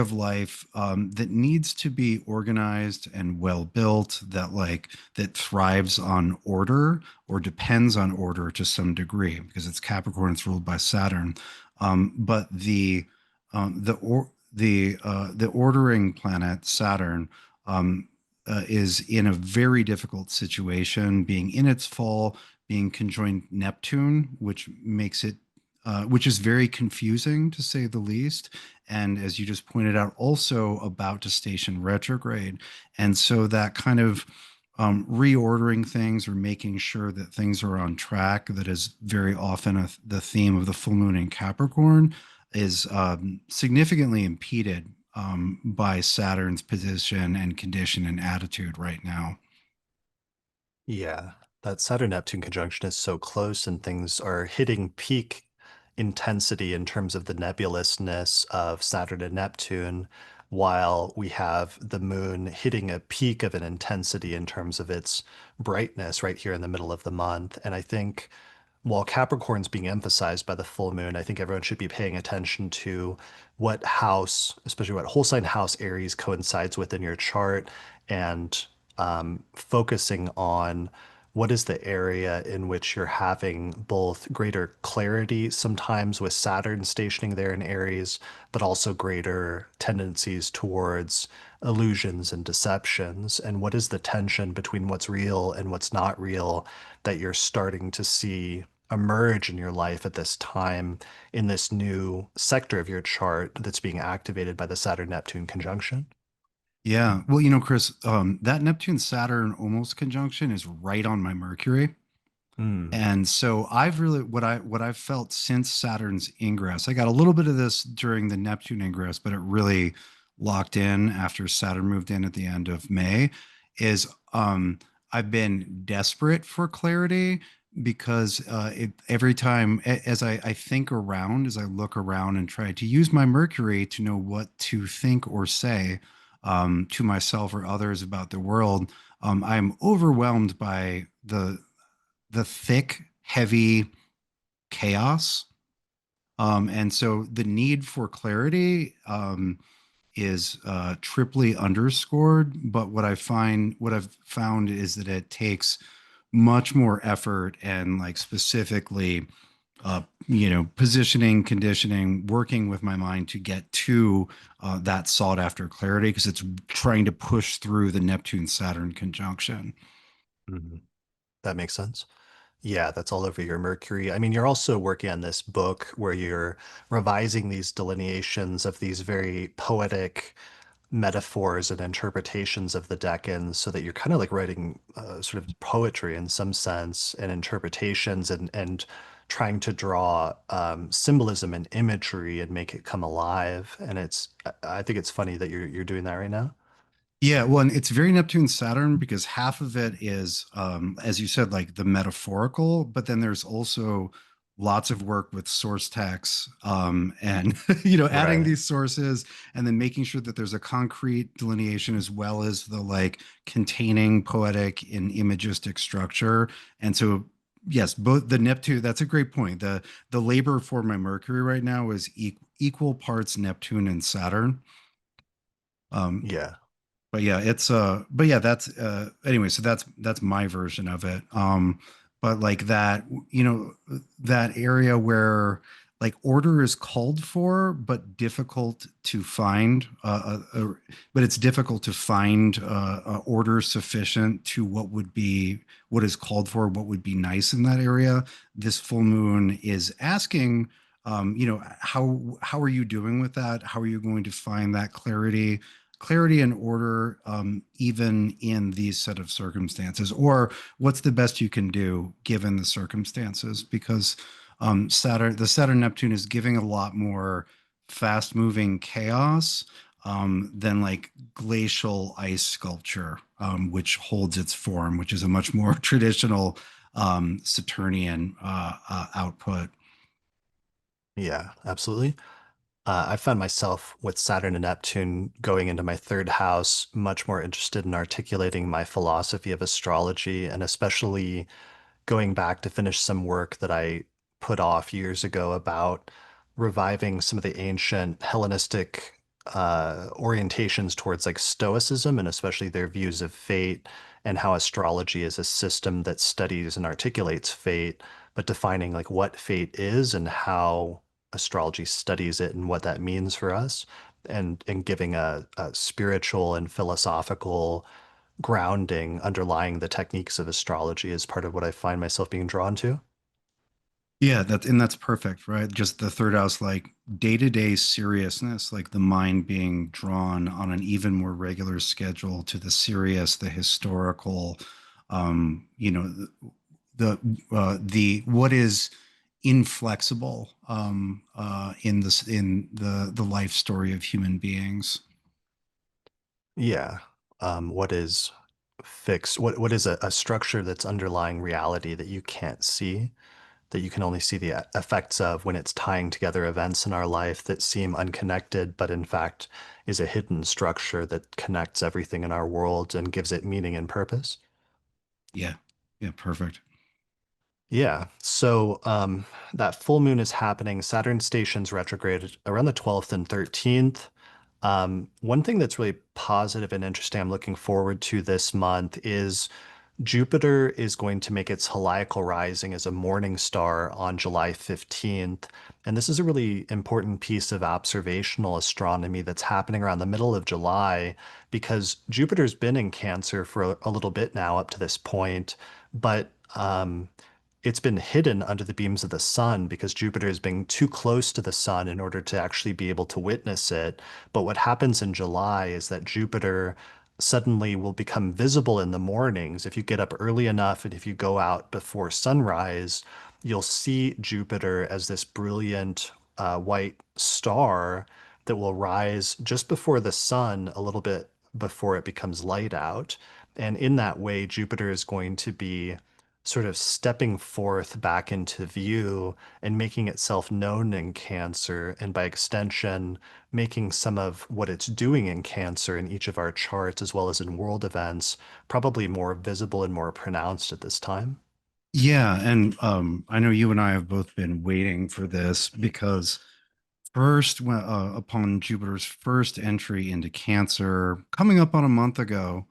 of life that needs to be organized and well built, that thrives on order or depends on order to some degree, because it's Capricorn, it's ruled by Saturn. But the ordering planet Saturn is in a very difficult situation, being in its fall, being conjoined Neptune, which is very confusing to say the least. And as you just pointed out, also about to station retrograde. And so that kind of reordering things or making sure that things are on track, that is very often the theme of the full moon in Capricorn, is significantly impeded by Saturn's position and condition and attitude right now. Yeah, that Saturn Neptune conjunction is so close, and things are hitting peak intensity in terms of the nebulousness of Saturn and Neptune, while we have the moon hitting a peak of an intensity in terms of its brightness right here in the middle of the month. And I think while Capricorn's being emphasized by the full moon, I think everyone should be paying attention to what house, especially what whole sign house Aries coincides with in your chart, and focusing on what is the area in which you're having both greater clarity, sometimes with Saturn stationing there in Aries, but also greater tendencies towards illusions and deceptions. And what is the tension between what's real and what's not real that you're starting to see emerge in your life at this time in this new sector of your chart that's being activated by the Saturn Neptune conjunction? Yeah. Well, Chris, that Neptune Saturn almost conjunction is right on my Mercury. Mm, And so I've really what I've felt since Saturn's ingress. I got a little bit of this during the Neptune ingress, but it really locked in after Saturn moved in at the end of May, is I've been desperate for clarity because every time as I think around, as I look around and try to use my Mercury to know what to think or say to myself or others about the world, I'm overwhelmed by the thick, heavy chaos. And so the need for clarity is triply underscored. But what I've found is that it takes much more effort and like specifically, positioning, conditioning, working with my mind to get to that sought after clarity because it's trying to push through the Neptune Saturn conjunction. mhm. That makes sense. Yeah, that's all over your Mercury. I mean, you're also working on this book where you're revising these delineations of these very poetic metaphors and interpretations of the decans so that you're kind of like writing sort of poetry in some sense and interpretations and trying to draw symbolism and imagery and make it come alive. And I think it's funny that you're doing that right now. Yeah, well, and it's very Neptune Saturn because half of it is, as you said, like the metaphorical, but then there's also lots of work with source texts, and adding Right. these sources and then making sure that there's a concrete delineation as well as the like containing poetic and imagistic structure. And so, yes, both the Neptune. That's a great point. The labor for my Mercury right now is equal parts Neptune and Saturn. Um, Yeah. but yeah, but yeah, that's anyway, so that's my version of it. But like that, that area where like order is called for but difficult to find, but it's difficult to find order sufficient to what is called for, what would be nice in that area. This full moon is asking, how are you doing with that? How are you going to find that clarity and order, even in these set of circumstances, or what's the best you can do given the circumstances? Because the Saturn Neptune is giving a lot more. fast moving chaos than like glacial ice sculpture, which holds its form, which is a much more traditional Saturnian output. Yeah, absolutely. I found myself with Saturn and Neptune going into my third house, much more interested in articulating my philosophy of astrology, and especially going back to finish some work that I put off years ago about reviving some of the ancient Hellenistic orientations towards like Stoicism and especially their views of fate and how astrology is a system that studies and articulates fate, but defining like what fate is and how astrology studies it and what that means for us, and giving a spiritual and philosophical grounding underlying the techniques of astrology is part of what I find myself being drawn to. Yeah, that's perfect, right? Just the third house, like day-to-day seriousness, like the mind being drawn on an even more regular schedule to the serious, the historical, you know, the what is inflexible in the life story of human beings. Yeah. What is fixed? What is a structure that's underlying reality that you can't see, that you can only see the effects of when it's tying together events in our life that seem unconnected, but in fact is a hidden structure that connects everything in our world and gives it meaning and purpose? Yeah, yeah, perfect. Yeah. So that full moon is happening. Saturn stations retrograde around the 12th and 13th. One thing that's really positive and interesting I'm looking forward to this month is Jupiter is going to make its heliacal rising as a morning star on July 15th. And this is a really important piece of observational astronomy that's happening around the middle of July because Jupiter's been in Cancer for a little bit now up to this point, but it's been hidden under the beams of the sun because Jupiter is being too close to the sun in order to actually be able to witness it. But what happens in July is that Jupiter suddenly will become visible in the mornings. If you get up early enough and if you go out before sunrise, you'll see Jupiter as this brilliant white star that will rise just before the sun, a little bit before it becomes light out. And in that way, Jupiter is going to be sort of stepping forth back into view and making itself known in Cancer, and by extension, making some of what it's doing in Cancer in each of our charts, as well as in world events, probably more visible and more pronounced at this time. Yeah, and I know you and I have both been waiting for this because first, upon Jupiter's first entry into Cancer, coming up on a month ago,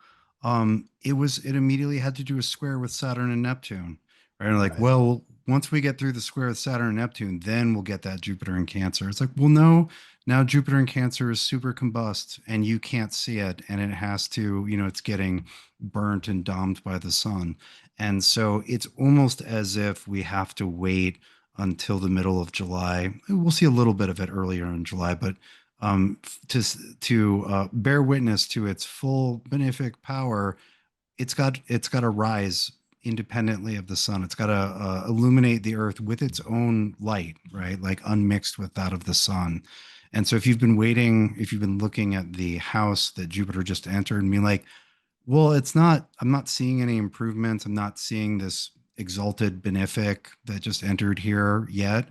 it immediately had to do a square with Saturn and Neptune, right? Like, Right. well, once we get through the square with Saturn and Neptune, then we'll get that Jupiter in Cancer. It's like, well, no, now Jupiter in Cancer is super combust, and you can't see it, and it has to, it's getting burnt and domed by the sun, and so it's almost as if we have to wait until the middle of July. We'll see a little bit of it earlier in July, but to bear witness to its full benefic power, it's got to rise independently of the sun. It's got to illuminate the earth with its own light, right? Like unmixed with that of the sun. And so if you've been looking at the house that Jupiter just entered and being like, well, I'm not seeing any improvements. I'm not seeing this exalted benefic that just entered here yet.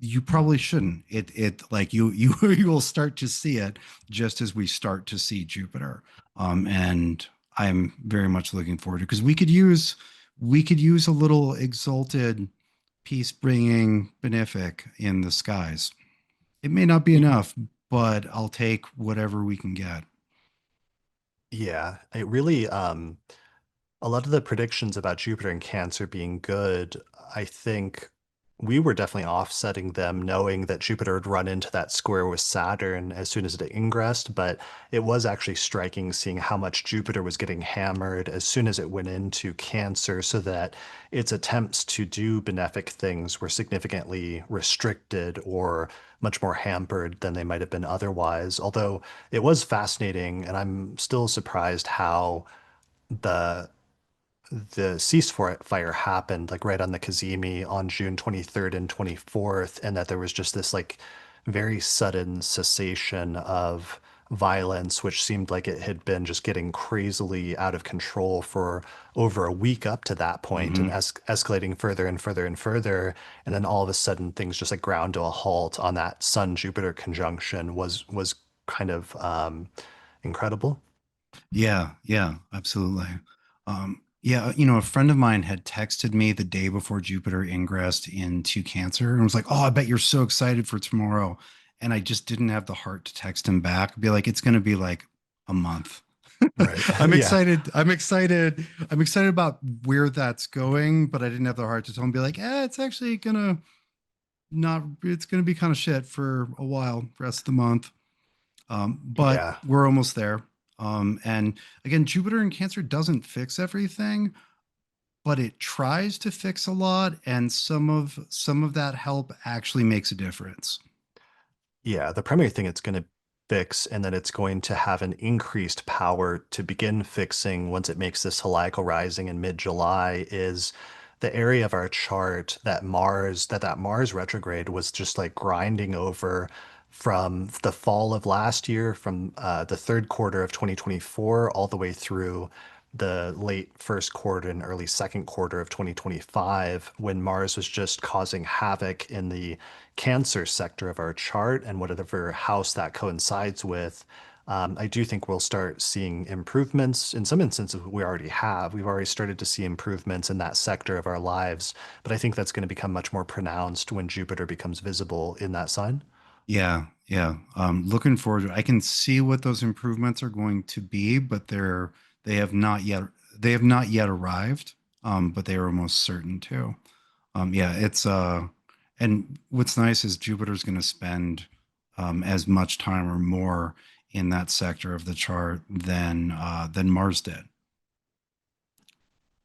You probably shouldn't. Like you will start to see it just as we start to see Jupiter. And I'm very much looking forward to because we could use a little exalted peace bringing benefic in the skies. It may not be Y- enough, but I'll take whatever we can get. Yeah, it really, a lot of the predictions about Jupiter and Cancer being good, I think we were definitely offsetting them, knowing that Jupiter would run into that square with Saturn as soon as it ingressed. But it was actually striking seeing how much Jupiter was getting hammered as soon as it went into Cancer, so that its attempts to do benefic things were significantly restricted or much more hampered than they might have been otherwise. Although it was fascinating, and I'm still surprised how the the ceasefire happened like right on the Kazemi on June 23rd and 24th, and that there was just this like very sudden cessation of violence, which seemed like it had been just getting crazily out of control for over a week up to that point and Hmm. escalating further and further and further. And then all of a sudden things just like ground to a halt on that Sun Jupiter conjunction was kind of incredible. Yeah, yeah, absolutely. Yeah, a friend of mine had texted me the day before Jupiter ingressed into Cancer and was like, "Oh, I bet you're so excited for tomorrow." And I just didn't have the heart to text him back, be like, "It's going to be like a month." Right. I'm Yeah. excited. I'm excited. I'm excited about where that's going, but I didn't have the heart to tell him, be like, it's actually gonna not, it's gonna be kind of shit for a while, the rest of the month. But Yeah. we're almost there. And again, Jupiter in Cancer doesn't fix everything, but it tries to fix a lot, and some of that help actually makes a difference. Yeah, the primary thing it's going to fix, and then it's going to have an increased power to begin fixing once it makes this heliacal rising in mid-July, is the area of our chart that Mars retrograde was just like grinding over from the fall of last year, from the third quarter of 2024, all the way through the late first quarter and early second quarter of 2025, when Mars was just causing havoc in the Cancer sector of our chart and whatever house that coincides with. I do think we'll start seeing improvements. In some instances, we already have. We've already started to see improvements in that sector of our lives, but I think that's going to become much more pronounced when Jupiter becomes visible in that sign. Yeah, yeah. Looking forward to it. I can see what those improvements are going to be, but they have not yet they have not yet arrived. But they are almost certain to. Yeah, it's and what's nice is Jupiter's going to spend as much time or more in that sector of the chart than Mars did.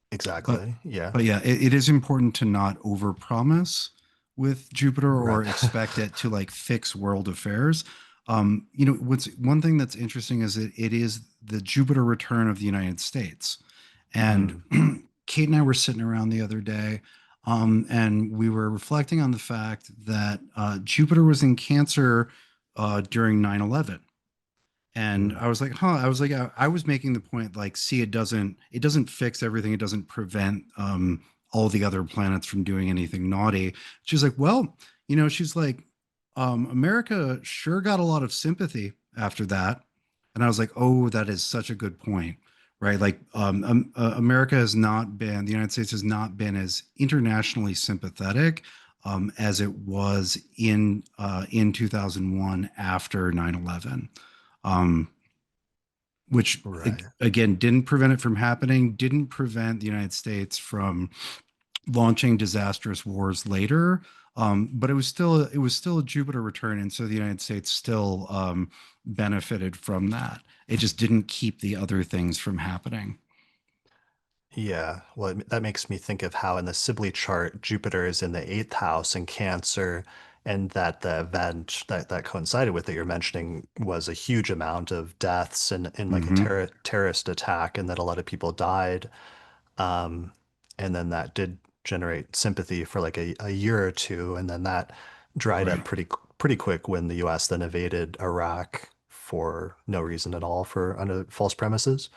But Exactly. Yeah. but yeah, it is important to not overpromise with Jupiter Right. or expect it to like fix world affairs. What's one thing that's interesting is that it is the Jupiter return of the United States. And Mm, Kate and I were sitting around the other day, and we were reflecting on the fact that Jupiter was in Cancer during 9/11. And mm, I was like, huh. I was like, I was making the point, like, see, it doesn't fix everything. It doesn't prevent all the other planets from doing anything naughty. She's like, well, she's like, America sure got a lot of sympathy after that. And I was like, oh, that is such a good point, right? Like, America has not been, the United States has not been as internationally sympathetic as it was in 2001 after 9/11, um, which right. again didn't prevent it from happening, didn't prevent the United States from launching disastrous wars later. But it was still a Jupiter return, and so the United States still benefited from that. It just didn't keep the other things from happening. Yeah, well, that makes me think of how in the Sibley chart, Jupiter is in the eighth house in Cancer, and that the event that coincided with that you're mentioning was a huge amount of deaths in like a Hmm. terrorist attack, and that a lot of people died. Um, and then that did generate sympathy for like a year or two, and then that dried Right. up pretty quick when the U.S. then invaded Iraq for no reason at all for under false premises.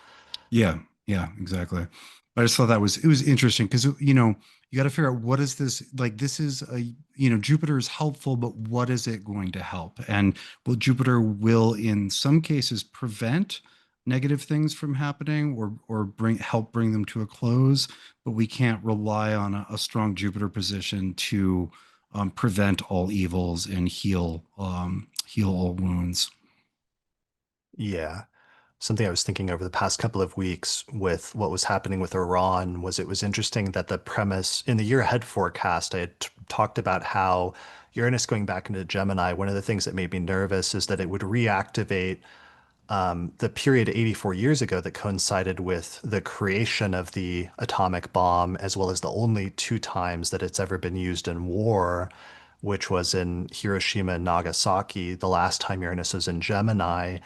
Yeah, yeah, exactly. But I just thought that it was interesting because you got to figure out what is this like. This is Jupiter is helpful, but what is it going to help? And Jupiter will in some cases prevent negative things from happening or bring them to a close, but we can't rely on a strong Jupiter position to prevent all evils and heal all wounds. Yeah. Something I was thinking over the past couple of weeks with what was happening with Iran was it was interesting that the premise in the year ahead forecast, I had talked about how Uranus going back into Gemini, one of the things that made me nervous is that it would reactivate the period 84 years ago that coincided with the creation of the atomic bomb, as well as the only two times that it's ever been used in war, which was in Hiroshima and Nagasaki, the last time Uranus was in Gemini.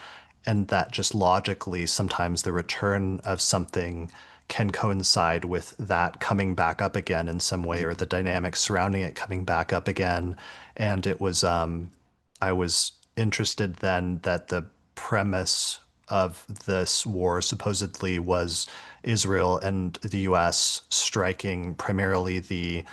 And that just logically, sometimes the return of something can coincide with that coming back up again in some way, or the dynamics surrounding it coming back up again. And it was I was interested then that the premise of this war supposedly was Israel and the US striking primarily the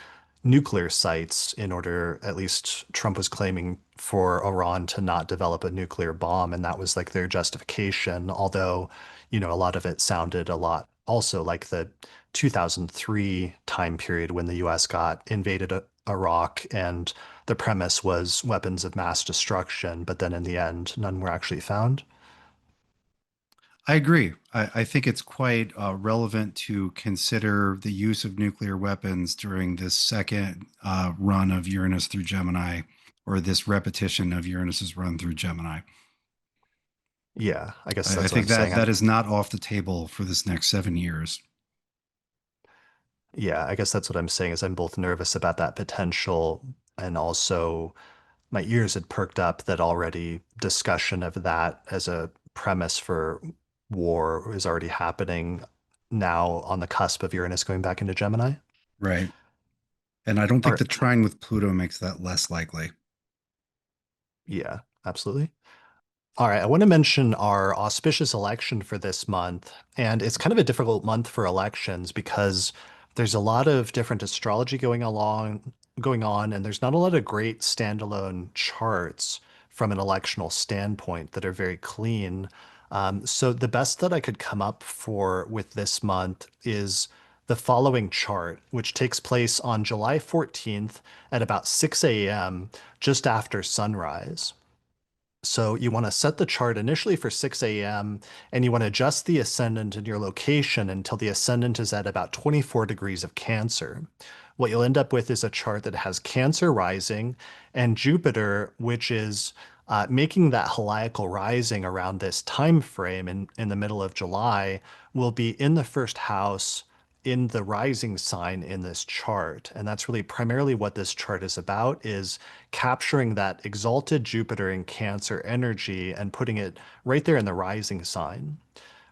nuclear sites in order, at least Trump was claiming, for Iran to not develop a nuclear bomb. And that was like their justification. Although, a lot of it sounded a lot also like the 2003 time period when the US got invaded Iraq, and the premise was weapons of mass destruction, but then in the end, none were actually found. I agree. I think it's quite relevant to consider the use of nuclear weapons during this second run of Uranus through Gemini, or this repetition of Uranus's run through Gemini. Yeah, I guess I that's what think I'm saying. that is not off the table for this next 7 years. Yeah, I guess that's what I'm saying is I'm both nervous about that potential, and also my ears had perked up that already discussion of that as a premise for war is already happening now on the cusp of Uranus going back into Gemini. Right. And I don't All think right. the trine with Pluto makes that less likely. Yeah, absolutely. All right, I want to mention our auspicious election for this month. And it's kind of a difficult month for elections because there's a lot of different astrology going on, and there's not a lot of great standalone charts from an electional standpoint that are very clean. So the best that I could come up for with this month is the following chart, which takes place on July 14th at about 6 a.m., just after sunrise. So you want to set the chart initially for 6 a.m. and you want to adjust the ascendant in your location until the ascendant is at about 24 degrees of Cancer. What you'll end up with is a chart that has Cancer rising and Jupiter, which is making that heliacal rising around this time frame in the middle of July, will be in the first house in the rising sign in this chart. And that's really primarily what this chart is about, is capturing that exalted Jupiter in Cancer energy and putting it right there in the rising sign.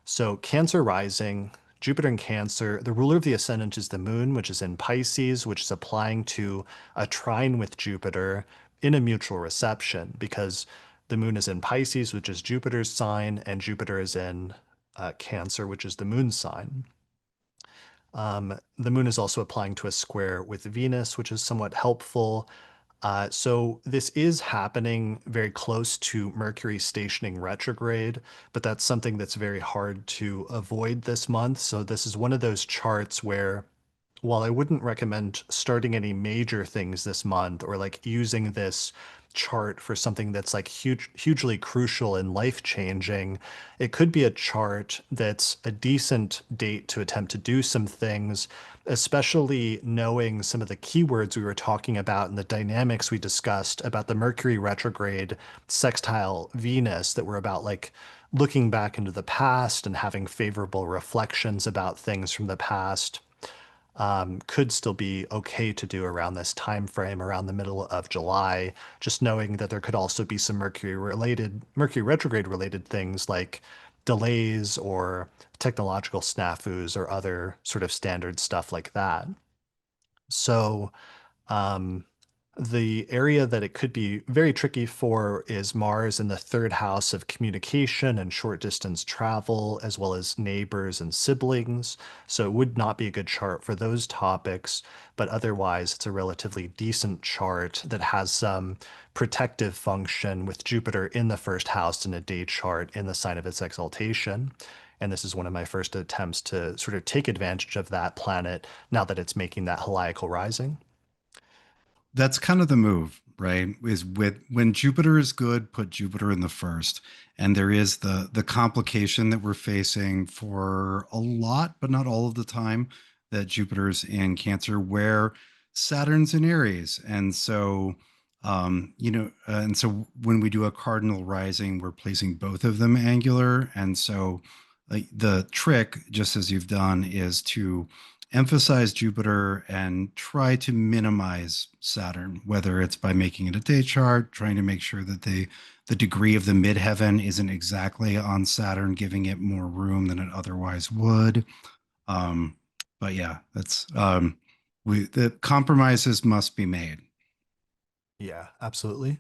So Cancer rising, Jupiter in Cancer, the ruler of the ascendant is the moon, which is in Pisces, which is applying to a trine with Jupiter in a mutual reception because the moon is in Pisces, which is Jupiter's sign, and Jupiter is in Cancer, which is the moon's sign. The moon is also applying to a square with Venus, which is somewhat helpful. So this is happening very close to Mercury stationing retrograde, but that's something that's very hard to avoid this month. So this is one of those charts where, while I wouldn't recommend starting any major things this month or like using this chart for something that's like hugely crucial and life changing, it could be a chart that's a decent date to attempt to do some things, especially knowing some of the keywords we were talking about and the dynamics we discussed about the Mercury retrograde sextile Venus, that were about like looking back into the past and having favorable reflections about things from the past. Could still be okay to do around this time frame, around the middle of July, just knowing that there could also be some Mercury retrograde related things like delays or technological snafus or other sort of standard stuff like that. So um, the area that it could be very tricky for is Mars in the third house of communication and short distance travel, as well as neighbors and siblings. So it would not be a good chart for those topics, but otherwise it's a relatively decent chart that has some protective function with Jupiter in the first house in a day chart in the sign of its exaltation. And this is one of my first attempts to sort of take advantage of that planet now that it's making that heliacal rising. That's kind of the move, right? Is with when Jupiter is good, put Jupiter in the first. And there is the complication that we're facing for a lot, but not all of the time, that Jupiter's in Cancer, where Saturn's in Aries. And so and so when we do a cardinal rising, we're placing both of them angular. And so like the trick, just as you've done, is to emphasize Jupiter and try to minimize Saturn, whether it's by making it a day chart, trying to make sure that the degree of the midheaven isn't exactly on Saturn, giving it more room than it otherwise would. Um, but yeah, that's the compromises must be made. Yeah, absolutely.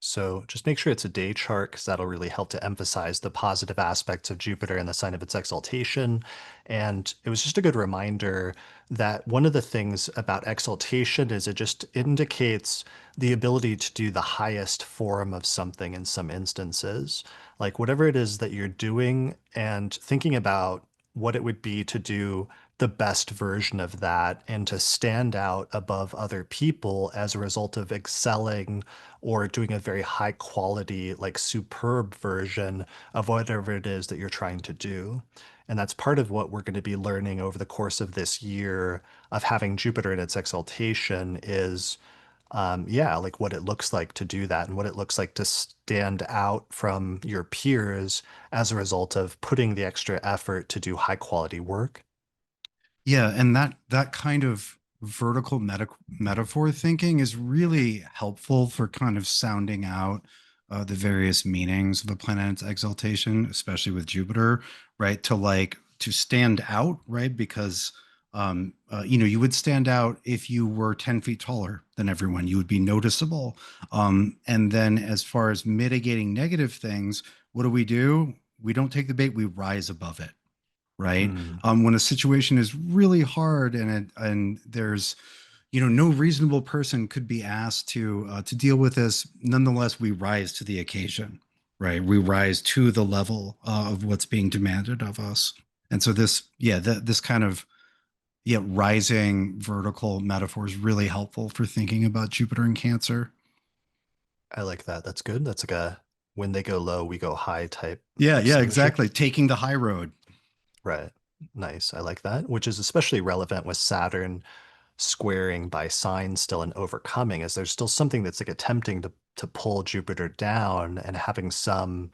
So just make sure it's a day chart because that'll really help to emphasize the positive aspects of Jupiter and the sign of its exaltation. And it was just a good reminder that one of the things about exaltation is it just indicates the ability to do the highest form of something in some instances. Like whatever it is that you're doing and thinking about what it would be to do the best version of that and to stand out above other people as a result of excelling or doing a very high quality, like superb version of whatever it is that you're trying to do. And that's part of what we're going to be learning over the course of this year of having Jupiter in its exaltation is, yeah, like what it looks like to do that and what it looks like to stand out from your peers as a result of putting the extra effort to do high quality work. Yeah, and that kind of vertical metaphor thinking is really helpful for kind of sounding out the various meanings of the planet's exaltation, especially with Jupiter, right? To stand out, right? Because you would stand out if you were 10 feet taller than everyone. You would be noticeable. And then as far as mitigating negative things, what do? We don't take the bait, we rise above it, right? Mm. When a situation is really hard and there's no reasonable person could be asked to deal with this, nonetheless we rise to the occasion, right? We rise to the level of what's being demanded of us. And so this kind of rising vertical metaphor is really helpful for thinking about Jupiter and Cancer. I like that. That's good. That's like a when they go low, we go high type Yeah, synergy. exactly, taking the high road. Right. Nice. I like that, which is especially relevant with Saturn squaring by sign still and overcoming, as there's still something that's like attempting to pull Jupiter down and having some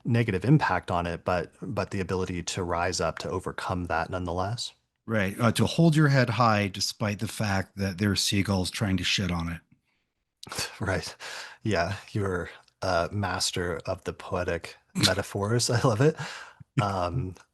negative impact on it, but the ability to rise up to overcome that nonetheless. Right, to hold your head high despite the fact that there are seagulls trying to shit on it. Right. Yeah, you're a master of the poetic metaphors. I love it.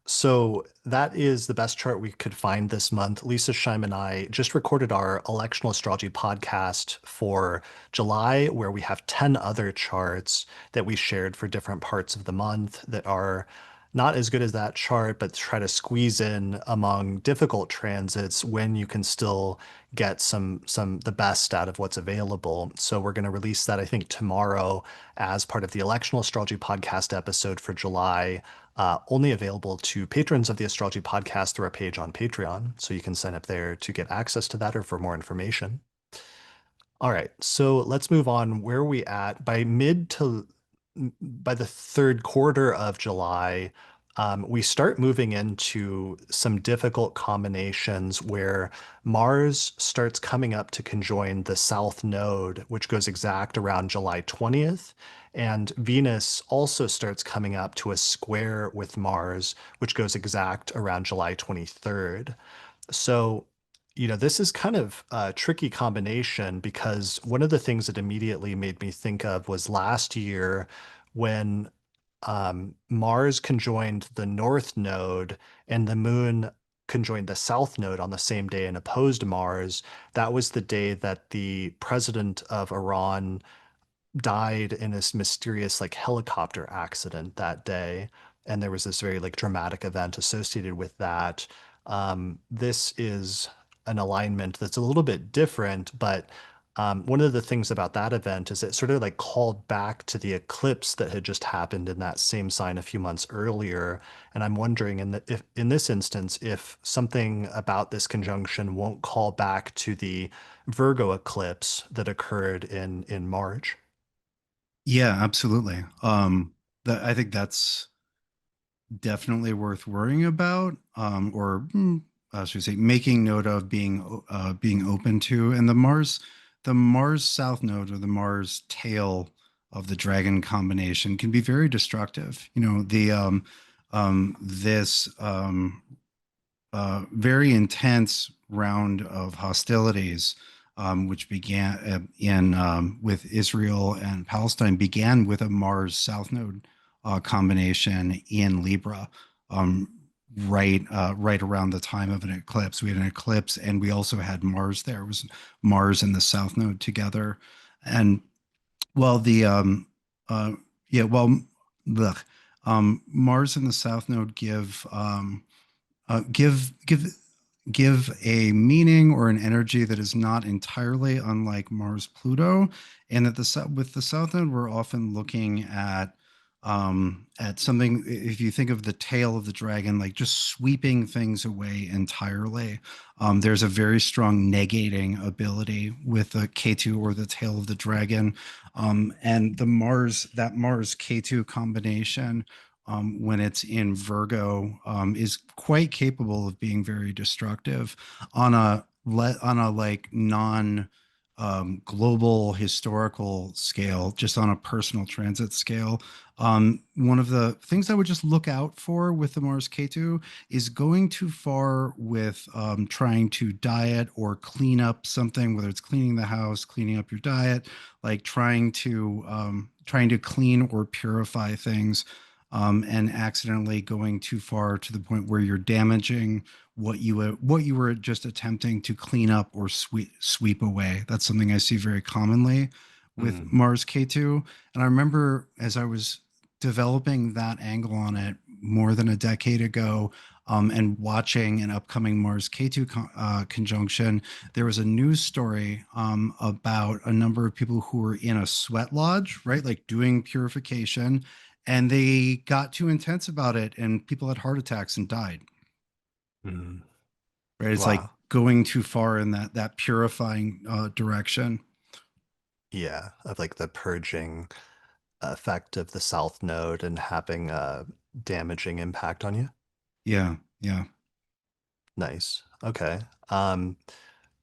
So that is the best chart we could find this month. Lisa Scheim and I just recorded our Electional Astrology podcast for July, where we have 10 other charts that we shared for different parts of the month that are not as good as that chart, but try to squeeze in among difficult transits when you can still get some the best out of what's available. So we're going to release that I think tomorrow as part of the Electional Astrology podcast episode for July. Only available to patrons of the Astrology podcast through our page on Patreon. So you can sign up there to get access to that or for more information. All right, so let's move on. Where are we at? By the third quarter of July, we start moving into some difficult combinations where Mars starts coming up to conjoin the South Node, which goes exact around July 20th, and Venus also starts coming up to a square with Mars, which goes exact around July 23rd. So, this is kind of a tricky combination because one of the things that immediately made me think of was last year when Mars conjoined the North Node and the Moon conjoined the South Node on the same day and opposed Mars. That was the day that the president of Iran died in this mysterious like helicopter accident that day. And there was this very like dramatic event associated with that. This is an alignment that's a little bit different, but one of the things about that event is it sort of like called back to the eclipse that had just happened in that same sign a few months earlier. And I'm wondering if in this instance, if something about this conjunction won't call back to the Virgo eclipse that occurred in March. Yeah, absolutely. I think that's definitely worth worrying about, or I should say, making note of, being open to. And the Mars South Node, or the Mars tail of the Dragon combination, can be very destructive. The this very intense round of hostilities, which began in with Israel and Palestine, began with a Mars South Node combination in Libra, right around the time of an eclipse. We had an eclipse, and we also had Mars there. It was Mars and the South Node together, and Well, the uh yeah, well, the Mars and the South Node give a meaning or an energy that is not entirely unlike Mars Pluto, and with the South Node we're often looking at something, if you think of the tail of the dragon, like just sweeping things away entirely. There's a very strong negating ability with the K2 or the tail of the dragon, and that Mars K2 combination, when it's in Virgo, is quite capable of being very destructive on a like non global historical scale, just on a personal transit scale. One of the things I would just look out for with the Mars K2 is going too far with trying to diet or clean up something, whether it's cleaning the house, cleaning up your diet, like trying to clean or purify things, and accidentally going too far to the point where you're damaging what you were just attempting to clean up or sweep away. That's something I see very commonly with Mm. Mars K2. And I remember as I was developing that angle on it more than a decade ago, and watching an upcoming Mars K2 conjunction, there was a news story about a number of people who were in a sweat lodge, right? Like doing purification, and they got too intense about it, and people had heart attacks and died, Mm. right? It's like Wow. going too far in that purifying direction. Yeah, of like the purging effect of the South Node and having a damaging impact on you. Yeah, yeah, Nice. Okay. Um,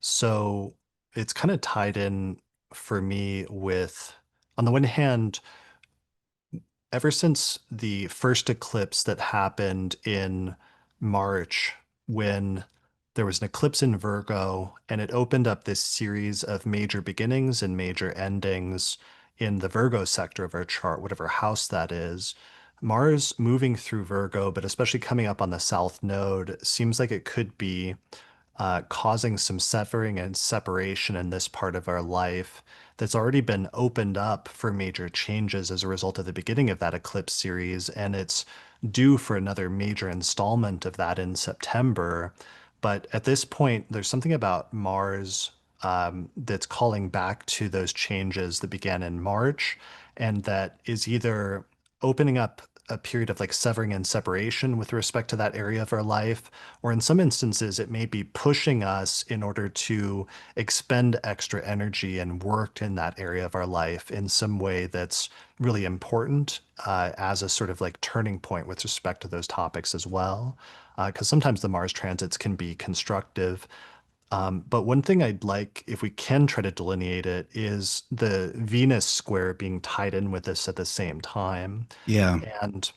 so it's kind of tied in for me with, on the one hand, ever since the first eclipse that happened in March, when there was an eclipse in Virgo and it opened up this series of major beginnings and major endings in the Virgo sector of our chart, whatever house that is. Mars moving through Virgo, but especially coming up on the South Node, seems like it could be causing some suffering and separation in this part of our life that's already been opened up for major changes as a result of the beginning of that eclipse series. And it's due for another major installment of that in September. But at this point, there's something about Mars that's calling back to those changes that began in March and that is either opening up a period of like severing and separation with respect to that area of our life, or in some instances, it may be pushing us in order to expend extra energy and work in that area of our life in some way that's really important as a sort of like turning point with respect to those topics as well. Because sometimes the Mars transits can be constructive. But one thing I'd like, if we can try to delineate it, is the Venus square being tied in with this at the same time. yeah. And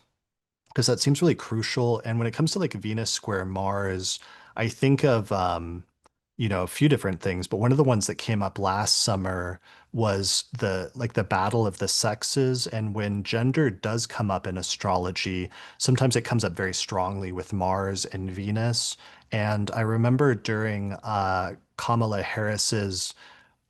because that seems really crucial. And when it comes to like Venus square Mars, I think of a few different things, but one of the ones that came up last summer was the battle of the sexes. And when gender does come up in astrology, sometimes it comes up very strongly with Mars and Venus. And I remember during Kamala Harris's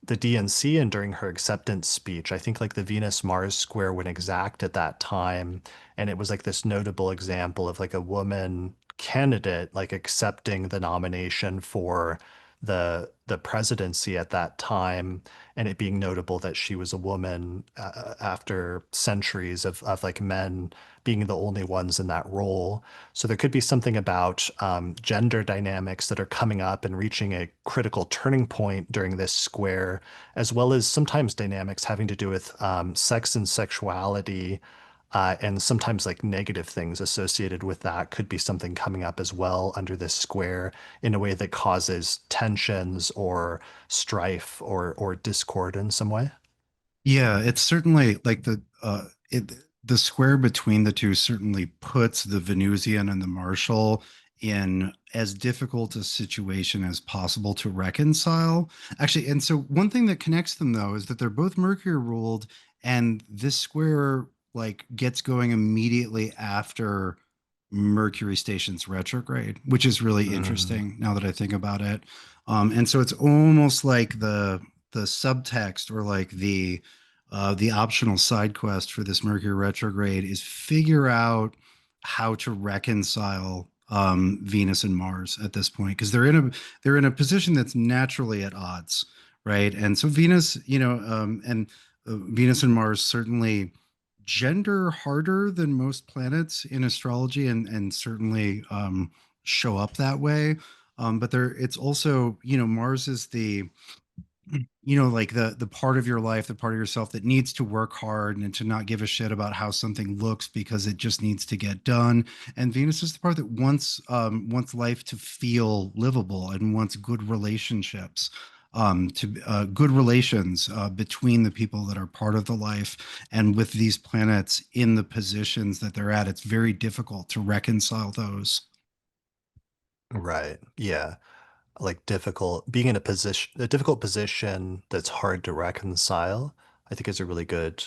the DNC and during her acceptance speech, I think like the Venus Mars square went exact at that time. And it was like this notable example of like a woman candidate like accepting the nomination for the presidency at that time, and it being notable that she was a woman after centuries of like men being the only ones in that role. So there could be something about gender dynamics that are coming up and reaching a critical turning point during this square, as well as sometimes dynamics having to do with sex and sexuality. And sometimes like negative things associated with that could be something coming up as well under this square in a way that causes tensions or strife or discord in some way. Yeah, it's certainly like the square between the two certainly puts the Venusian and the Martial in as difficult a situation as possible to reconcile. Actually, and so one thing that connects them though is that they're both Mercury ruled, and this square like gets going immediately after Mercury stations retrograde, which is really Mm, interesting now that I think about it. And so it's almost like the subtext or like The optional side quest for this Mercury retrograde is figure out how to reconcile Venus and Mars at this point because they're in a position that's naturally at odds, right? And so Venus, and Venus and Mars certainly gender harder than most planets in astrology, and certainly show up that way. But there, it's also Mars is the like the part of your life, the part of yourself that needs to work hard and to not give a shit about how something looks because it just needs to get done. And Venus is the part that wants life to feel livable and wants good relationships, to good relations between the people that are part of the life. And with these planets in the positions that they're at, it's very difficult to reconcile those. Right. Yeah. Like difficult being in a difficult position that's hard to reconcile, I think is a really good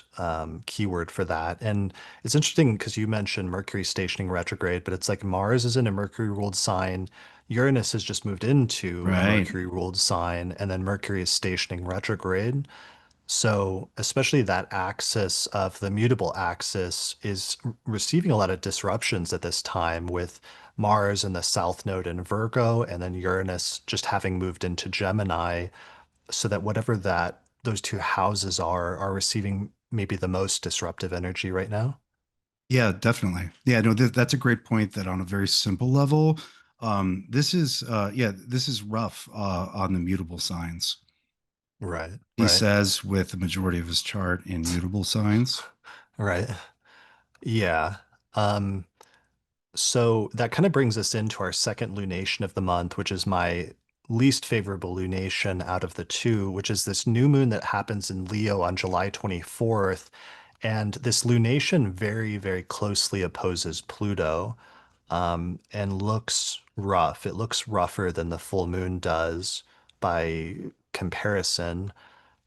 keyword for that. And it's interesting because you mentioned Mercury stationing retrograde, but it's like Mars is in a Mercury ruled sign. Uranus has just moved into a Right. Mercury ruled sign, and then Mercury is stationing retrograde. So, especially that axis of the mutable axis is receiving a lot of disruptions at this time with Mars in the south node in Virgo and then Uranus just having moved into Gemini, so that whatever that those two houses are receiving maybe the most disruptive energy right now. Yeah, definitely. Yeah, no, that's a great point that on a very simple level, this is rough on the mutable signs. Right, He right, says with the majority of his chart in mutable signs. right. Yeah. Um, So that kind of brings us into our second lunation of the month, which is my least favorable lunation out of the two, which is this new moon that happens in Leo on July 24th. And this lunation very, very closely opposes Pluto, and looks rough. It looks rougher than the full moon does by comparison.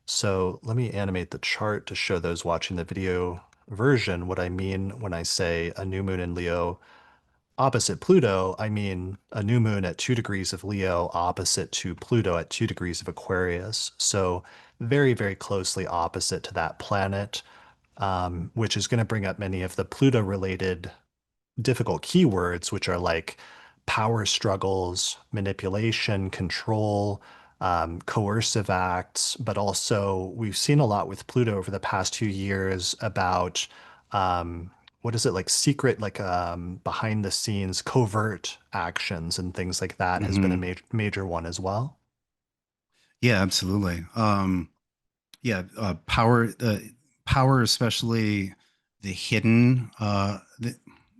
So let me animate the chart to show those watching the video version what I mean when I say a new moon in Leo opposite Pluto, I mean a new moon at 2 degrees of Leo opposite to Pluto at 2 degrees of Aquarius. So very, very closely opposite to that planet, which is going to bring up many of the Pluto related difficult keywords, which are like power struggles, manipulation, control, coercive acts, but also we've seen a lot with Pluto over the past 2 years about um, what is it like secret, like behind the scenes, covert actions and things like that has been a Hmm. major one as well. Yeah, absolutely. Power, especially the hidden,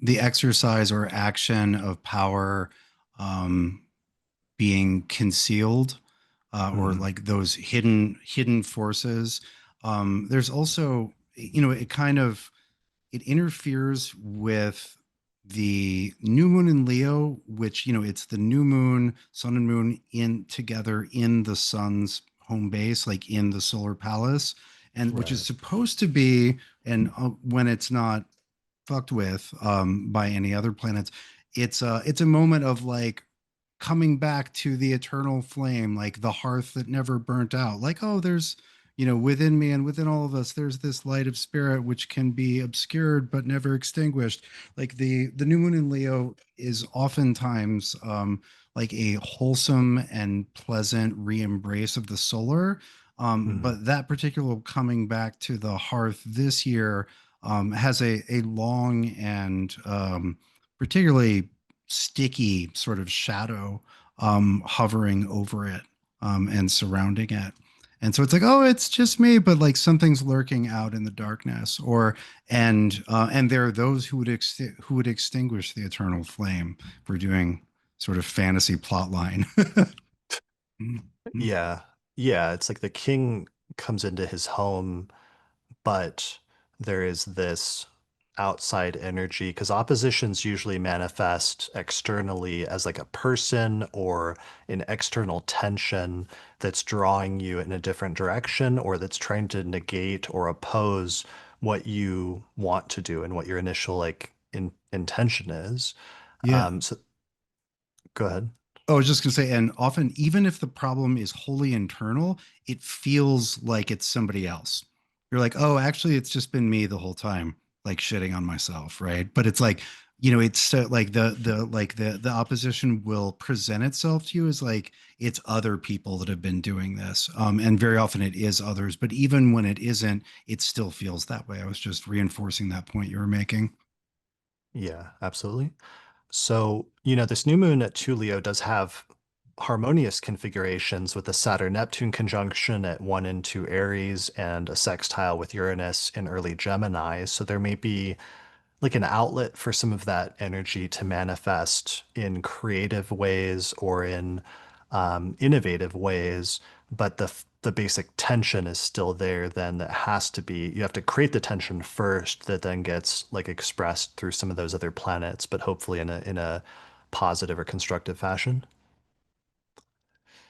the exercise or action of power, um, being concealed, or Mhm. like those hidden forces. There's also, it kind of it interferes with the new moon in Leo, which, it's the new moon, sun and moon in together in the sun's home base, like in the solar palace, and which is Right. supposed to be, and when it's not fucked with by any other planets, it's a moment of like coming back to the eternal flame, like the hearth that never burnt out. Like, oh, there's, within me and within all of us, there's this light of spirit which can be obscured but never extinguished. Like the new moon in Leo is oftentimes like a wholesome and pleasant re-embrace of the solar. Mhm. But that particular coming back to the hearth this year has a long and particularly sticky sort of shadow hovering over it and surrounding it. And so it's like, oh, it's just me, but like something's lurking out in the darkness, or and there are those who would extinguish the eternal flame for doing sort of fantasy plotline. Yeah. Yeah. It's like the king comes into his home, but there is this outside energy because oppositions usually manifest externally as like a person or an external tension that's drawing you in a different direction or that's trying to negate or oppose what you want to do and what your initial like intention is. Yeah. So go ahead. Oh, I was just gonna say, and often, even if the problem is wholly internal, it feels like it's somebody else, you're like, oh, actually, it's just been me the whole time, like shitting on myself, right? But it's like, it's like the opposition will present itself to you as like it's other people that have been doing this, and very often it is others. But even when it isn't, it still feels that way. I was just reinforcing that point you were making. Yeah, absolutely. So, this new moon at 2 Leo does have harmonious configurations with the Saturn Neptune conjunction at 1 and 2 Aries and a sextile with Uranus in early Gemini. So there may be like an outlet for some of that energy to manifest in creative ways or in innovative ways, but the basic tension is still there. Then that has to be you have to create the tension first, that then gets like expressed through some of those other planets, but hopefully in a positive or constructive fashion.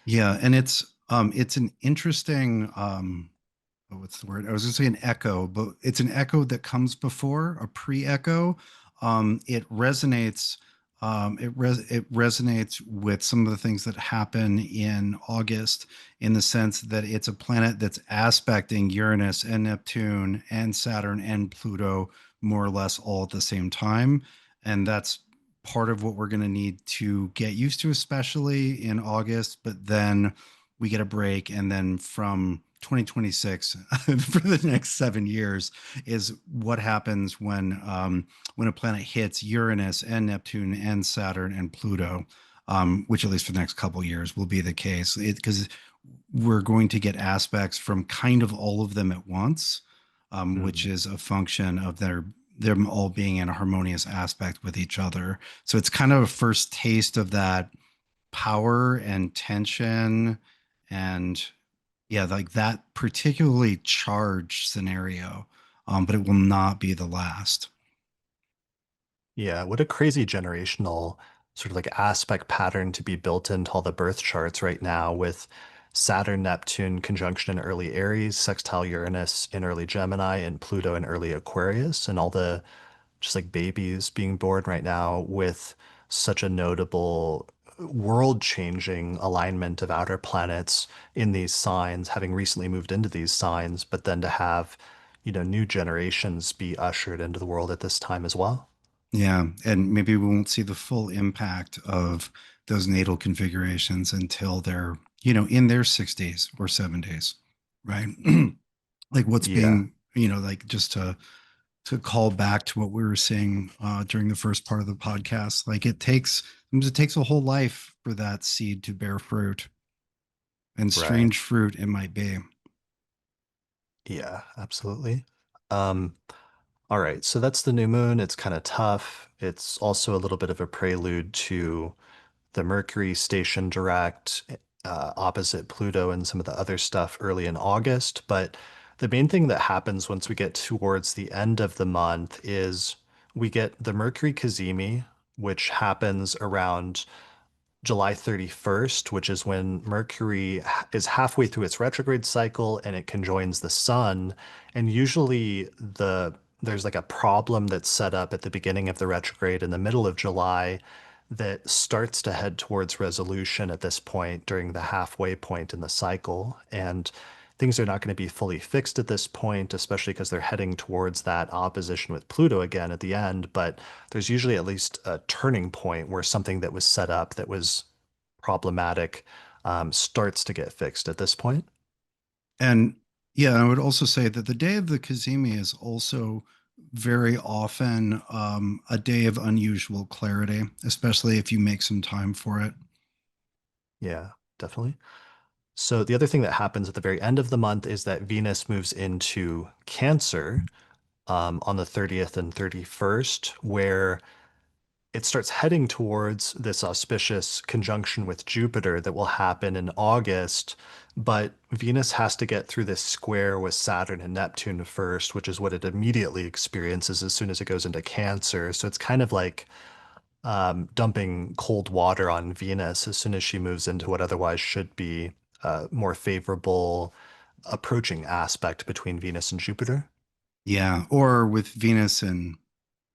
Yeah, and it's an interesting oh, what's the word? I was going to say an echo, but it's an echo that comes before a pre-echo. It resonates. It resonates with some of the things that happen in August, in the sense that it's a planet that's aspecting Uranus and Neptune and Saturn and Pluto more or less all at the same time, and that's part of what we're going to need to get used to, especially in August. But then we get a break, and then from 2026 for the next 7 years is what happens when a planet hits Uranus and Neptune and Saturn and Pluto, which at least for the next couple years will be the case. Because we're going to get aspects from kind of all of them at once, which Mm. is a function of them all being in a harmonious aspect with each other. So it's kind of a first taste of that power and tension and yeah, like that particularly charged scenario, but it will not be the last. Yeah, what a crazy generational sort of like aspect pattern to be built into all the birth charts right now with Saturn, Neptune conjunction in early Aries, sextile Uranus in early Gemini, and Pluto in early Aquarius, and all the just like babies being born right now with such a notable world-changing alignment of outer planets in these signs, having recently moved into these signs, but then to have, new generations be ushered into the world at this time as well. Yeah, and maybe we won't see the full impact of those natal configurations until they're, in their 60s or 70s, right? Like what's Yeah, being, like just to call back to what we were saying during the first part of the podcast, like it takes a whole life for that seed to bear fruit, and right. strange fruit it might be. Yeah, absolutely. Um, all right, so that's the new moon. It's kind of tough. It's also a little bit of a prelude to the Mercury station direct opposite Pluto and some of the other stuff early in August. But the main thing that happens once we get towards the end of the month is we get the Mercury cazimi, which happens around July 31st, which is when Mercury is halfway through its retrograde cycle and it conjoins the sun. And usually there's like a problem that's set up at the beginning of the retrograde in the middle of July that starts to head towards resolution at this point during the halfway point in the cycle. And things are not going to be fully fixed at this point, especially because they're heading towards that opposition with Pluto again at the end. But there's usually at least a turning point where something that was set up that was problematic starts to get fixed at this point. And yeah, I would also say that the day of the Kazemi is also very often a day of unusual clarity, especially if you make some time for it. Yeah, definitely. So the other thing that happens at the very end of the month is that Venus moves into Cancer on the 30th and 31st, where it starts heading towards this auspicious conjunction with Jupiter that will happen in August. But Venus has to get through this square with Saturn and Neptune first, which is what it immediately experiences as soon as it goes into Cancer. So it's kind of like dumping cold water on Venus as soon as she moves into what otherwise should be a more favorable approaching aspect between Venus and Jupiter. Yeah, or with Venus and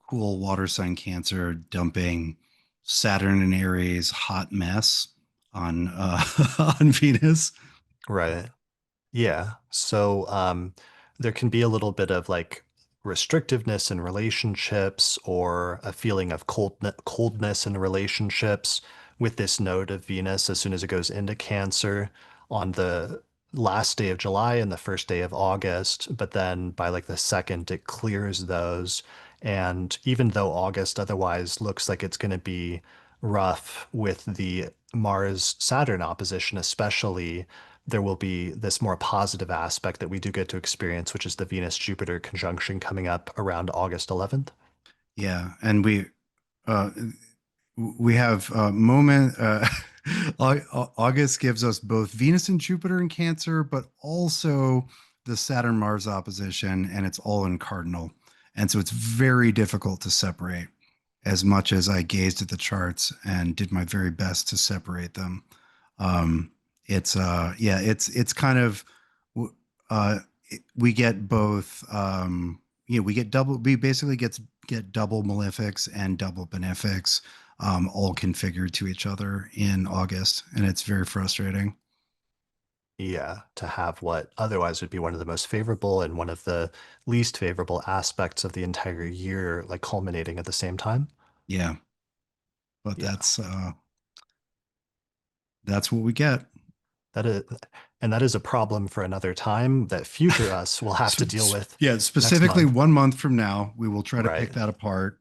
cool water sign Cancer dumping Saturn and Aries hot mess on on Venus. Right. Yeah. So there can be a little bit of like restrictiveness in relationships or a feeling of coldness in relationships with this node of Venus as soon as it goes into Cancer on the last day of July and the first day of August. But then by like the second, it clears those. And even though August otherwise looks like it's going to be rough with the Mars Saturn opposition, especially there will be this more positive aspect that we do get to experience, which is the Venus Jupiter conjunction coming up around August 11th. Yeah, and uh, we have moment August gives us both Venus and Jupiter in Cancer, but also the Saturn Mars opposition, and it's all in cardinal. And so it's very difficult to separate as much as I gazed at the charts and did my very best to separate them. Um, it's kind of uh we get both we get double we basically get double malefics and double benefics all configured to each other in August, and it's very frustrating. Yeah, to have what otherwise would be one of the most favorable and one of the least favorable aspects of the entire year, like culminating at the same time. Yeah, but Yeah, that's what we get. that is, and that is a problem for another time that future us will have to deal with Yeah, next specifically month. 1 month from now, we will try to pick Right. that apart.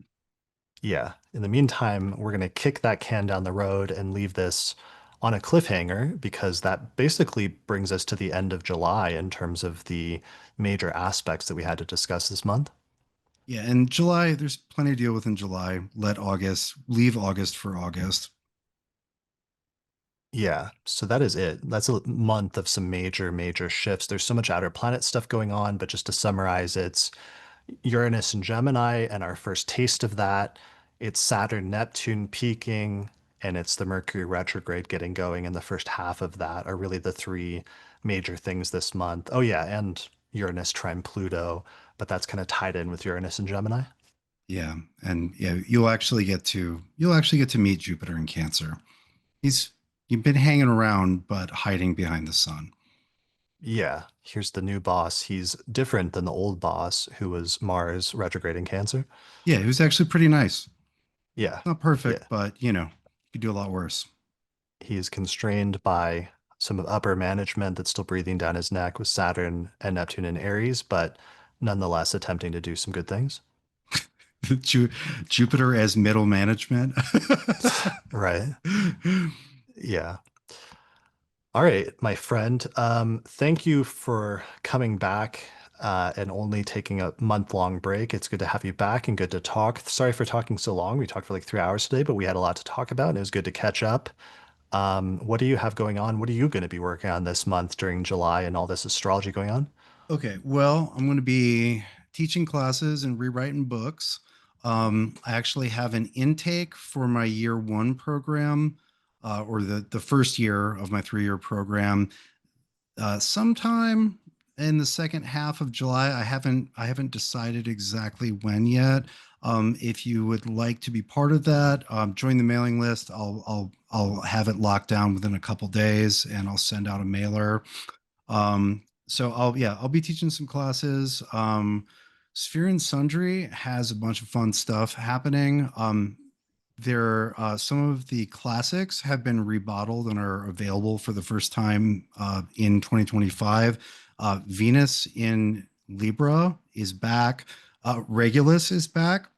Yeah. In the meantime, we're going to kick that can down the road and leave this on a cliffhanger because that basically brings us to the end of July in terms of the major aspects that we had to discuss this month. Yeah, and July, there's plenty to deal with in July. Leave August for August. Yeah, so that is it. That's a month of some major, major shifts. There's so much outer planet stuff going on, but just to summarize, it's Uranus and Gemini, and our first taste of that. It's Saturn, Neptune peaking, and it's the Mercury retrograde getting going. And the first half of that are really the three major things this month. Oh, yeah, and Uranus trine Pluto, but that's kind of tied in with Uranus and Gemini. Yeah, and yeah, you'll actually get to meet Jupiter in Cancer. He's you've been hanging around, but hiding behind the sun. Yeah, here's the new boss. He's different than the old boss, who was Mars retrograde in Cancer. Yeah, he was actually pretty nice. Yeah, Not perfect, yeah. but you could do a lot worse. He is constrained by some upper management that's still breathing down his neck with Saturn and Neptune and Aries, but nonetheless attempting to do some good things. Ju- Jupiter as middle management. Right. Yeah. All right, my friend. Thank you for coming back and only taking a month-long break. It's good to have you back and good to talk. Sorry for talking so long. We talked for like 3 hours today, but we had a lot to talk about, and it was good to catch up. What do you have going on? What are you going to be working on this month during July and all this astrology going on? Okay, well, I'm going to be teaching classes and rewriting books. I actually have an intake for my year one program, or the first year of my 3 year program, sometime in the second half of July. I haven't decided exactly when yet. If you would like to be part of that, join the mailing list. I'll have it locked down within a couple days, and I'll send out a mailer. So I'll be teaching some classes. Sphere and Sundry has a bunch of fun stuff happening. Some of the classics have been rebottled and are available for the first time in 2025. Venus in Libra is back. Regulus is back.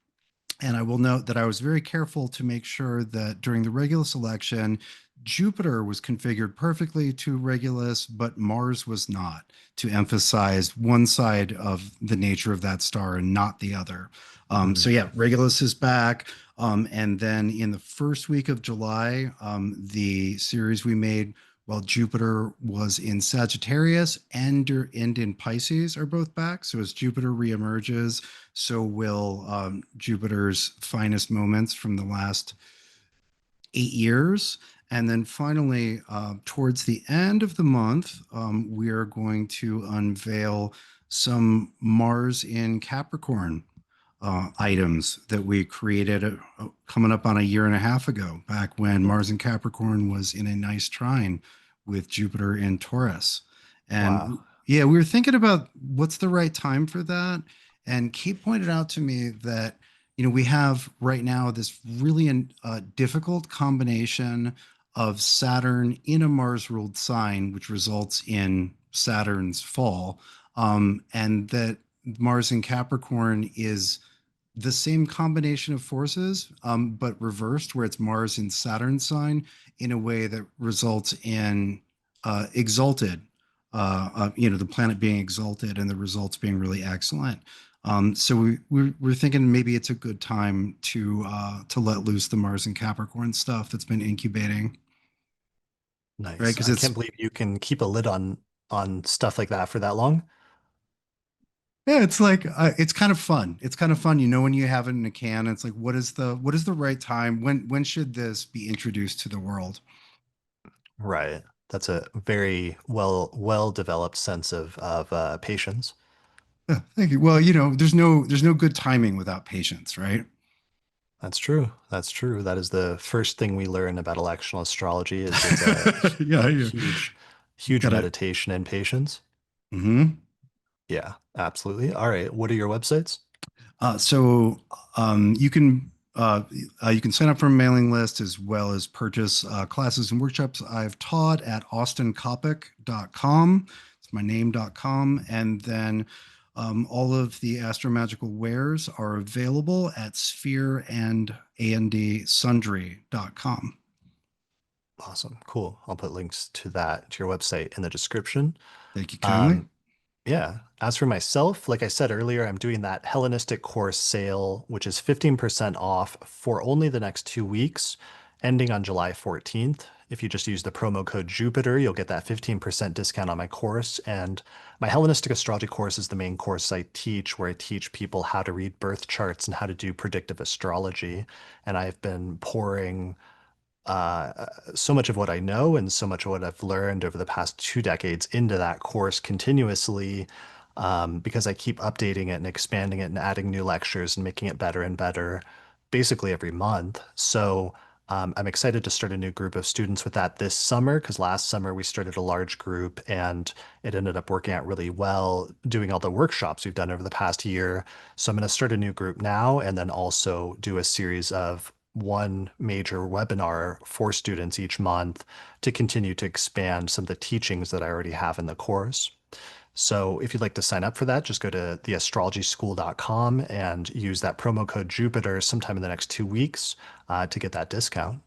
And I will note that I was very careful to make sure that during the Regulus election, Jupiter was configured perfectly to Regulus, but Mars was not, to emphasize one side of the nature of that star and not the other. So Mm. yeah, Regulus is back. And then in the first week of July, the series we made while Jupiter was in Sagittarius and in Pisces are both back. So as Jupiter reemerges, so will Jupiter's finest moments from the last 8 years. And then finally, towards the end of the month, we are going to unveil some Mars in Capricorn items that we created coming up on a year and a half ago, back when Mars in Capricorn was in a nice trine with Jupiter in Taurus. And Wow. Yeah, we were thinking about what's the right time for that. And Kate pointed out to me that, we have right now this really difficult combination of Saturn in a Mars ruled sign, which results in Saturn's fall. And that Mars in Capricorn is the same combination of forces, but reversed, where it's Mars in Saturn sign in a way that results in exalted, the planet being exalted and the results being really excellent. So we're thinking maybe it's a good time to let loose the Mars and Capricorn stuff that's been incubating, right? Nice. Because I can't believe you can keep a lid on stuff like that for that long. yeah, it's like it's kind of fun. It's kind of fun, when you have it in a can. It's like, what is the right time? When should this be introduced to the world? Right. That's a very well developed sense of patience. Yeah, thank you. Well, there's no good timing without patience, right? That's true. That's true. That is the first thing we learn about electional astrology is it's a Yeah, yeah. huge Gotta. meditation and patience. Hmm. Yeah, absolutely. All right. What are your websites? So you can sign up for a mailing list as well as purchase classes and workshops I've taught at austincoppock.com. It's my name.com. And then all of the astromagical wares are available at sphere and sundry.com. Awesome. Cool. I'll put links to that, to your website in the description. Thank you kindly. Um, Yeah. As for myself, like I said earlier, I'm doing that Hellenistic course sale, which is 15% off for only the next 2 weeks, ending on July 14th. If you just use the promo code Jupiter, you'll get that 15% discount on my course. And my Hellenistic astrology course is the main course I teach, where I teach people how to read birth charts and how to do predictive astrology. And I've been pouring so much of what I know and so much of what I've learned over the past 2 decades into that course continuously, because I keep updating it and expanding it and adding new lectures and making it better and better basically every month. So I'm excited to start a new group of students with that this summer, because last summer we started a large group and it ended up working out really well doing all the workshops we've done over the past year. So I'm going to start a new group now and then also do a series of one major webinar for students each month to continue to expand some of the teachings that I already have in the course. So if you'd like to sign up for that, just go to theastrologyschool.com and use that promo code Jupiter sometime in the next 2 weeks to get that discount.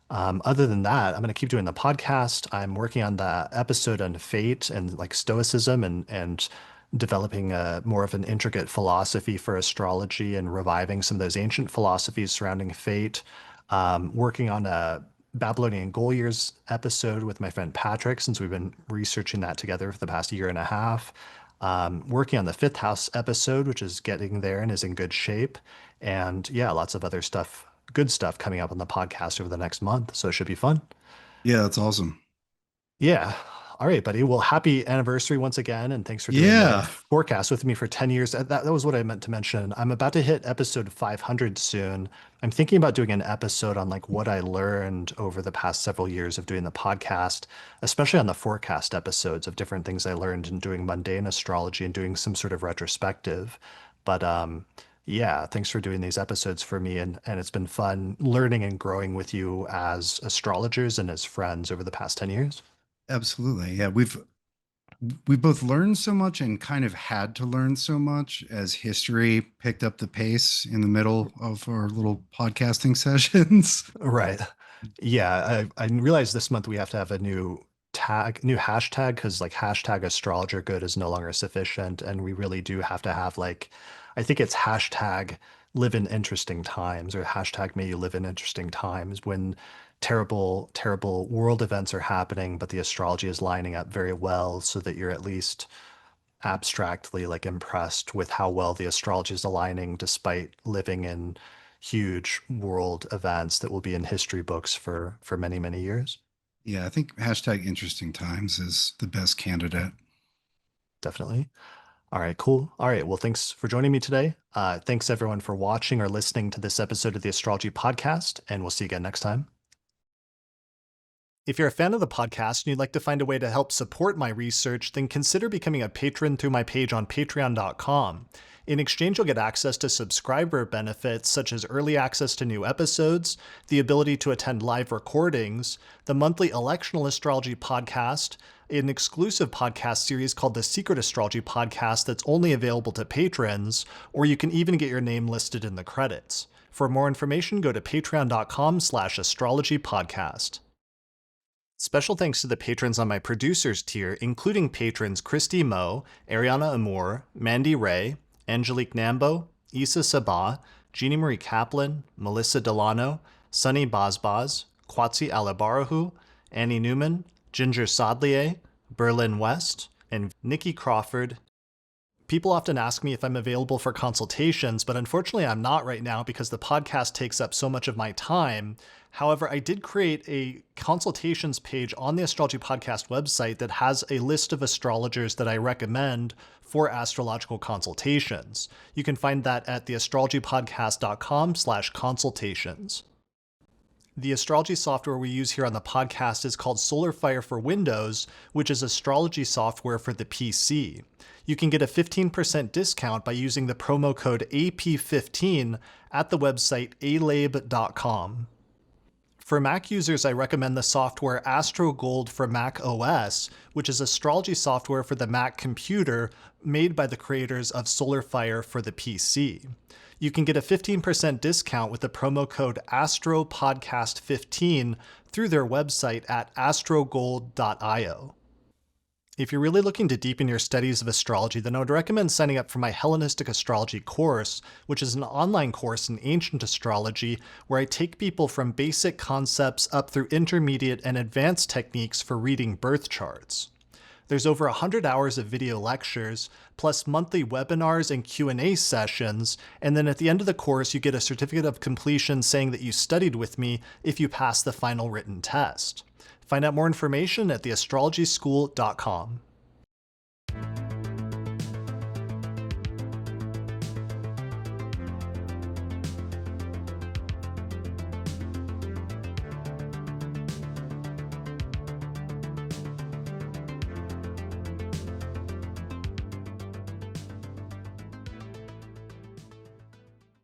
Other than that, I'm going to keep doing the podcast. I'm working on the episode on fate and like stoicism and developing a more of an intricate philosophy for astrology and reviving some of those ancient philosophies surrounding fate. Working on a Babylonian goal years episode with my friend Patrick, since we've been researching that together for the past year and a half. Working on the fifth house episode, which is getting there and is in good shape. And yeah, lots of other stuff, good stuff coming up on the podcast over the next month. So it should be fun. Yeah, that's awesome. Yeah. All right, buddy. Well, happy anniversary once again, and thanks for doing the Yeah, forecast with me for 10 years. That was what I meant to mention. I'm about to hit episode 500 soon. I'm thinking about doing an episode on like what I learned over the past several years of doing the podcast, especially on the forecast episodes of different things I learned in doing mundane astrology and doing some sort of retrospective. But yeah, thanks for doing these episodes for me, and it's been fun learning and growing with you as astrologers and as friends over the past 10 years. absolutely. Yeah, we both learned so much and kind of had to learn so much as history picked up the pace in the middle of our little podcasting sessions. Right. Yeah, I realized this month we have to have a new hashtag, because like hashtag astrologer good is no longer sufficient. And we really do have to have like, I think it's hashtag live in interesting times or hashtag may you live in interesting times when terrible world events are happening, but the astrology is lining up very well so that you're at least abstractly like impressed with how well the astrology is aligning despite living in huge world events that will be in history books for many years. Yeah, I think hashtag interesting times is the best candidate. Definitely. All right, cool. All right, well, thanks for joining me today. Thanks everyone for watching or listening to this episode of the Astrology Podcast, and we'll see you again next time. If you're a fan of the podcast and you'd like to find a way to help support my research, then consider becoming a patron through my page on patreon.com. In exchange, you'll get access to subscriber benefits such as early access to new episodes, the ability to attend live recordings, the monthly Electional Astrology podcast, an exclusive podcast series called the Secret Astrology Podcast that's only available to patrons, or you can even get your name listed in the credits. For more information, go to patreon.com/astrologypodcast. Special thanks to the patrons on my producers tier, including patrons Christy Moe, Ariana Amour, Mandy Ray, Angelique Nambo, Issa Sabah, Jeannie Marie Kaplan, Melissa Delano, Sunny Bazbaz, Kwatsi Alabarahu, Annie Newman, Ginger Sodlier, Berlin West, and Nikki Crawford. People often ask me if I'm available for consultations, but unfortunately I'm not right now because the podcast takes up so much of my time. However, I did create a consultations page on the Astrology Podcast website that has a list of astrologers that I recommend for astrological consultations. You can find that at theastrologypodcast.com/consultations. The astrology software we use here on the podcast is called SolarFire for Windows, which is astrology software for the PC. You can get a 15% discount by using the promo code AP15 at the website alabe.com. For Mac users, I recommend the software AstroGold for Mac OS, which is astrology software for the Mac computer made by the creators of SolarFire for the PC. You can get a 15% discount with the promo code AstroPodcast15 through their website at astrogold.io. If you're really looking to deepen your studies of astrology, then I would recommend signing up for my Hellenistic astrology course, which is an online course in ancient astrology where I take people from basic concepts up through intermediate and advanced techniques for reading birth charts. There's over 100 hours of video lectures, plus monthly webinars and Q&A sessions, and then at the end of the course you get a certificate of completion saying that you studied with me if you pass the final written test. Find out more information at theastrologyschool.com.